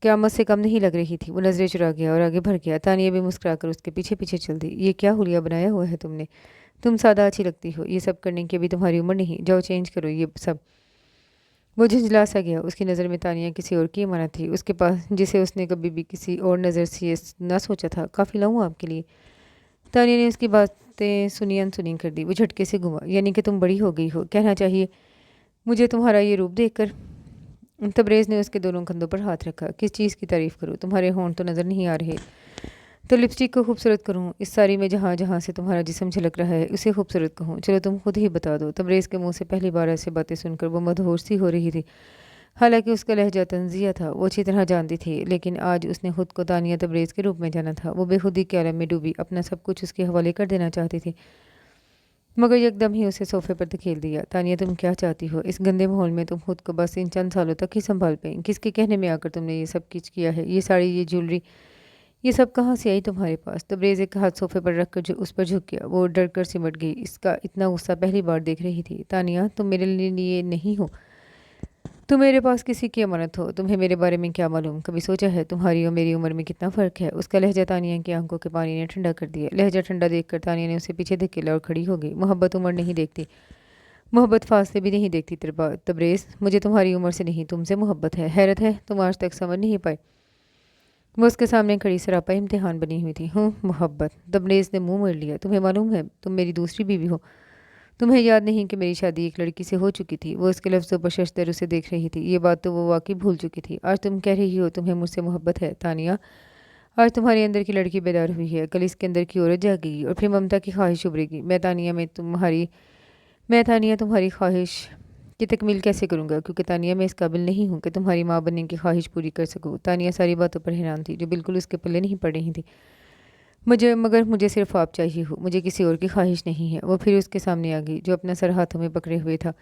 قیامت سے کم نہیں لگ رہی تھی۔ وہ نظریں چرا گیا اور آگے بڑھ گیا۔ تانیہ بھی مسکرا کر اس کے پیچھے پیچھے چل دی۔ یہ کیا حلیہ بنایا ہوا ہے تم نے؟ تم سادہ اچھی لگتی ہو، یہ سب کرنے کی ابھی تمہاری عمر نہیں، جاؤ چینج کرو یہ سب۔ وہ جھنجھلا سا گیا۔ اس کی نظر میں تانیہ کسی اور کی امانت تھی، اس کے پاس، جسے اس نے کبھی بھی کسی اور نظر سے نہ سوچا تھا۔ کافی لاؤں آپ کے لیے؟ تانیہ نے اس کی باتیں سنی انسنی کر دی۔ وہ جھٹکے سے گھما۔ یعنی کہ تم بڑی ہو گئی ہو، کہنا چاہیے مجھے تمہارا یہ روپ دیکھ کر۔ تبریز نے اس کے دونوں کندھوں پر ہاتھ رکھا۔ کس چیز کی تعریف کروں؟ تمہارے ہونٹ تو نظر نہیں آ رہے، تو لپسٹک کو خوبصورت کروں؟ اس ساری میں جہاں جہاں سے تمہارا جسم جھلک رہا ہے اسے خوبصورت کہوں؟ چلو تم خود ہی بتا دو۔ تبریز کے منہ سے پہلی بار ایسے باتیں سن کر وہ مدہوش سی ہو رہی تھی۔ حالانکہ اس کا لہجہ طنزیہ تھا، وہ اچھی طرح جانتی تھی، لیکن آج اس نے خود کو تانیہ تبریز کے روپ میں جانا تھا۔ وہ بے خودی کے عالم میں ڈوبی، اپنا سب کچھ اس کے حوالے کر دینا چاہتی تھی۔ मगर यकदम ही उसे सोफे पर धकेल दिया। तानिया, तुम क्या चाहती हो? इस गंदे माहौल में तुम खुद को बस इन चंद सालों तक ही संभाल पाई। किसके कहने में आकर तुमने ये सब कुछ किया है? ये साड़ी, ये ज्वेलरी, ये सब कहाँ से आई तुम्हारे पास? तबरेज़ एक हाथ सोफे पर रखकर उस पर झुक गया। वो डर कर सिमट गई। इसका इतना गुस्सा पहली बार देख रही थी। तानिया, तुम मेरे लिए नहीं हो, तुम मेरे पास किसी की अमानत हो। तुम्हें मेरे बारे में क्या मालूम? कभी सोचा है तुम्हारी और मेरी उम्र में कितना फ़र्क है? उसका लहजा तानिया की आंखों के पानी ने ठंडा कर दिया। लहजा ठंडा देखकर तानिया ने उसे पीछे धकेला और खड़ी हो गई। मोहब्बत उम्र नहीं देखती, मोहब्बत फासले भी नहीं देखती। तबरेज़, मुझे तुम्हारी उम्र से नहीं, तुमसे मोहब्बत है। हैरत है तुम आज तक समझ नहीं पाए। वो उसके सामने खड़ी सरापा इम्तिहान बनी हुई थी। हूँ मोहब्बत? तबरेज़ ने मुंह मोड़ लिया। तुम्हें मालूम है तुम मेरी दूसरी बीवी हो? तुम्हें याद नहीं कि मेरी शादी एक लड़की से हो चुकी थी? वो उसके लफ्ज़ों पर शशदर उसे देख रही थी। ये बात तो वो वाकई भूल चुकी थी। आज तुम कह रही हो तुम्हें मुझसे मोहब्बत है? तानिया, आज तुम्हारे अंदर की लड़की बेदार हुई है, कल इसके अंदर की औरत जागेगी और फिर ममता की ख्वाहिश उभरेगी। मैं तानिया तुम्हारी ख्वाहिश की तकमील कैसे करूँगा? क्योंकि तानिया, मैं इस काबिल नहीं हूँ कि तुम्हारी माँ बनने की ख्वाहिश पूरी कर सकूँ। तानिया सारी बातों पर हैरान थी जो बिल्कुल उसके पल्ले नहीं पड़ रही थी। मगर मुझे सिर्फ आप चाहिए हो, मुझे किसी और की ख्वाहिश नहीं है। वो फिर उसके सामने आ गई जो अपना सर हाथों में पकड़े हुए था।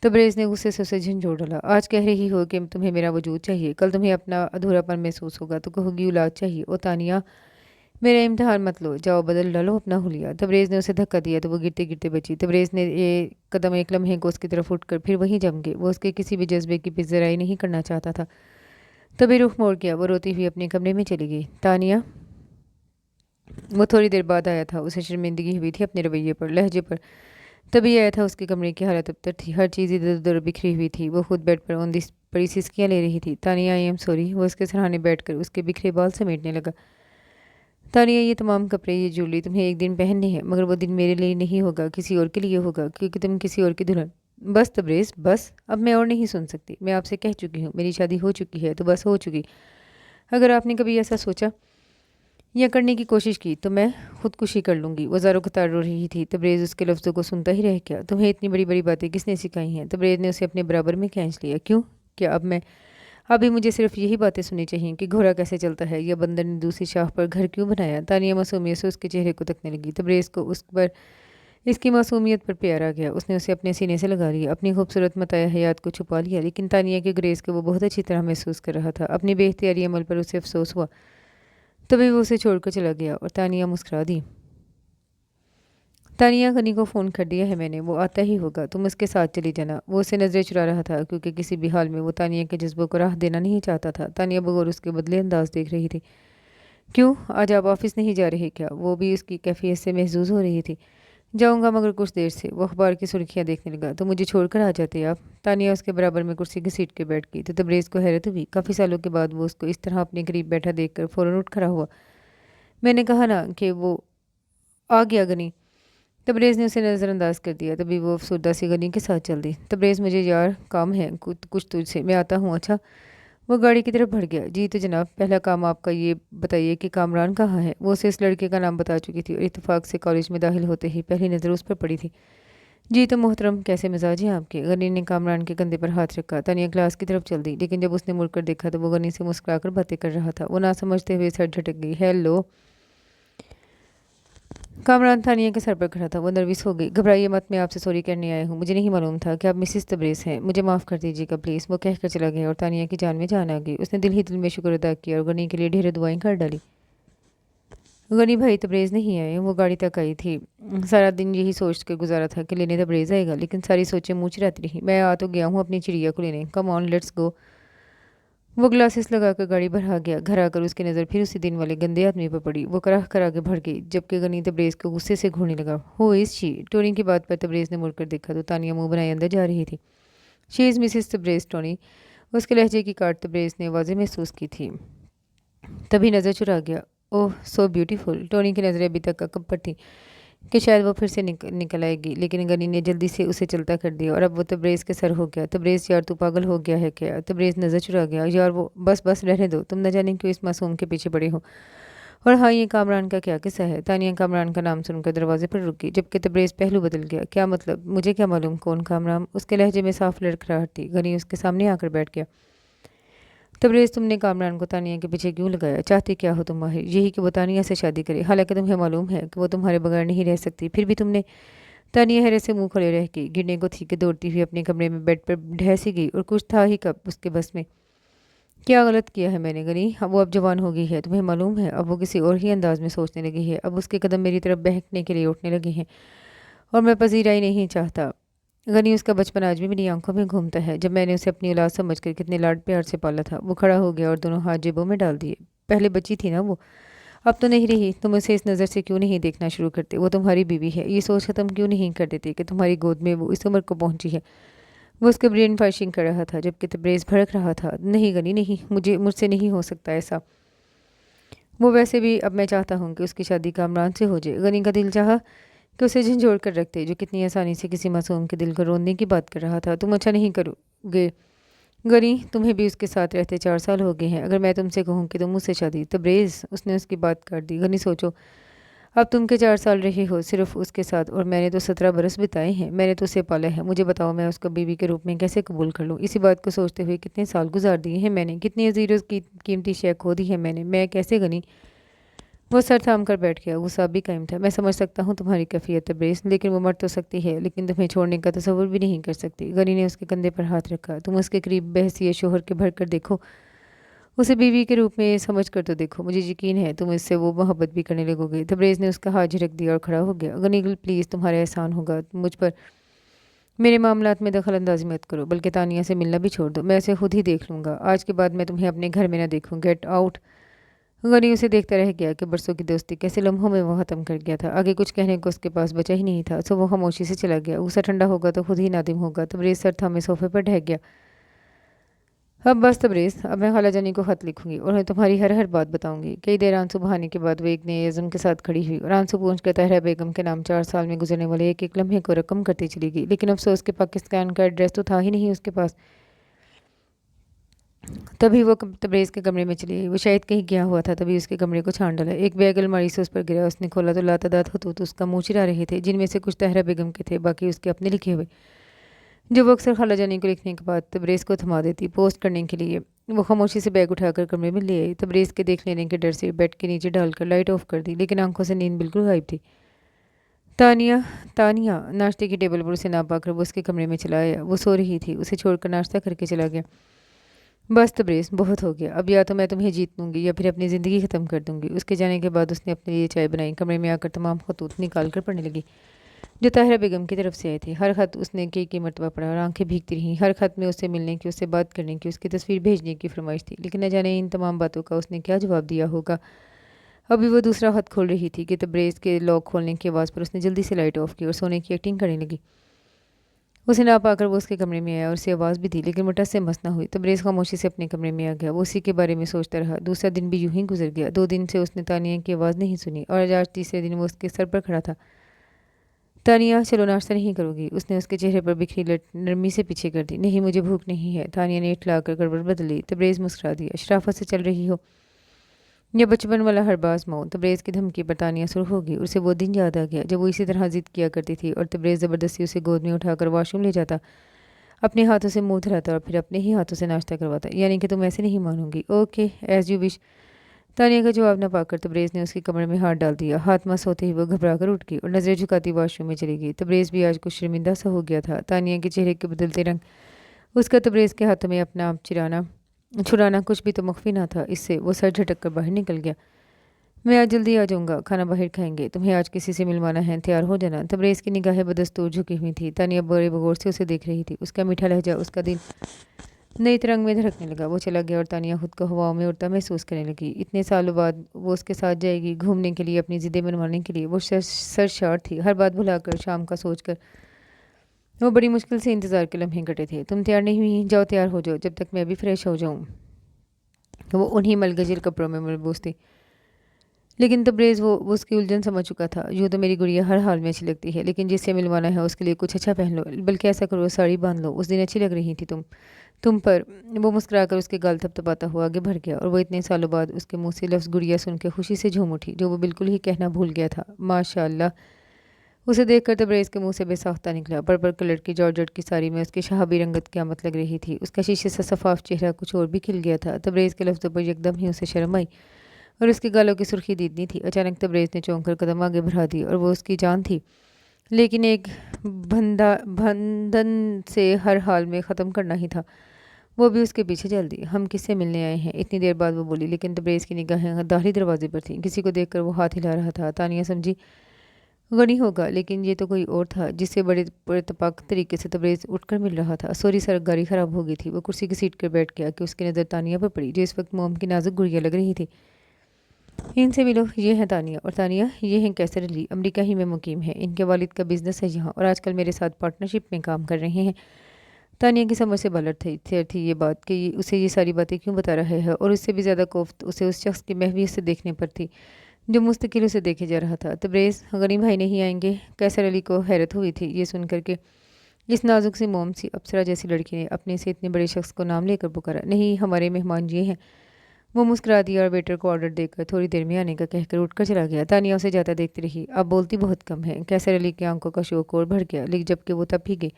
तबरेज़ ने गुस्से से उसे झंझोड़ डाला। आज कह रही हो कि तुम्हें मेरा वजूद चाहिए, कल तुम्हें अपना अधूरापन महसूस होगा तो कहोगी औलाद चाहिए। ओ तानिया, मेरा इम्तिहान मत लो, जाओ बदल डालो अपना हुलिया। तबरेज़ ने उसे धक्का दिया तो वो गिरते गिरते बची। तबरेज़ ने ये कदम एक लम्हे को उसकी तरफ उठकर फिर वहीं जम गए। वो उसके किसी भी जज्बे की पिज़राई नहीं करना चाहता था। तभी रुख मोड़ गया। वो रोती हुई अपने कमरे में चली गई। तानिया, वो थोड़ी देर बाद आया था। उसे शर्मिंदगी हुई थी अपने रवैये पर, लहजे पर। तभी आया था। उसके कमरे की हालत अबतर थी, हर चीज़ इधर उधर बिखरी हुई थी। वो खुद बेड पर औंधी पड़ी सिसकियाँ ले रही थी। Tania, I am sorry. वो उसके सराहने बैठकर उसके बिखरे बाल समेटने लगा। तानिया, ये तमाम कपड़े, ये ज्वेलरी तुम्हें एक दिन पहनने हैं, मगर वो दिन मेरे लिए नहीं होगा, किसी और के लिए होगा, क्योंकि तुम किसी और की दुल्हन। बस तबरेज़, बस। अब मैं और नहीं सुन सकती। मैं आपसे कह चुकी हूँ, मेरी शादी हो चुकी है तो बस हो चुकी। अगर आपने कभी ऐसा सोचा या करने की कोशिश की तो मैं खुदकुशी कर लूँगी। वो ज़ारो कतार रो रही थी। तबरेज़ उसके लफ्ज़ों को सुनता ही रह गया। तुम्हें इतनी बड़ी बड़ी बातें किसने सिखाई हैं? तबरेज़ ने उसे अपने बराबर में खींच लिया। क्यों? क्या अभी मुझे सिर्फ यही बातें सुननी चाहिए कि घोड़ा कैसे चलता है या बंदर ने दूसरी शाख पर घर क्यों बनाया? तानिया मासूमियत से उसके चेहरे को तकने लगी। तबरेज़ को उस पर इसकी मासूमियत पर प्यार आ गया। उसने उसे अपने सीने से लगा लिया, अपनी खूबसूरत मताया हयात को छुपा लिया। लेकिन तानिया के गुरेज को वो बहुत अच्छी तरह महसूस कर रहा था। अपनी बेख्तियारी अमल पर उसे अफसोस हुआ। तभी वो उसे छोड़कर चला गया और तानिया मुस्कुरा दी। तानिया, गनी को फ़ोन कर दिया है मैंने, वो आता ही होगा, तुम उसके साथ चली जाना। वो उसे नज़रें चुरा रहा था क्योंकि किसी भी हाल में वो तानिया के जज्बों को राह देना नहीं चाहता था। तानिया बगौर उसके बदले अंदाज देख रही थी। क्यों, आज आप ऑफिस नहीं जा रहे क्या? वो भी उसकी कैफियत से महजूज हो रही थी। जाऊंगा, मगर कुछ देर से। वो अखबार की सुर्खियां देखने लगा। तो मुझे छोड़कर आ जाते आप? तानिया उसके बराबर में कुर्सी घसीट के बैठ गई। तो तबरेज़ को हैरत हुई। काफ़ी सालों के बाद वो उसको इस तरह अपने करीब बैठा देखकर फ़ौरन उठ खड़ा हुआ। मैंने कहा ना कि वो आ गया गनी। तबरेज़ ने उसे नज़रअंदाज कर दिया। तभी वो अफसरदा सी गनी के साथ चल दी। तबरेज़, मुझे यार काम है कुछ तुझसे, मैं आता हूँ। अच्छा। वो गाड़ी की तरफ बढ़ गया। जी तो जनाब, पहला काम आपका ये बताइए कि कामरान कहाँ है? वो उसे इस लड़के का नाम बता चुकी थी और इत्तेफाक से कॉलेज में दाखिल होते ही पहली नज़र उस पर पड़ी थी। जी तो मोहतरम, कैसे मिजाज हैं आपके? गनी ने कामरान के कंधे पर हाथ रखा। तानिया क्लास की तरफ चल दी, लेकिन जब उसने मुड़कर देखा तो वो गनी से मुस्कुराकर बातें कर रहा था। वो ना समझते हुए सर झटक गई। हेलो। कामरान तानिया के सर पर खड़ा था। वो नर्वस हो गई। घबराइए मत, मैं आपसे सॉरी कहने आया हूँ। मुझे नहीं मालूम था कि आप मिसिस तबरेज़ हैं। मुझे माफ़ कर दीजिएगा प्लीज़। वो कहकर चला गया और तानिया की जान में जान आ गई। उसने दिल ही दिल में शुक्र अदा किया और गनी के लिए ढेर दुआएं कर डाली। गनी भाई, तबरेज़ नहीं आए। वो गाड़ी तक आई थी। सारा दिन यही सोच कर गुजारा था कि लेने तबरेज़ आएगा, लेकिन सारी सोचें मुँह चिढ़ाती रही। मैं आ तो गया हूँ अपनी चिड़िया को लेने, कम ऑन लेट्स गो। वो ग्लासेस लगाकर गाड़ी भरा गया। घर आकर उसकी नज़र फिर उसी दिन वाले गंदे आदमी पर पड़ी। वो कराह कर आगे बढ़ गई, जबकि गनी तबरेज़ को गुस्से से घूरने लगा। हो इस शी। टोनी की बात पर तबरेज़ ने मुड़कर देखा तो तानिया मुंह बनाए अंदर जा रही थी। She is Mrs Tabrez Tony. उसके लहजे की काट तबरेज़ ने वाज़ेह महसूस की थी। तभी नज़र चुरा गया। ओह सो ब्यूटीफुल। टोनी की नज़रें अभी तक अकब पर थी कि शायद वो फिर से निकल आएगी, लेकिन गनी ने जल्दी से उसे चलता कर दिया और अब वो तबरेज़ के सर हो गया। तबरेज़, यार तू पागल हो गया है क्या? तबरेज़ नज़र चुरा गया। यार वो बस बस रहने दो, तुम न जाने क्यों इस मासूम के पीछे पड़े हो। और हाँ, ये कामरान का क्या किस्सा है? तानिया कामरान का नाम सुनकर दरवाजे पर रुकी, जबकि तबरेज़ पहलू बदल गया। क्या मतलब? मुझे क्या मालूम कौन कामरान? उसके लहजे में साफ लड़खड़ाहट थी। गनी उसके सामने आकर बैठ गया। तबरेज़, तुमने कामरान को तानिया के पीछे क्यों लगाया? चाहते क्या हो तुम माहिर? यही कि वो तानिया से शादी करे, हालांकि तुम्हें मालूम है कि वो तुम्हारे बगैर नहीं रह सकती, फिर भी तुमने। तानिया हैरत से मुंह खोले रह गई। गिरने को थी कि दौड़ती हुई अपने कमरे में बेड पर ढह गई, और कुछ था ही कब उसके बस में। क्या गलत किया है मैंने गनी? अब वो अब जवान हो गई है, तुम्हें मालूम है। अब वो किसी और ही अंदाज में सोचने लगी है। अब उसके कदम मेरी तरफ बहकने के लिए उठने लगे हैं, और मैं पजीरा ही नहीं चाहता। गनी, उसका बचपन आज भी मेरी आंखों में घूमता है। जब मैंने उसे अपनी औलाद समझकर कितने लाड प्यार से पाला था। वो खड़ा हो गया और दोनों हाथ जेबों में डाल दिए। पहले बच्ची थी ना वो, अब तो नहीं रही। तुम उसे इस नज़र से क्यों नहीं देखना शुरू करते? वो तुम्हारी बीवी है। ये सोच खत्म क्यों नहीं कर देती कि तुम्हारी गोद में वो इस उम्र को पहुंची है? वो उसके ब्रेन फाइशिंग कर रहा था, जबकि तब्रेज़ भड़क रहा था। नहीं गनी नहीं, मुझसे नहीं हो सकता ऐसा। वो वैसे भी अब मैं चाहता हूँ कि उसकी शादी कामरान से हो जाए। गनी का दिल चाहा कि उसे झंझोड़ कर रखते, जो कितनी आसानी से किसी मासूम के दिल को रोने की बात कर रहा था। तुम अच्छा नहीं करोगे गनी, तुम्हें भी उसके साथ रहते 4 साल हो गए हैं। अगर मैं तुमसे कहूँ कि तुम मुझसे शादी। तब्रेज़, उसने उसकी बात काट दी। गनी, सोचो, अब तुम के 4 साल रहे हो सिर्फ उसके साथ, और मैंने तो 17 बरस बिताए हैं। मैंने तो उसे पाला है। मुझे बताओ, मैं उसको बीवी के रूप में कैसे कबूल कर लूँ? इसी बात को सोचते हुए कितने साल गुजार दिए हैं मैंने, कितनी अजीज़ की कीमती शय खो दी है मैंने। मैं कैसे गनी? वो सर थाम कर बैठ गया। गुस्सा भी कायम था। मैं समझ सकता हूँ तुम्हारी कैफियत तब्रेज़, लेकिन वो मर तो सकती है, लेकिन तुम्हें छोड़ने का तसव्वुर भी नहीं कर सकती। गनी ने उसके कंधे पर हाथ रखा। तुम उसके करीब बहसीत शोहर के भर कर देखो, उसे बीवी के रूप में समझ कर तो देखो। मुझे यकीन है तुम इससे वो मोहब्बत भी करने लगोगे। तब्रेज़ ने उसका हाथ झिड़क दिया और खड़ा हो गया। गनी, प्लीज़, तुम्हारा एहसान होगा, मुझ पर मेरे मामलात में दखल अंदाजी मत करो, बल्कि तानिया से मिलना भी छोड़ दो। मैं उसे खुद ही देख लूँगा। आज के बाद मैं तुम्हें अपने घर में ना देखूँ। Get out. गनी उसे देखता रह गया कि बरसों की दोस्ती कैसे लम्हों में वो ख़त्म कर गया था। आगे कुछ कहने को उसके पास बचा ही नहीं था, सो वो खामोशी से चला गया। गुस्सा ठंडा होगा तो खुद ही नादिम होगा। तब्रेज़ सर थामे सोफे पर ढह गया। अब बस तब्रेज़, अब मैं खाला जानी को ख़त लिखूंगी और उन्हें तुम्हारी हर हर बात बताऊंगी। कई देर आंसू बहाने के बाद वो एक नए अज़्म के साथ खड़ी हुई, और आंसू पूंछ कर तहरा बेगम के नाम 4 साल में गुजरने वाले एक एक लम्हे को रकम करती चली गई। लेकिन अफसोस के पाकिस्तान का एड्रेस तो था ही नहीं उसके पास। तभी वो तब्रेज़ के कमरे में चली गई। वो शायद कहीं गया हुआ था, तभी उसके कमरे को छान डाला। एक बैग अलमारी से उस पर गिरा। उसने खोला तो लातादाद खतूत उसका मुँह चिरा रहे थे, जिनमें से कुछ तहरा बेगम के थे, बाकी उसके अपने लिखे हुए, जो वो अक्सर खाला जानी को लिखने के बाद तब्रेज़ को थमा देती पोस्ट करने के लिए। वो खामोशी से बैग उठाकर कमरे में ले आई। तब्रेज़ के देख लेने के डर से बेड के नीचे डालकर लाइट ऑफ कर दी, लेकिन आंखों से नींद बिल्कुल गायब थी। तानिया तानिया नाश्ते की टेबल पर उसे ना पाकर वो उसके कमरे में चला आया। वो सो रही थी। उसे छोड़कर नाश्ता करके चला गया। बस तब्रेज़, बहुत हो गया। अब या तो मैं तुम्हें जीत लूँगी या फिर अपनी ज़िंदगी ख़त्म कर दूँगी। उसके जाने के बाद उसने अपने लिए चाय बनाई, कमरे में आकर तमाम खतूत निकाल कर पढ़ने लगी, जो ताहिरा बेगम की तरफ से आए थे। हर खत उसने कई मरतबा पढ़ा और आंखें भीगती रहीं। हर खत में उससे मिलने की, उससे बात करने की, उसकी तस्वीर भेजने की फरमाइश थी, लेकिन न जाने इन तमाम बातों का उसने क्या जवाब दिया होगा। अभी वो दूसरा खत खोल रही थी कि तब्रेज़ के लॉक खोलने की आवाज़ पर उसने जल्दी से लाइट ऑफ की और सोने की एक्टिंग करने लगी। उसे ना पाकर वो उसके कमरे में आया और उसे आवाज़ भी दी, लेकिन वो टस से मस न हुई। तब्रेज़ खामोशी से अपने कमरे में आ गया। वो उसी के बारे में सोचता रहा। दूसरा दिन भी यूं ही गुजर गया। 2 दिन से उसने तानिया की आवाज़ नहीं सुनी, और आज तीसरे दिन वो उसके सर पर खड़ा था। तानिया, चलो, नाश्ता नहीं करोगी? उसने उसके चेहरे पर बिखरी लट नरमी से पीछे कर दी। नहीं, मुझे भूख नहीं है। तानिया ने इठला कर गड़बड़ बदल ली। तब्रेज़ मुस्कुरा दिया। शराफत से चल रही हो या बचपन वाला हरबाज मऊ? तब्रेज़ की धमकी पर तानिया सुर्ख होगी। उसे वो दिन याद आ गया जब वो इसी तरह जिद किया करती थी, और तब्रेज़ ज़बरदस्ती उसे गोद में उठाकर वॉशरूम ले जाता, अपने हाथों से मुंह धराता और फिर अपने ही हाथों से नाश्ता करवाता। यानी कि तुम ऐसे नहीं मानूंगी? Okay, as you wish. Tania का जवाब न पाकर तब्रेज़ ने उसके कमरे में हाथ डाल दिया। हाथ मस होते ही वो घबरा कर उठ गई और नज़रें झुकाती वॉशरूम में चली गई। तब्रेज़ भी आज कुछ शर्मिंदा सा हो गया था। तानिया के चेहरे के बदलते रंग, उसका तब्रेज़ के हाथों में अपना आप छुड़ाना कुछ भी तो मख्फी ना था। इससे वो सर झटक कर बाहर निकल गया। मैं आज जल्दी आ जाऊंगा, खाना बाहर खाएंगे। तुम्हें आज किसी से मिलवाना है, तैयार हो जाना। तब्रेज़ की निगाहें बदस्तूर झुकी हुई थी। तानिया बड़े बगौर से उसे देख रही थी। उसका मीठा लहजा उसका दिल नई तरंग में धड़कने लगा। वो चला गया और तानिया खुद को हवाओं में उड़ता महसूस करने लगी। इतने सालों बाद वो उसके साथ जाएगी घूमने के लिए, अपनी ज़िद्दें मनवाने के लिए। वो सरशार थी। हर बात भुलाकर, शाम का सोचकर वो बड़ी मुश्किल से इंतज़ार के लम्हे कटे थे। तुम तैयार नहीं हुई? जाओ, तैयार हो जाओ, जब तक मैं भी फ्रेश हो जाऊँ। वो उन्हीं मलगजिर कपड़ों में मलबूस थी, लेकिन तब्रेज़ वो उसकी उलझन समझ चुका था। यूँ तो मेरी गुड़िया हर हाल में अच्छी लगती है, लेकिन जिससे मिलवाना है उसके लिए कुछ अच्छा पहन लो, बल्कि ऐसा करो, साड़ी बांध लो। उस दिन अच्छी लग रही थी तुम पर। वो मुस्कुराकर उसके गाल थपथपाता हुआ आगे बढ़ गया, और वो इतने सालों बाद उसके मुंह से लफ्ज़ गुड़िया सुन के खुशी से झूम उठी, जो वो बिल्कुल ही कहना भूल गया था। माशाअल्लाह। उसे देखकर तब्रेज़ के मुंह से बेसाख्ता निकला। पर्पल कलर की जॉर्जेट की साड़ी में उसकी शहाबी रंगत क़यामत लग रही थी। उसका शीशे सा सफाफ चेहरा कुछ और भी खिल गया था। तब्रेज़ के लफ्ज़ों पर यकदम ही उसे शर्म आई और उसके गालों की सुर्खी दीदनी थी। अचानक तब्रेज़ ने चौंक कर कदम आगे बढ़ा दी, और वो उसकी जान थी लेकिन एक बंधन से हर हाल में ख़त्म करना ही था। वो भी उसके पीछे चल दी। हम किससे मिलने आए हैं? इतनी देर बाद वो बोली, लेकिन तबरेज़ की निगाहें दाहिने दरवाजे पर थीं। किसी को देखकर वो हाथ हिला रहा था। तानिया समझी गनी होगा, लेकिन ये तो कोई और था जिससे बड़े पुरतपाक तरीके से तबरेज़ उठकर मिल रहा था। सॉरी सर, गाड़ी ख़राब हो गई थी। वो कुर्सी की सीट पर बैठ गया कि उसकी नज़र तानिया पर पड़ी, जो इस वक्त मोम की नाजुक गुड़िया लग रही थी। इनसे मिलो, ये हैं तानिया, और तानिया ये हैं कैसर अली, अमेरिका ही में मुकीम है। इनके वालिद का बिजनेस है यहाँ और आजकल मेरे साथ पार्टनरशिप में काम कर रहे हैं। तानिया की समझ से बाहर थी ये बात कि उसे ये सारी बातें क्यों बता रहा है, और उससे भी ज़्यादा कोफ्त उसे उस शख्स की महवियत से देखने पर थी जो मुस्तकिल उसे देखे जा रहा था। तबरेज़, गनी भाई नहीं आएंगे? कैसर अली को हैरत हुई थी ये सुन करके इस नाजुक सी मोम सी अप्सरा जैसी लड़की ने अपने से इतने बड़े शख्स को नाम लेकर पुकारा। नहीं, हमारे मेहमान ये हैं। वो मुस्कुरा दिया और वेटर को ऑर्डर देकर थोड़ी देर में आने का कहकर उठकर चला गया। तानिया उसे जाता देखती रही। अब बोलती बहुत कम है। कैसर अली की आंखों का शौक और बढ़ गया, लेकिन जबकि वो तब भी गई।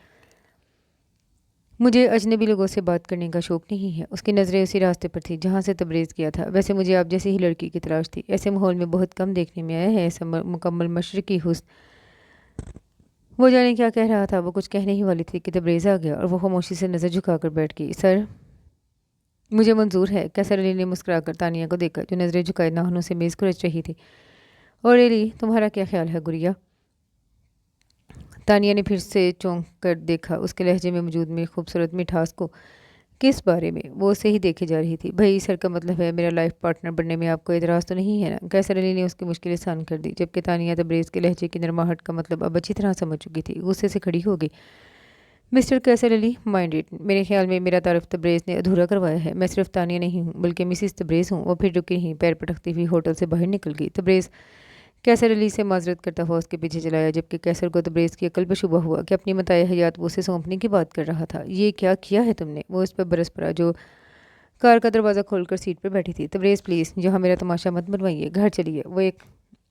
मुझे अजनबी लोगों से बात करने का शौक नहीं है। उसकी नज़रें उसी रास्ते पर थी जहाँ से तबरेज़ किया था। वैसे मुझे आप जैसी ही लड़की की तलाश थी। ऐसे माहौल में बहुत कम देखने में आया है ऐसा मुकम्मल मशरक़ी हुस्न। वो जाने क्या कह रहा था। वो कुछ कहने ही वाली थी कि तबरेज़ आ गया और वो खामोशी से नज़र झुकाकर बैठ गई। सर, मुझे मंजूर है। कैसर अली ने मुस्कुराकर तानिया को देखा, जो नज़रें झुकाए नाखूनों से मेज़ कुरच रही थी। और एली, तुम्हारा क्या ख्याल है गुड़िया? तानिया ने फिर से चौंक कर देखा उसके लहजे में मौजूद में खूबसूरत मिठास को। किस बारे में? वो उसे ही देखे जा रही थी। भाई, सर का मतलब है मेरा लाइफ पार्टनर बनने में आपको एतराज़ तो नहीं है ना? कैसर अली ने उसकी मुश्किल आसान कर दी, जबकि तानिया तबरेज़ के लहजे की नरमाहट का मतलब अब अच्छी तरह समझ चुकी थी। गुस्से से खड़ी हो गई। Mr Qaiser Ali, mind it. मेरे ख्याल में मेरा तारुफ तबरेज़ ने अधूरा करवाया है। मैं सिर्फ तानिया नहीं हूँ, बल्कि मिसिस तबरेज़ हूँ। वो फिर रुकी नहीं, पैर पटकती हुई होटल से बाहर निकल गई। तबरेज़ कैसर अली से माजरत करता हुआ उसके पीछे चलाया, जबकि कैसर को तबरेज़ की अकल पर शुबा हुआ कि अपनी मताए हयात वो उसे सौंपने की बात कर रहा था। ये क्या किया है तुमने? वो उस पर बरस पड़ा, जो कार का दरवाज़ा खोलकर सीट पर बैठी थी। तबरेज़ प्लीज़, यहाँ मेरा तमाशा मत बनवाइए, घर चलिए। वो एक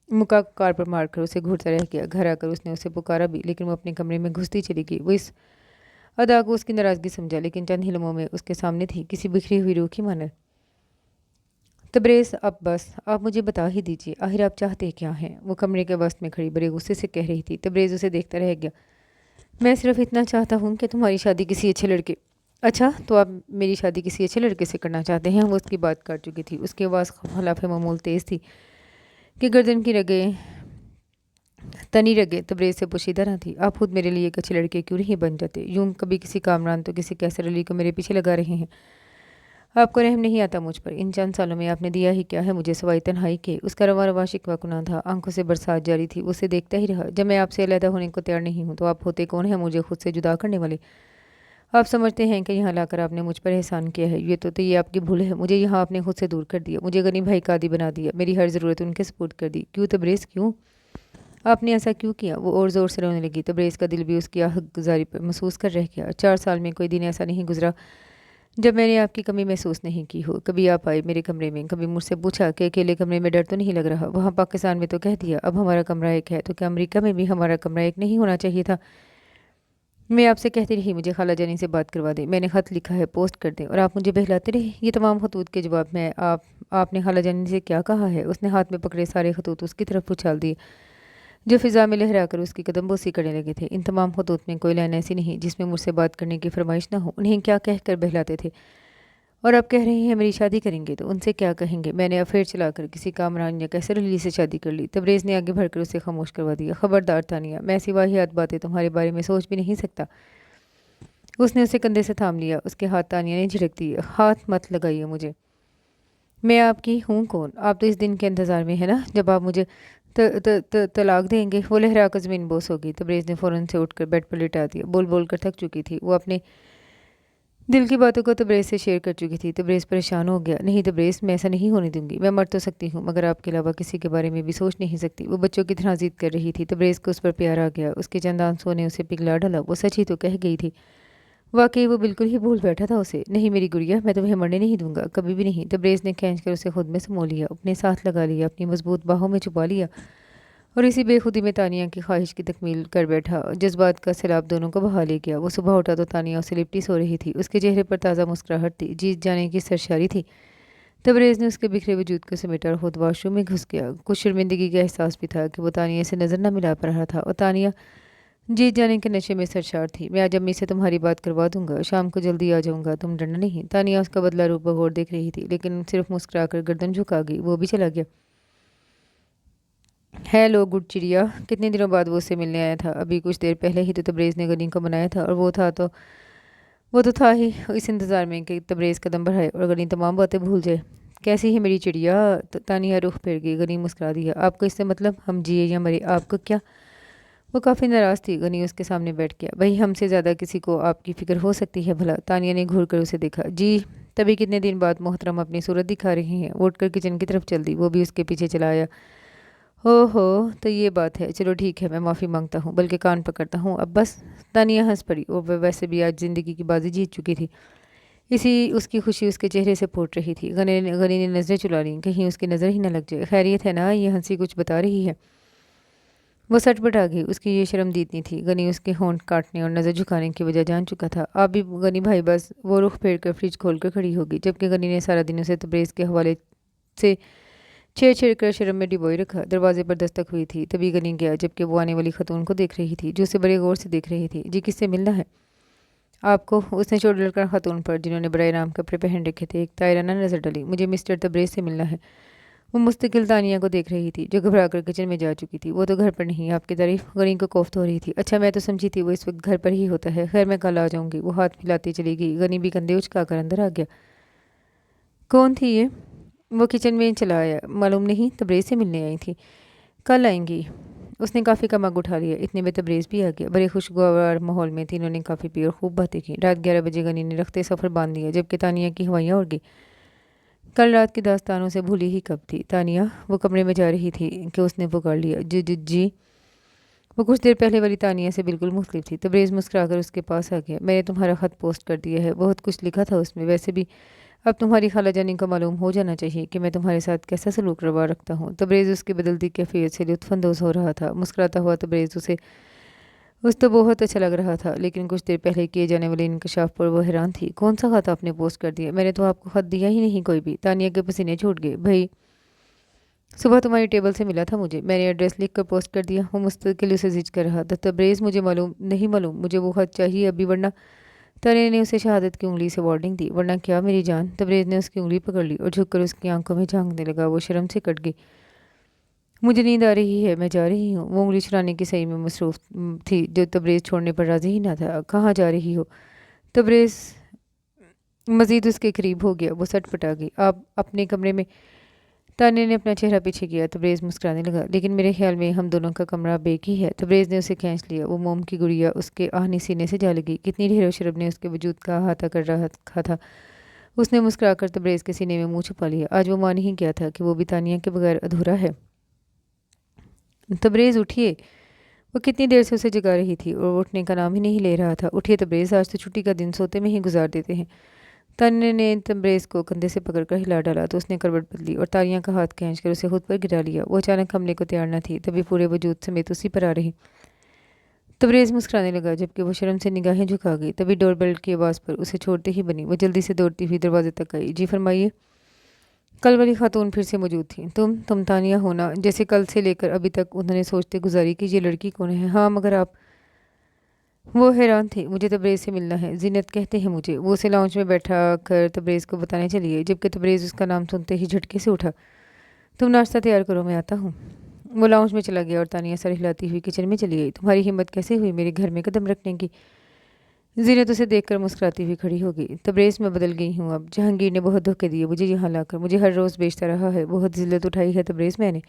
मुक्का कार पर मारकर उसे घूरता रह गया। घर आकर उसने उसे पुकारा भी, लेकिन वो अपने कमरे में घुसती चली गई। वो इस अदा को उसकी नाराज़गी समझा, लेकिन चंद ही लम्हों में उसके सामने थी किसी बिखरी हुई रूह की मानद। तबरेज़, अब बस, आप मुझे बता ही दीजिए, आखिर आप चाहते क्या हैं? वो कमरे के वस्त में खड़ी बड़े गुस्से से कह रही थी। तबरेज़ उसे देखता रह गया। मैं सिर्फ इतना चाहता हूँ कि तुम्हारी शादी किसी अच्छे लड़के। अच्छा, तो आप मेरी शादी किसी अच्छे लड़के से करना चाहते हैं? वो उसकी बात काट चुकी थी। उसकी आवाज़ खिलाफ मामूल तेज़ थी कि गर्दन की रगें तनी रगे तबरेज़ से पोशीदा न थी। आप खुद मेरे लिए एक अच्छे लड़के क्यों नहीं बन जाते? यूं कभी किसी कामरान तो किसी कैसर अली को मेरे पीछे लगा रहे हैं। आपको रहम नहीं आता मुझ पर? इन चंद सालों में आपने दिया ही क्या है मुझे सिवाय तन्हाई के? उसका रवा रवा शिकवा कुना था, आंखों से बरसात जारी थी। उसे देखता ही रहा। जब मैं आपसे अलहदा होने को तैयार नहीं हूँ तो आप होते कौन हैं मुझे खुद से जुदा करने वाले? आप समझते हैं कि यहाँ लाकर आपने मुझ पर एहसान किया है? तो ये आपकी भूल है। मुझे यहाँ आपने खुद से दूर कर दिया, मुझे गनी भाई का आदी बना दिया, मेरी हर ज़रूरत उनके सपुर्द कर दी। क्यों तबरेज़, क्यों? आपने ऐसा क्यों किया? वो और ज़ोर से रोने लगी। तबरेज़ का दिल भी उसकी आह गुजारी पर महसूस कर रह गया। 4 साल में कोई दिन ऐसा नहीं गुजरा जब मैंने आपकी कमी महसूस नहीं की हो। कभी आप आए मेरे कमरे में, कभी मुझसे पूछा कि अकेले कमरे में डर तो नहीं लग रहा? वहाँ पाकिस्तान में तो कह दिया अब हमारा कमरा एक है, तो क्या अमेरिका में भी हमारा कमरा एक नहीं होना चाहिए था? मैं आपसे कहती रही मुझे खाला जानी से बात करवा दें, मैंने ख़त लिखा है पोस्ट कर दें, और आप मुझे बहलाते रहे। ये तमाम खतूत के जवाब में आपने खाला जानी से क्या कहा है? उसने हाथ में पकड़े सारे खतूत उसकी तरफ उछाल दिए, जो फ़िज़ा में लहरा कर उसकी कदम बोसी करने लगे थे। इन तमाम खतूत में कोई लाइन ऐसी नहीं जिसमें मुझसे बात करने की फरमाइश न हो। उन्हें क्या कह कर बहलाते थे? और अब कह रहे हैं मेरी शादी करेंगे, तो उनसे क्या कहेंगे? मैंने अफेयर चलाकर किसी कामरान या कैसर अली से शादी कर ली। तबरेज़ ने आगे बढ़कर उसे खामोश करवा दिया। खबरदार तानिया, मैं ऐसी वाहियात बातें तुम्हारे बारे में सोच भी नहीं सकता। उसने उसे कंधे से थाम लिया। उसके हाथ तानिया ने झिड़क दिए। हाथ मत लगाइए मुझे, मैं आपकी हूँ कौन? आप तो इस दिन के इंतज़ार में है ना जब आप मुझे तलाक देंगे। वो लहरा कर ज़मीन बोस हो गई। तबरेज़ ने फ़ौरन से उठकर बेड पर लिटा दिया। बोल बोल कर थक चुकी थी। वो अपने दिल की बातों को तबरेज़ से शेयर कर चुकी थी। तबरेज़ परेशान हो गया। नहीं तबरेज़, मैं ऐसा नहीं होने दूंगी। मैं मर तो सकती हूँ, मगर आपके अलावा किसी के बारे में भी सोच नहीं सकती। वो बच्चों की तरह ज़िद कर रही थी। तबरेज़ को उस पर प्यार आ गया। उसके चंद आंसुओं ने उसे पिघला डाला। वो सच ही तो कह गई थी। वाकई वो बिल्कुल ही भूल बैठा था उसे। नहीं मेरी गुड़िया, मैं तुम्हें मरने नहीं दूंगा, कभी भी नहीं। तबरेज़ ने खींच कर उसे खुद में समो लिया, अपने साथ लगा लिया, अपनी मजबूत बाहों में छुपा लिया, और इसी बेखुदी में तानिया की ख्वाहिश की तकमील कर बैठा। जज्बात का सैलाब दोनों को बहा ले गया। वो सुबह उठा तो तानिया उसे लिपटी सो रही थी। उसके चेहरे पर ताज़ा मुस्कुराहट थी, जीत जाने की सरशारी थी। तबरेज़ ने उसके बिखरे वजूद को समेटा और खुद वॉशरूम में घुस गया। कुछ शर्मिंदगी का एहसास भी था कि वो तानिया से नज़र न मिला पा रहा था, और तानिया जीत जाने के नशे में सरशार थी। मैं आज अम्मी से तुम्हारी बात करवा दूंगा, शाम को जल्दी आ जाऊंगा, तुम डरना नहीं। तानिया उसका बदला रूप बगौर देख रही थी, लेकिन सिर्फ मुस्कुराकर गर्दन झुका गई। वो भी चला गया। हेलो गुड चिड़िया। कितने दिनों बाद वो उससे मिलने आया था। अभी कुछ देर पहले ही तो तबरेज़ ने गनी को बनाया था, और वो तो था ही इस इंतज़ार में कि तबरेज़ कदम बढ़ाए और गनी तमाम बातें भूल जाए। कैसी है मेरी चिड़िया? तानिया रुख फेर गई। गनी मुस्कुरा दिया। आपको इससे मतलब हम जिए या मरे, आपको क्या? वो काफ़ी नाराज़ थी। गनी उसके सामने बैठ गया। भाई हमसे ज़्यादा किसी को आपकी फ़िक्र हो सकती है भला? तानिया ने घूर कर उसे देखा। जी। तभी कितने दिन बाद मोहतरम अपनी सूरत दिखा रही हैं। वो उठकर किचन की तरफ चल दी। वो भी उसके पीछे चला आया। हो तो ये बात है। चलो ठीक है, मैं माफ़ी मांगता हूँ, बल्कि कान पकड़ता हूँ अब बस। तानिया हंस पड़ी। वो वैसे भी आज ज़िंदगी की बाजी जीत चुकी थी। इसी उसकी खुशी उसके चेहरे से फूट रही थी। गनी ने नज़रें चुरा लीं, कहीं उसकी नज़र ही न लग जाए। खैरियत है ना? ये हंसी कुछ बता रही है। वो सटपट आ गई। उसकी ये शर्मदीदनी थी। गनी उसके होंठ काटने और नज़र झुकाने की वजह जान चुका था। आप भी गनी भाई बस। वो रुख फेर कर फ्रिज खोल कर खड़ी होगी, जबकि गनी ने सारा दिन उसे तबरेज़ के हवाले से छेड़-छेड़ कर शर्म में डिबोए रखा। दरवाजे पर दस्तक हुई थी। तभी गनी गया, जबकि वो आने वाली खतून को देख रही थी, जो उसे बड़े गौर से देख रही थी। जी किससे मिलना है आपको? उसने चोट लड़कर खातून पर, जिन्होंने बड़े आराम कपड़े पहन रखे थे, एक तायराना नजर डाली। मुझे मिस्टर तबरेज़ से मिलना है। वो मुस्तकिल तानिया को देख रही थी, जो घबरा कर किचन में जा चुकी थी। वो तो घर पर नहीं, आपकी तारीफ। गनी को कोफ्त हो रही थी। अच्छा, मैं तो समझी थी वो इस वक्त घर पर ही होता है। खैर मैं कल आ जाऊंगी। वो हाथ मिलाती चली गई। गनी भी कंधे उचका कर अंदर आ गया। कौन थी ये? वो किचन में चला आया। मालूम नहीं, तबरेज़ से मिलने आई थी। कल आएंगी। उसने काफ़ी का मग उठा लिया। इतने में तबरेज़ भी आ गया। बड़े खुशगवार माहौल में तीनों ने काफ़ी पी और खूब बातें की। रात 11 बजे गनी ने रखते सफ़र बांध दिया, जबकि तानिया की हवाइयाँ उड़ गई। कल रात की दास्तानों से भूली ही कब थी तानिया? वो कमरे में जा रही थी कि उसने पुकार लिया, जी जी जी। वो कुछ देर पहले वाली तानिया से बिल्कुल मुख्तलिफ थी। तबरेज़ मुस्कुराकर उसके पास आ गया। मैंने तुम्हारा ख़त पोस्ट कर दिया है। बहुत कुछ लिखा था उसमें। वैसे भी अब तुम्हारी खाला जानी को मालूम हो जाना चाहिए कि मैं तुम्हारे साथ कैसा सलूक रवा रखता हूँ। तबरेज़ उसकी बदलती कैफियत से लुत्फ़अंदोज़ हो रहा था। मुस्कुराता हुआ तबरेज़ उस तो बहुत अच्छा लग रहा था, लेकिन कुछ देर पहले किए जाने वाले इंकशाफ पर वो हैरान थी। कौन सा खत आपने पोस्ट कर दिया? मैंने तो आपको खत दिया ही नहीं कोई भी। तानिया के पसीने छूट गए। भाई सुबह तुम्हारी टेबल से मिला था मुझे, मैंने एड्रेस लिख कर पोस्ट कर दिया। वो मुस्तकिल उसे जिज कर रहा था। तबरेज़ मुझे मालूम नहीं, मालूम मुझे वो खत चाहिए अभी, वरना। तानिया ने उसे शहादत की उंगली से वार्निंग दी। वरना क्या मेरी जान? तबरेज़ ने उसकी उंगली पकड़ ली और झुककर उसकी आंखों में झांकने लगा। वो शर्म से कट गई। मुझे नींद आ रही है, मैं जा रही हूँ। वो उंगली चुराने की सही में मसरूफ थी, जो तबरेज़ छोड़ने पर राजी ही ना था। कहाँ जा रही हो? तबरेज़ मज़ीद उसके करीब हो गया। वो सटपटा गई। आप अपने कमरे में। तानिया ने अपना चेहरा पीछे किया। तबरेज़ मुस्कुराने लगा। लेकिन मेरे ख्याल में हम दोनों का कमरा अब एक ही है। तबरेज़ ने उसे खींच लिया। वो मोम की गुड़िया उसके आहनी सीने से जा लगी। कितनी ढेरों शरब ने उसके वजूद का अहाता कर रखा था। उसने मुस्कुराकर तबरेज़ के सीने में मुंह छुपा लिया। आज वो मान ही गया था कि वो भी तानिया के बगैर अधूरा है। तबरेज़ उठिए। वो कितनी देर से उसे जगा रही थी और वो उठने का नाम ही नहीं ले रहा था। उठिए तबरेज़, आज तो छुट्टी का दिन सोते में ही गुजार देते हैं। तान्या ने तबरेज़ को कंधे से पकड़कर हिला डाला तो उसने करवट बदली और तानिया का हाथ खींचकर उसे खुद पर गिरा लिया। वो अचानक हमले को तैयार न थी, तभी पूरे वजूद समेत उसी पर आ रही। तबरेज़ मुस्कुराने लगा, जबकि वो शर्म से निगाहें झुका गई। तभी डोरबेल की आवाज़ पर उसे छोड़ते ही बनी। वो जल्दी से दौड़ती हुई दरवाजे तक आई। जी फरमाइए। कल वाली खातून फिर से मौजूद थी। तुम तानिया हो ना? जैसे कल से लेकर अभी तक उन्होंने सोचते गुजारी कि ये लड़की कौन है। हाँ, मगर आप। वो हैरान थी। मुझे तबरेज़ से मिलना है, ज़ीनत कहते हैं मुझे। वो उसे लाउंज में बैठा कर तबरेज़ को बताने चली गई, जबकि तबरेज़ उसका नाम सुनते ही झटके से उठा। तुम नाश्ता तैयार करो, मैं आता हूँ। वो लाउंज में चला गया और तानिया सर हिलाती हुई किचन में चली गई। तुम्हारी हिम्मत कैसे हुई मेरे घर में कदम रखने की? ज़ीनत उसे देखकर मुस्कुराती हुई खड़ी हो गई। तबरेज़ मैं बदल गई हूँ अब। जहांगीर ने बहुत धोखे दिए मुझे यहाँ लाकर, मुझे हर रोज़ बेचता रहा है। बहुत जिल्लत उठाई है तबरेज़ मैंने।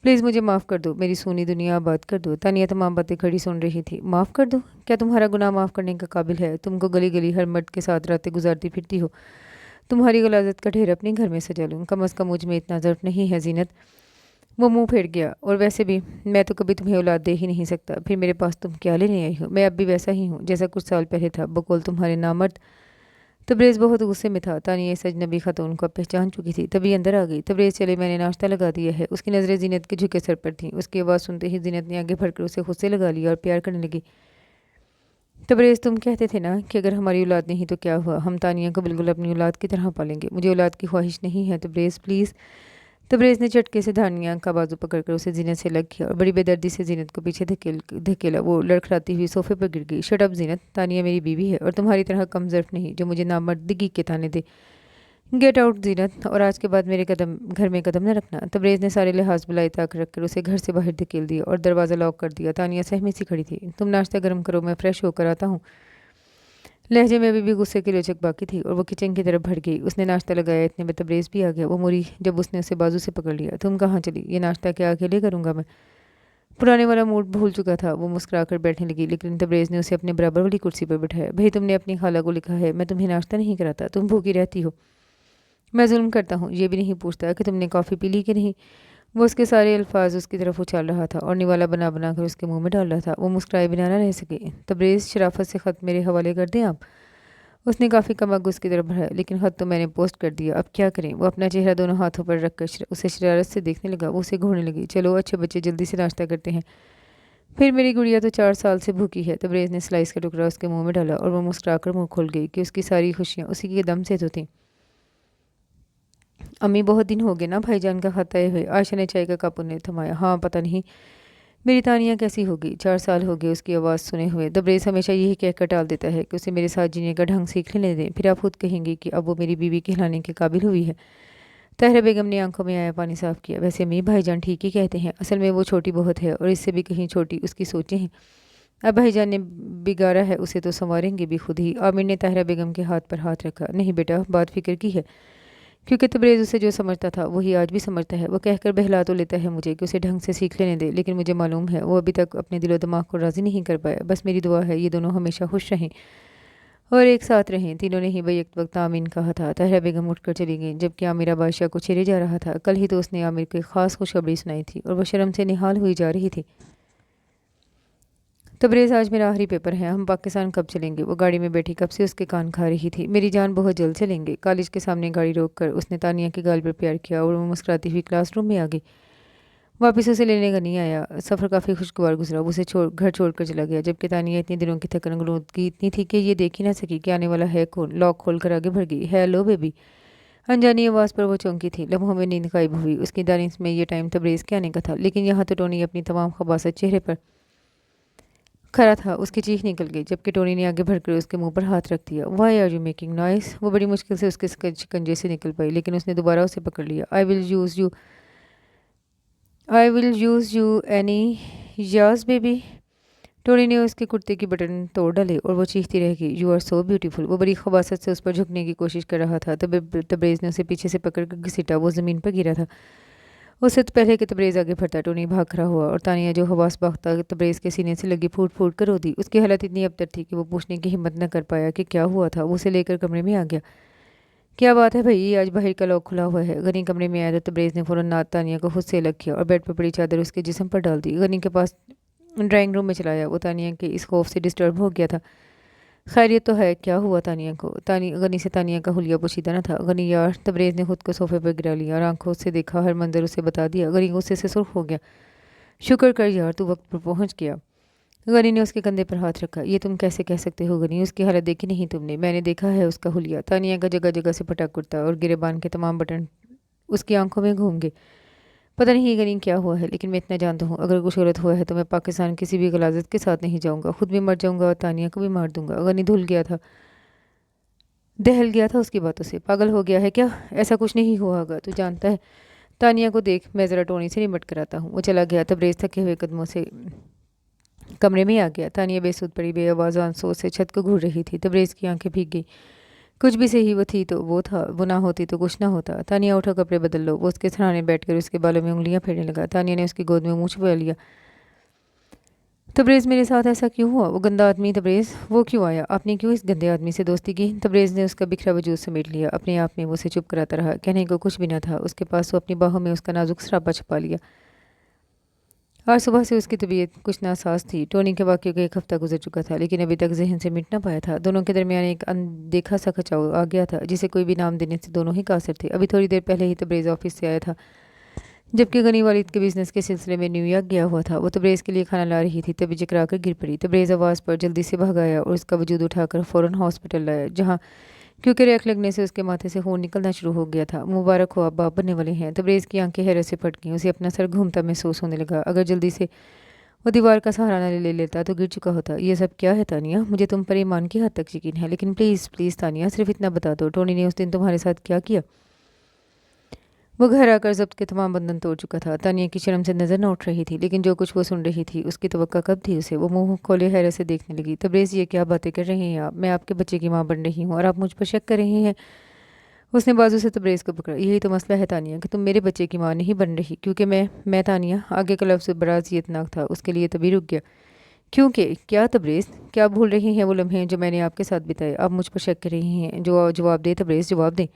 प्लीज़ मुझे माफ़ कर दो, मेरी सूनी दुनिया आबाद कर दो। तानिया तमाम बातें खड़ी सुन रही थी। माफ़ कर दो? क्या तुम्हारा गुनाह माफ़ करने का काबिल है? तुमको गली गली हर मर्द के साथ रातें गुजारती फिरती हो। तुम्हारी गलाजत का ढेर अपने घर में सजा लूँ, कम अज़ कम मुझ में इतना ज़र्फ नहीं है ज़ीनत। वो मुंह फेर गया। और वैसे भी मैं तो कभी तुम्हें औलाद दे ही नहीं सकता। फिर मेरे पास तुम क्या लेने आई हो? मैं अब भी वैसा ही हूँ जैसा कुछ साल पहले था, बकौल तुम्हारे नामर्द। तबरेज़ बहुत गुस्से में था। तानिया इस अजनबी खातून को अब पहचान चुकी थी, तभी अंदर आ गई। तबरेज़ चले, मैंने नाश्ता लगा दिया है। उसकी नज़रें ज़ीनत के झुके सर पर थीं। उसकी आवाज़ सुनते ही ज़ीनत ने आगे बढ़कर उसे खुद से लगा लिया और प्यार करने लगी। तबरेज़, तुम कहते थे ना कि अगर हमारी औलाद नहीं तो क्या हुआ? हम तानिया को बिल्कुल अपनी औलाद की तरह पालेंगे। मुझे औलाद की ख्वाहिश नहीं है तबरेज़, प्लीज़। तबरेज़ ने झटके से धानिया का बाजू पकड़कर उसे ज़ीनत से अलग किया और बड़ी बेदर्दी से ज़ीनत को पीछे धकेला। वो लड़खड़ाती हुई सोफे पर गिर गई। शट अप ज़ीनत, तानिया मेरी बीवी है और तुम्हारी तरह कम ज़र्फ़ नहीं जो मुझे नामर्दगी के ताने दे। गेट आउट ज़ीनत, और आज के बाद मेरे घर में कदम न रखना। तबरेज़ ने सारे लिहाज बुलाई ताक रखकर उसे घर से बाहर धकेल दिया और दरवाज़ा लॉक कर दिया। तानिया सहमी सी खड़ी थी। तुम नाश्ता गर्म करो, मैं फ़्रेश होकर आता हूँ। लहजे में अभी भी गुस्से की लचक बाकी थी और वो किचन की तरफ बढ़ गई। उसने नाश्ता लगाया, इतने में तबरेज़ भी आ गया। वो मुड़ी जब उसने उसे बाजू से पकड़ लिया। तुम कहाँ चली? ये नाश्ता क्या अकेले करूँगा मैं? पुराने वाला मूड भूल चुका था। वो मुस्कुराकर बैठने लगी, लेकिन तबरेज़ ने उसे अपने बराबर वाली कुर्सी पर बिठाया। भाई, तुमने अपनी खाला को लिखा है मैं तुम्हें नाश्ता नहीं कराता, तुम भूखी रहती हो। मैं जुल्म करता हूँ, ये भी नहीं पूछता कि तुमने कॉफ़ी पी ली कि नहीं। वो उसके सारे अल्फाज उसकी तरफ उछाल रहा था और निवाला बना बना कर उसके मुंह में डाल रहा था। वो मुस्कुराए बिना न रह सके। तबरेज़, शराफत से ख़त मेरे हवाले कर दें आप। उसने काफ़ी कमक उसकी तरफ बढ़ाया। लेकिन ख़त तो मैंने पोस्ट कर दिया, अब क्या करें? वो अपना चेहरा दोनों हाथों पर रखकर उसे शरारत से देखने लगा। वो उसे घूरने लगी। चलो अच्छे बच्चे, जल्दी से नाश्ता करते हैं। फिर मेरी गुड़िया तो 4 साल से भूखी है। तबरेज़ ने स्लाइस का टुकड़ा उसके मुंह में डाला और वो मुस्कुराकर मुंह खोल गई कि उसकी सारी खुशियाँ उसी के दम से तो थीं। अम्मी, बहुत दिन हो गए ना भाईजान का खत आए हुए। आयशा ने चाय का कप उन्हें थमाया। हाँ, पता नहीं मेरी तानिया कैसी होगी। 4 साल हो गए उसकी आवाज़ सुने हुए। तबरेज़ हमेशा यही कहकर टाल देता है कि उसे मेरे साथ जीने का ढंग सीख लेने दें, फिर आप खुद कहेंगी कि अब वो मेरी बीवी कहलाने के काबिल हुई है। ताहिरा बेगम ने आंखों में आया पानी साफ किया। वैसे अम्मी, भाईजान ठीक ही कहते हैं। असल में वो छोटी बहुत है और इससे भी कहीं छोटी उसकी सोचें हैं। अब भाईजान ने बिगाड़ा है उसे तो संवारेंगे भी खुद ही। आमिर ने ताहिरा बेगम के हाथ पर हाथ रखा। नहीं बेटा, बात फिक्र की है। क्योंकि तबरेज़ उसे जो समझता था वही आज भी समझता है। वो कहकर बहला तो लेता है मुझे कि उसे ढंग से सीख लेने दे, लेकिन मुझे मालूम है वो अभी तक अपने दिलो दिमाग को राज़ी नहीं कर पाया। बस मेरी दुआ है ये दोनों हमेशा खुश रहें और एक साथ रहें। तीनों ने ही बैक वक्त आमीन कहा था। ताहिरा बेगम उठकर चली गई, जबकि आमिरा बादशाह को छेड़े जा रहा था। कल ही तो उसने आमिर को एक ख़ास खुशखबरी सुनाई थी और वह शर्म से निहाल हुई जा रही थी। तबरेज़, आज मेरा आखिरी पेपर है, हम पाकिस्तान कब चलेंगे? वो गाड़ी में बैठी कब से उसके कान खा रही थी। मेरी जान, बहुत जल्द चलेंगे। कॉलेज के सामने गाड़ी रोककर उसने तानिया के गाल पर प्यार किया और वो मुस्कुराती हुई क्लासरूम में आ गई। वापस उसे लेने का नहीं आया। सफ़र काफ़ी खुशगवार गुजरा। वो उसे घर छोड़कर चला गया, जबकि तानिया इतनी दिनों की थकन गलूदगी इतनी थी कि ये देख ही ना सकी कि आने वाला है कौन। लॉक खोल कर आगे बढ़ गई। Hello baby. अनजानी आवाज़ पर वो चौंकी थी। लम्हों में नींद गायब हुई। उसकी दानिश में ये टाइम तबरेज़ के आने का था, लेकिन यहाँ तो टोनी अपनी तमाम खबासत चेहरे पर खरा था। उसकी चीख निकल गई, जबकि टोनी ने आगे बढ़कर उसके मुंह पर हाथ रख दिया। Why are you making noise? वो बड़ी मुश्किल से उसके शिकंजे से निकल पाई, लेकिन उसने दोबारा उसे पकड़ लिया। I will use you anyways baby. Tony ने उसके कुर्ते की बटन तोड़ डाले और वो चीखती रह गई। You are so beautiful. वो बड़ी खबासत से उस पर झुकने की कोशिश कर रहा था। तबरेज़ ने उसे पीछे से पकड़कर घसीटा। वो ज़मीन पर गिरा था। उससे तो पहले कि तबरेज़ आगे बढ़ता, टोनी भाग खड़ा हुआ और तानिया जो हवास बाख्ता तबरेज़ के सीने से लगी फूट फूट कर रो दी। उसकी हालत इतनी अबतर थी कि वो पूछने की हिम्मत न कर पाया कि क्या हुआ था। वो उसे लेकर कमरे में आ गया। क्या बात है भाई, आज बाहर का लॉक खुला हुआ है। गनी कमरे में आया तो तबरेज़ ने फ़ौरन तानिया को खुद से अलग किया और बेड पर पड़ी चादर उसके जिस्म पर डाल दी। गनी के पास ड्राइंग रूम में चलाया। वो तानिया के इस खौफ से डिस्टर्ब हो गया था। खैरियत तो है? क्या हुआ तानिया को? गनी से तानिया का हुलिया पोशीदा न था। गनी यार, तबरेज़ ने खुद को सोफे पर गिरा लिया और आंखों से देखा हर मंजर उसे बता दिया। गनी गुस्से से सुर्ख हो गया। शुक्र कर यार, तू वक्त पर पहुंच गया। गनी ने उसके कंधे पर हाथ रखा। ये तुम कैसे कह सकते हो गनी? उसकी हालत देखी नहीं तुमने? मैंने देखा है उसका हुलिया। तानिया का जगह जगह से फटा कुर्ता और गिरेबान के तमाम बटन उसकी आंखों में घूम गए। पता नहीं गनी क्या हुआ है, लेकिन मैं इतना जानता हूँ, अगर कुछ गलत हुआ है तो मैं पाकिस्तान किसी भी गलाजत के साथ नहीं जाऊँगा। खुद भी मर जाऊँगा और तानिया को भी मार दूंगा। गनी दहल गया था उसकी बातों से। पागल हो गया है क्या? ऐसा कुछ नहीं हुआ होगा, तू जानता है। तानिया को देख, मैं ज़रा टोनी से निमट कर आता हूँ। वो चला गया। तबरेज़ थके हुए कदमों से कमरे में आ गया। तानिया बेसुध पड़ी बेआवाज़ आंसुओं से छत को घूर रही थी। तबरेज़ की आंखें भीग गई। कुछ भी सही वो थी तो वो था, वो ना होती तो कुछ ना होता। तानिया, उठो, कपड़े बदल लो। वो उसके सराहने बैठकर उसके बालों में उंगलियां फेरने लगा। तानिया ने उसकी गोद में मुँह छुपा लिया। तबरेज़, मेरे साथ ऐसा क्यों हुआ? वो गंदा आदमी तबरेज़, वो क्यों आया? आपने क्यों इस गंदे आदमी से दोस्ती की? तबरेज़ ने उसका बिखरा वजूद समेट लिया। अपने आप में वो उसे चुप कराता रहा। कहने को कुछ भी न था उसके पास। वो अपनी बाहों में उसका नाजुक सरापा छुपा लिया। आज सुबह से उसकी तबीयत कुछ नासाज थी। टोनी के वाक़ये का 1 हफ्ता गुजर चुका था, लेकिन अभी तक जहन से मिट ना पाया था। दोनों के दरमियान एक अनदेखा सा खचाव आ गया था, जिसे कोई भी नाम देने से दोनों ही कासिर थे। अभी थोड़ी देर पहले ही तबरेज़ ऑफिस से आया था, जबकि गनी वालिद के बिजनेस के सिलसिले में न्यूयॉर्क गया हुआ था। वो तबरेज़ के लिए खाना ला रही थी, तभी चकरा कर गिर पड़ी। तबरेज़ आवाज़ पर जल्दी से भाग आया और उसका वजूद उठाकर फ़ौरन हॉस्पिटल लाया, जहाँ क्योंकि रेख लगने से उसके माथे से खून निकलना शुरू हो गया था। मुबारक हो, आप बाप बनने वाले हैं। तबरेज़ की आंखें हैरत से फट गईं। उसे अपना सर घूमता महसूस होने लगा। अगर जल्दी से वो दीवार का सहारा न ले लेता तो गिर चुका होता। ये सब क्या है तानिया? मुझे तुम पर ईमान की हद तक यकीन है, लेकिन प्लीज़ प्लीज़ तानिया, सिर्फ इतना बता दो, टोनी ने उस दिन तुम्हारे साथ क्या किया? वो घर आकर ज़ब्त के तमाम बंधन तोड़ चुका था। तानिया की शर्म से नज़र न उठ रही थी, लेकिन जो कुछ वो सुन रही थी उसकी तवक्का कब थी उसे। वो मुंह खोले हैरत से देखने लगी। तबरेज़, ये क्या बातें कर रही हैं आप? मैं आपके बच्चे की माँ बन रही हूँ और आप मुझ पर शक कर रही हैं? उसने बाजू से तबरेज़ को पकड़ा। यही तो मसला है तानिया कि तुम मेरे बच्चे की माँ नहीं बन रही। क्योंकि मैं तानिया, आगे का लफ्ज़ बड़ा अज़ियतनाक था, उसके लिए तभी रुक गया। क्योंकि क्या तबरेज़, क्या भूल रही हैं वो लम्हे जो मैंने आपके साथ बिताए? आप मुझ पर शक कर रही हैं? जो जवाब दे तबरेज़, जवाब दें।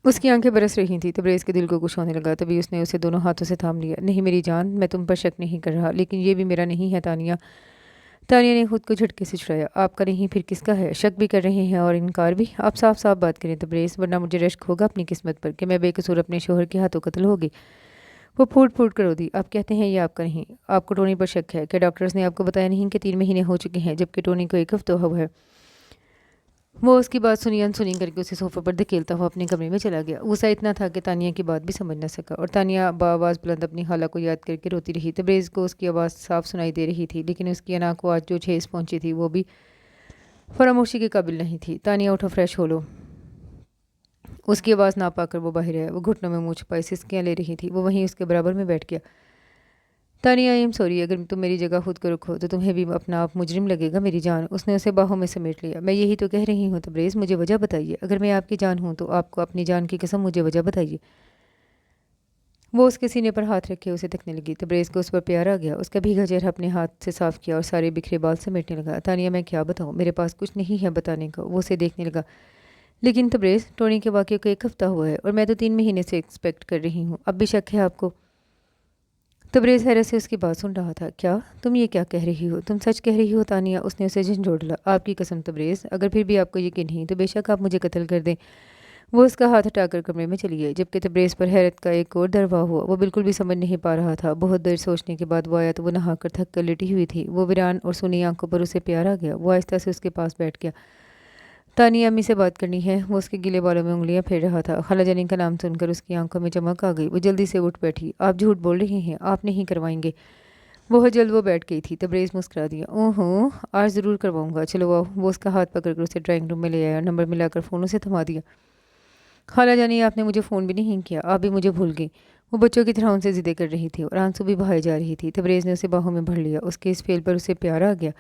उसकी आंखें बरस रही थीं। तबरेज़ के दिल को कुछ होने लगा। तभी उसने उसे दोनों हाथों से थाम लिया। नहीं मेरी जान, मैं तुम पर शक नहीं कर रहा, लेकिन ये भी मेरा नहीं है तानिया। तानिया ने खुद को झटके से छुड़ाया। आपका नहीं फिर किसका है? शक भी कर रहे हैं और इनकार भी? आप साफ साफ बात करें तबरेज़, वरना मुझे रश्क होगा अपनी किस्मत पर कि मैं बेकसूर अपने शोहर के हाथों कत्ल होगी। वो फूट फूट कर रोदी। आप कहते हैं ये आपका नहीं, आपको टोनी पर शक है। क्या डॉक्टर्स ने आपको बताया नहीं कि 3 महीने हो चुके हैं, जबकि टोनी को 1 हफ्ता हुआ है? वो उसकी बात सुनी अनसुनी करके उसे सोफे पर धकेलता हुआ अपने कमरे में चला गया। गुस्सा इतना था कि तानिया की बात भी समझ न सका और तानिया बाआवाज़ बुलंद अपनी खाला को याद करके रोती रही। तबरेज़ को उसकी आवाज़ साफ सुनाई दे रही थी, लेकिन उसकी अना को आज जो ठेस पहुंची थी वो भी फरामोशी के काबिल नहीं थी। तानिया, उठो, फ्रेश हो लो। उसकी आवाज़ ना पाकर वो बाहर आया। वो घुटनों में मुँह छुपाई सिसकियाँ ले रही थी। वो वहीं उसके बराबर में बैठ गया। तानिया, आई एम सॉरी, अगर तुम मेरी जगह खुद को रखो तो तुम्हें भी अपना आप मुजरिम लगेगा मेरी जान। उसने उसे बाहों में समेट लिया। मैं यही तो कह रही हूँ तबरेज़, मुझे वजह बताइए। अगर मैं आपकी जान हूँ तो आपको अपनी जान की कसम मुझे वजह बताइए। वो उसके सीने पर हाथ रखे उसे तकने लगी। तबरेज़ को उस पर प्यार आ गया। उसका भीगा चेहरा अपने हाथ से साफ किया और सारे बिखरे बाल समेटने लगा। तानिया, मैं क्या बताऊँ, मेरे पास कुछ नहीं है बताने का। वो उसे देखने लगा। लेकिन तबरेज़, टोनी के वाक़ये को 1 हफ्ता हुआ है और मैं तो 3 महीने से एक्सपेक्ट कर रही हूँ। अब भी शक है आपको? तबरेज़ हैरत से उसकी बात सुन रहा था। क्या तुम ये क्या कह रही हो? तुम सच कह रही हो तानिया? उसने उसे झंझोड़ लिया। आपकी कसम तबरेज़, अगर फिर भी आपको यकीन नहीं तो बेशक आप मुझे कत्ल कर दें। वो उसका हाथ हटाकर कमरे में चली गई, जबकि तबरेज़ पर हैरत का एक और दरवा हुआ। वो बिल्कुल भी समझ नहीं पा रहा था। बहुत देर सोचने के बाद वो आया तो वो नहाकर थक कर लेटी हुई थी। वो वीरान और सुनी आंखों पर उसे प्यार आ गया। वो आहिस्ता से उसके पास बैठ गया। तानिया, अम्मी से बात करनी है। वो उसके गीले बालों में उंगलियां फेर रहा था। खाला जानी का नाम सुनकर उसकी आंखों में चमक आ गई। वो जल्दी से उठ बैठी। आप झूठ बोल रही हैं, आप नहीं करवाएंगे। बहुत जल्द वो बैठ गई थी। तबरेज़ मुस्कुरा दिया। ओहो, आज ज़रूर करवाऊंगा, चलो आओ। वो उसका हाथ पकड़कर उसे ड्राइंग रूम में ले आया। नंबर मिलाकर फ़ोन उसे थमा दिया। खाला जानी, आपने मुझे फ़ोन भी नहीं किया, आप भी मुझे भूल गई। वो बच्चों की तरह उनसे ज़िद्दें कर रही थी और आंसू भी बहाई जा रही थी। तबरेज़ ने उसे बाहों में भर लिया। उसके इस फेल पर उसे प्यार आ गया।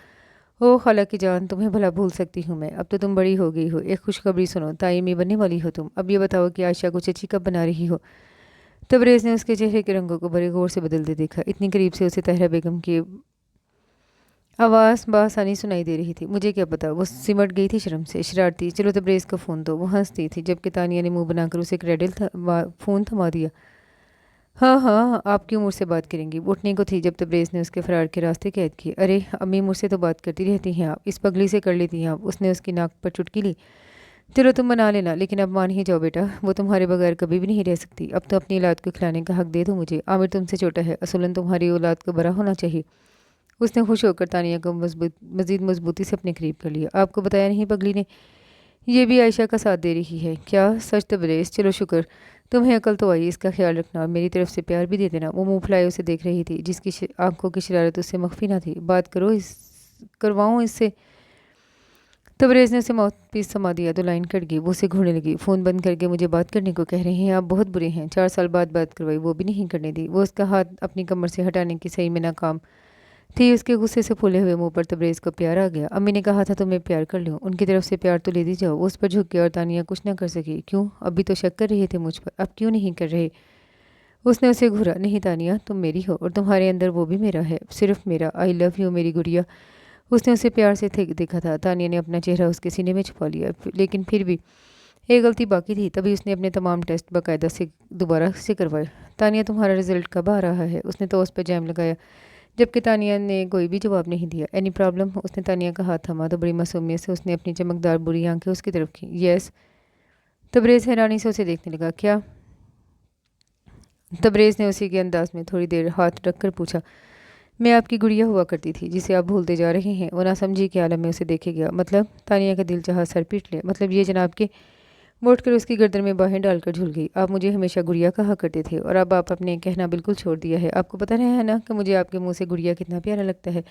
ओह खाला की जान, तुम्हें भला भूल सकती हूँ मैं? अब तो तुम बड़ी हो गई हो। एक खुशखबरी सुनो, ताईमी बनने वाली हो तुम। अब ये बताओ कि आयशा को चची कब बना रही हो? तबरेज़ ने उसके चेहरे के रंगों को बड़े गौर से बदलते देखा। इतनी करीब से उसे तहरा बेगम की आवाज़ बआसानी सुनाई दे रही थी। मुझे क्या पता। वो सिमट गई थी शर्म से। शरारती, चलो तबरेज़ को फ़ोन दो। वो हंसती थी, जबकि तानिया ने मुंह बनाकर उसे क्रेडिल फ़ोन थमा दिया। हाँ हाँ, आप क्यों मुझसे बात करेंगी? वो उठने को थी जब तबरेज़ ने उसके फ़रार के रास्ते कैद किए। अरे अम्मी, मुझसे तो बात करती रहती हैं आप, इस पगली से कर लेती हैं आप। उसने उसकी नाक पर चुटकी ली। चलो तुम मना लेना, लेकिन अब मान ही जाओ बेटा, वो तुम्हारे बगैर कभी भी नहीं रह सकती। अब तो अपनी औलाद को खिलाने का हक दे दो मुझे। आमिर तुमसे छोटा है, असूलन तुम्हारी औलाद को बड़ा होना चाहिए। उसने खुश होकर तानिया को मज़ीद मजबूती से अपने करीब कर लिया। आपको बताया नहीं पगली ने? ये भी आयशा का साथ दे रही है क्या? सच तबरेज़, चलो शुक्र, तुम्हें अकल तो आई। इसका ख्याल रखना और मेरी तरफ से प्यार भी दे देना। वो मुंह फुलाए उसे देख रही थी, जिसकी आंखों की शरारत उससे मख्फी ना थी। बात करो, इस करवाऊँ इससे? तबरेज़ ने उसे माउथ पीस थमा दिया तो लाइन कट गई। वो उसे घूरने लगी। फ़ोन बंद करके मुझे बात करने को कह रहे हैं, आप बहुत बुरे हैं। 4 साल बाद बात करवाई, वो भी नहीं करने दी। वो उसका हाथ अपनी कमर से हटाने की सही में नाकाम थी। उसके गुस्से से फूले हुए मुंह पर तबरेज़ को प्यार आ गया। अम्मी ने कहा था तो मैं प्यार कर लूँ, उनकी तरफ से प्यार तो ले दी जाओ। वो उस पर झुक गया और तानिया कुछ न कर सकी। क्यों? अभी तो शक कर रहे थे मुझ पर, अब क्यों नहीं कर रहे? उसने उसे घूरा। नहीं तानिया, तुम मेरी हो और तुम्हारे अंदर वो भी मेरा है, सिर्फ मेरा। आई लव यू मेरी गुड़िया। उसने उसे प्यार से देखा था। तानिया ने अपना चेहरा उसके सीने में छुपा लिया, लेकिन फिर भी एक गलती बाकी थी। तभी उसने अपने तमाम टेस्ट बाकायदा से दोबारा से करवाए। तानिया, तुम्हारा रिजल्ट कब आ रहा है? उसने तो उस पर जैम लगाया, जबकि तानिया ने कोई भी जवाब नहीं दिया। Any problem? उसने तानिया का हाथ थमा तो बड़ी मासूमियत से उसने अपनी चमकदार बुरी आंखें उसकी तरफ की। यस। तबरेज़ हैरानी से उसे देखने लगा। क्या? तबरेज़ ने उसी के अंदाज में थोड़ी देर हाथ रखकर पूछा। मैं आपकी गुड़िया हुआ करती थी जिसे आप भूलते जा रहे हैं। वो नासमझी के आलम में उसे देखे गया। मतलब? तानिया का दिल चाहा सर पीट ले। मतलब ये जनाब के वो उठकर उसकी गर्दन में बाहें डालकर झूल गई। आप मुझे हमेशा गुड़िया कहा करते थे और अब आप अपने कहना बिल्कुल छोड़ दिया है। आपको पता नहीं है ना कि मुझे आपके मुंह से गुड़िया कितना प्यारा लगता है।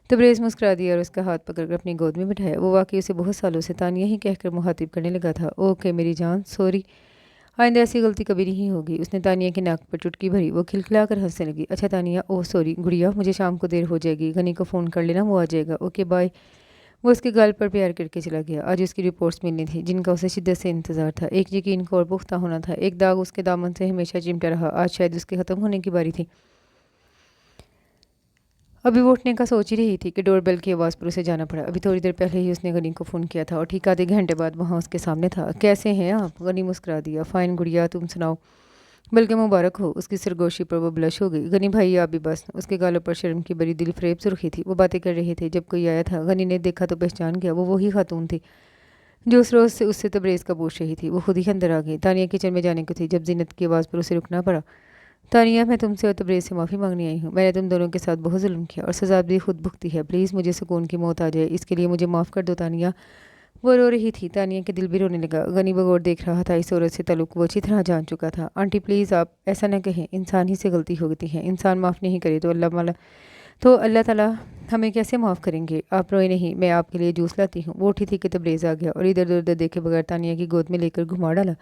तबरेज़ मुस्कुरा दिया और उसका हाथ पकड़कर अपनी गोद में बिठाया। वो वाकई उसे बहुत सालों से तानिया ही कहकर मुखातिब करने लगा था। ओके मेरी जान, सॉरी, आइंदा ऐसी गलती कभी नहीं होगी। उसने तानिया के नाक पर चुटकी भरी। वो खिलखिलाकर हंसने लगी। अच्छा तानिया, ओह सॉरी गुड़िया, मुझे शाम को देर हो जाएगी। गनी को फ़ोन कर लेना, वो आ जाएगा। Okay bye. वो उसके गाल पर प्यार करके चला गया। आज उसकी रिपोर्ट्स मिलनी थी जिनका उसे शिद्दत से इंतजार था। एक यकीन को और पुख्ता होना था। एक दाग उसके दामन से हमेशा चिमटा रहा। आज शायद उसके ख़त्म होने की बारी थी। अभी वो उठने का सोच ही रही थी कि डोरबेल की आवाज़ पर उसे जाना पड़ा। अभी थोड़ी देर पहले ही उसने गनी को फ़ोन किया था और ठीक आधे घंटे बाद वहाँ उसके सामने था। कैसे हैं आप? गनी मुस्कुरा दिया। फ़ाइन गुड़िया, तुम सुनाओ? बल्कि मुबारक हो। उसकी सरगोशी पर वो ब्लश हो गई। गनी भाई आप भी बस। उसके गालों पर शर्म की बड़ी दिल फरेब सुर्खी थी। वो बातें कर रहे थे जब कोई आया था। गनी ने देखा तो पहचान गया। वो वही खातून थी जो उस रोज़ से उससे तबरेज़ का पूछ रही थी। वो खुद ही अंदर आ गई। तानिया किचन में जाने को थी जब जीनत की आवाज़ पर उसे रुकना पड़ा। तानिया, मैं तुमसे और तबरेज़ से माफ़ी मांगने आई हूँ। मैंने तुम दोनों के साथ बहुत जुल्म किया और सज़ा भी खुद भुगती है। प्लीज़ मुझे सुकून की मौत आ जाए, इसके लिए मुझे माफ़ कर दो तानिया। वो रो रही थी। तानिया के दिल भी रोने लगा। गनी बगौर देख रहा था। इस औरत से ताल्लुक वो अच्छी तरह जान चुका था। आंटी प्लीज़ आप ऐसा न कहें। इंसान ही से गलती होती है। इंसान माफ़ नहीं करे तो अल्लाह ताला हमें कैसे माफ़ करेंगे? आप रोए नहीं, मैं आपके लिए जूस लाती हूँ। वो उठी थी कि तबरेज़ आ गया और इधर उधर देखे बगैर तानिया की गोद में लेकर घुमा डाला।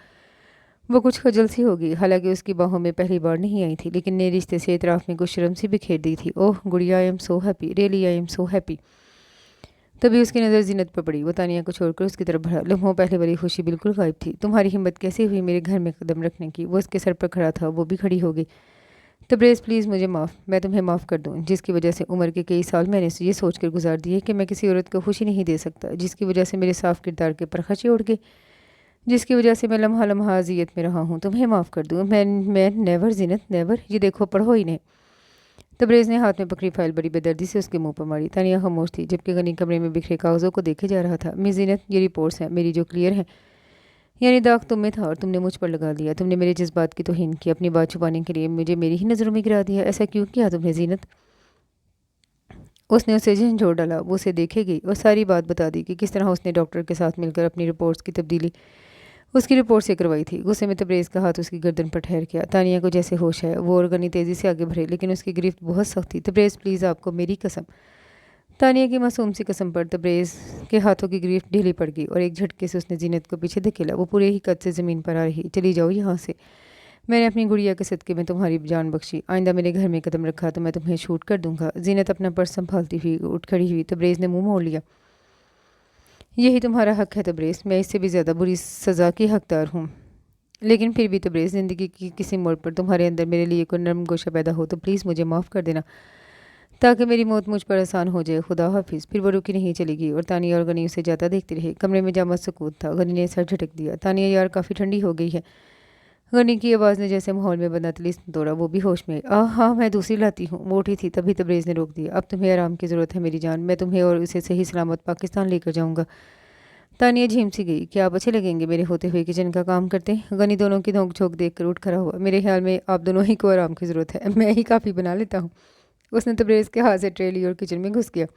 वो कुछ खजल सी हो गई। हालांकि उसकी बाहों में पहली बार नहीं आई थी, लेकिन नए रिश्ते से इतराफ़ में कुछ शर्म सी बिखेर दी थी। ओह गुड़िया, I am so happy, really I am so happy. तभी उसकी नज़र जीनत पर पड़ी। वो तानिया को छोड़कर उसकी तरफ बढ़ा। लम्हों पहले वाली खुशी बिल्कुल गायब थी। तुम्हारी हिम्मत कैसे हुई मेरे घर में कदम रखने की? वो उसके सर पर खड़ा था। वो भी खड़ी हो गई। तबरेज़ प्लीज़ मुझे मैं तुम्हें माफ़ कर दूँ, जिसकी वजह से उम्र के कई साल मैंने ये सोच कर गुजार दिए कि मैं किसी औरत को खुशी नहीं दे सकता, जिसकी वजह से मेरे साफ किरदार के परखचे उड़ गए, जिसकी वजह से मैं लम्हा लम्हा अजियत में रहा हूँ। तुम्हें माफ़ कर दूँ? मैं नेवर जीनत, नेवर। ये देखो, पढ़ो इन्हें। तबरेज़ ने हाथ में पकड़ी फाइल बड़ी बेदर्दी से उसके मुंह पर मारी। तानिया खामोश थी जबकि गनी कमरे में बिखरे कागज़ों को देखे जा रहा था। मिस जीनत, ये रिपोर्ट्स हैं मेरी जो क्लियर हैं। यानी दाग तुम में था और तुमने मुझ पर लगा लिया। तुमने मेरे जज्बात की तौहीन की। अपनी बात छुपाने के लिए मुझे मेरी ही नज़रों में गिरा दिया। ऐसा क्यों किया तुमने जीनत? उसने उसे झंझोड़ डाला। वो उसे देखेगी और सारी बात बता दी कि किस तरह उसने डॉक्टर के साथ मिलकर अपनी रिपोर्ट्स की तब्दीली उसकी रिपोर्ट से करवाई थी। गुस्से में तबरेज़ का हाथ उसकी गर्दन पर ठहर गया। तानिया को जैसे होश है। वो और गनी तेज़ी से आगे बढ़े, लेकिन उसकी गिरफ्त बहुत सख्त थी। तबरेज़ प्लीज़, आपको मेरी कसम। तानिया की मासूम सी कसम पर तबरेज़ के हाथों की गिरफ्त ढीली पड़ गई और एक झटके से उसने जीनत को पीछे धकेला। वो पूरे ही कद से ज़मीन पर आ रही। चली जाओ यहाँ से। मैंने अपनी गुड़िया के सदक़े में तुम्हारी जान बख्शी। आइंदा मेरे घर में कदम रखा तो मैं तुम्हें शूट कर दूंगा। जीनत अपना पर्स संभालती हुई उठ खड़ी हुई। तबरेज़ ने मुंह मोड़ लिया। यही तुम्हारा हक है तबरेज़, मैं इससे भी ज़्यादा बुरी सज़ा की हकदार हूँ। लेकिन फिर भी तबरेज़, ज़िंदगी की किसी मोड़ पर तुम्हारे अंदर मेरे लिए कोई नरम गोशा पैदा हो तो प्लीज़ मुझे माफ़ कर देना, ताकि मेरी मौत मुझ पर आसान हो जाए। खुदा हाफिज़। फिर वो रुकी नहीं, चली गई और तानिया और गनी उसे जाता देखते रहे। कमरे में जामा सुकूत था। गनी ने सर झटक दिया। तानिया यार, काफ़ी ठंडी हो गई है। गनी की आवाज़ ने जैसे माहौल में बंदा तलीस तोड़ा। वो भी होश में आई। हाँ, मैं दूसरी लाती हूँ। वो उठी थी तभी तबरेज़ ने रोक दिया। अब तुम्हें आराम की ज़रूरत है मेरी जान। मैं तुम्हें और उसे सही सलामत पाकिस्तान लेकर जाऊँगा। तानिया झीम सी गई। क्या आप अच्छे लगेंगे मेरे होते हुए किचन का काम करते? गनी दोनों की नोक झोंक देख कर उठ खड़ा हुआ। मेरे ख्याल में आप दोनों ही को आराम की ज़रूरत है। मैं ही काफ़ी बना लेता हूँ। उसने तबरेज़ के हाथ से ट्रे ली और किचन में घुस गया।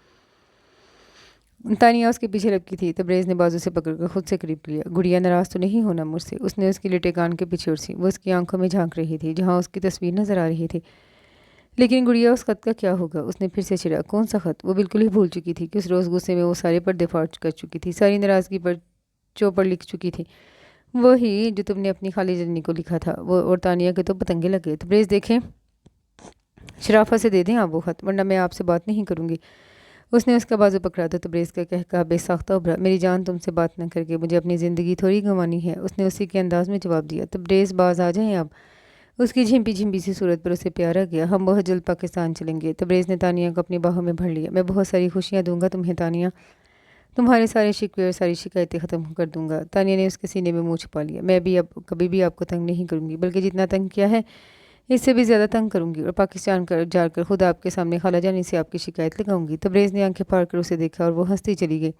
तानिया उसके पीछे लपकी थी। तबरेज़ ने बाजू से पकड़कर खुद से करीब लिया। गुड़िया, नाराज़ तो नहीं होना मुझसे? उसने उसकी लिटे कान के पीछे उड़सी। वो उसकी आंखों में झांक रही थी जहाँ उसकी तस्वीर नजर आ रही थी। लेकिन गुड़िया, उस खत का क्या होगा? उसने फिर से छिड़ा। कौन सा खत? वो बिल्कुल ही भूल चुकी थी कि उस रोज़ गुस्से में वो सारे पर्दे फाड़ कर चुकी थी। सारी नाराज़गी पर चौपड़ लिख चुकी थी। वही जो तुमने अपनी खाली जन्नी को लिखा था। वो और तानिया के तो पतंगे लगे। तबरेज़ देखें, शराफत से दे दें आप वो खत, वरना मैं आपसे बात नहीं करूँगी। उसने उसका बाजू पकड़ा तो तबरेज़ का कहका बेसाख्ता उभरा। मेरी जान, तुमसे बात न करके मुझे अपनी ज़िंदगी थोड़ी गंवानी है। उसने उसी के अंदाज में जवाब दिया। तबरेज़, बाज आ जाएं आप। उसकी झिम्पी झिम्पी सी सूरत पर उसे प्यार आ गया। हम बहुत जल्द पाकिस्तान चलेंगे। तबरेज़ ने तानिया को अपनी बाहों में भर लिया। मैं बहुत सारी खुशियाँ दूंगा तुम्हें तानिया। तुम्हारे सारे शिकवे और सारी शिकायतें ख़त्म कर दूंगा। तानिया ने उसके सीने में मुँह छुपा लिया। मैं भी अब कभी भी आपको तंग नहीं करूँगी, बल्कि जितना तंग किया है इससे भी ज़्यादा तंग करूँगी और पाकिस्तान कर जाकर खुद आपके सामने खाला जानी से आपकी शिकायत लगाऊंगी। तबरेज़ ने आंखें फाड़ कर उसे देखा और वो हंसती चली गई।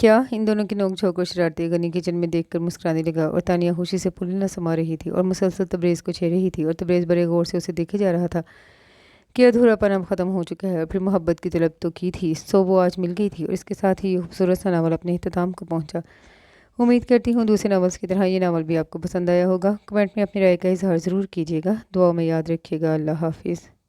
क्या? इन दोनों की नोक झोंक और शरारतें गनी किचन में देखकर मुस्कुराने लगा और तानिया खुशी से फूलना समा रही थी और मुसलसल तबरेज़ को छेड़ रही थी और तबरेज़ बड़े गौर से उसे देखे जा रहा था। کہ ادھوراپن اب ختم ہو چکا ہے اور پھر محبت کی طلب تو کی تھی، سو وہ آج مل گئی تھی اور اس کے ساتھ ہی یہ خوبصورت سا ناول اپنے اختتام کو پہنچا۔ امید کرتی ہوں دوسرے ناولس کی طرح یہ ناول بھی آپ کو پسند آیا ہوگا۔ کمنٹ میں اپنی رائے کا اظہار ضرور کیجیے گا۔ دعاؤں میں یاد رکھیے گا۔ اللہ حافظ۔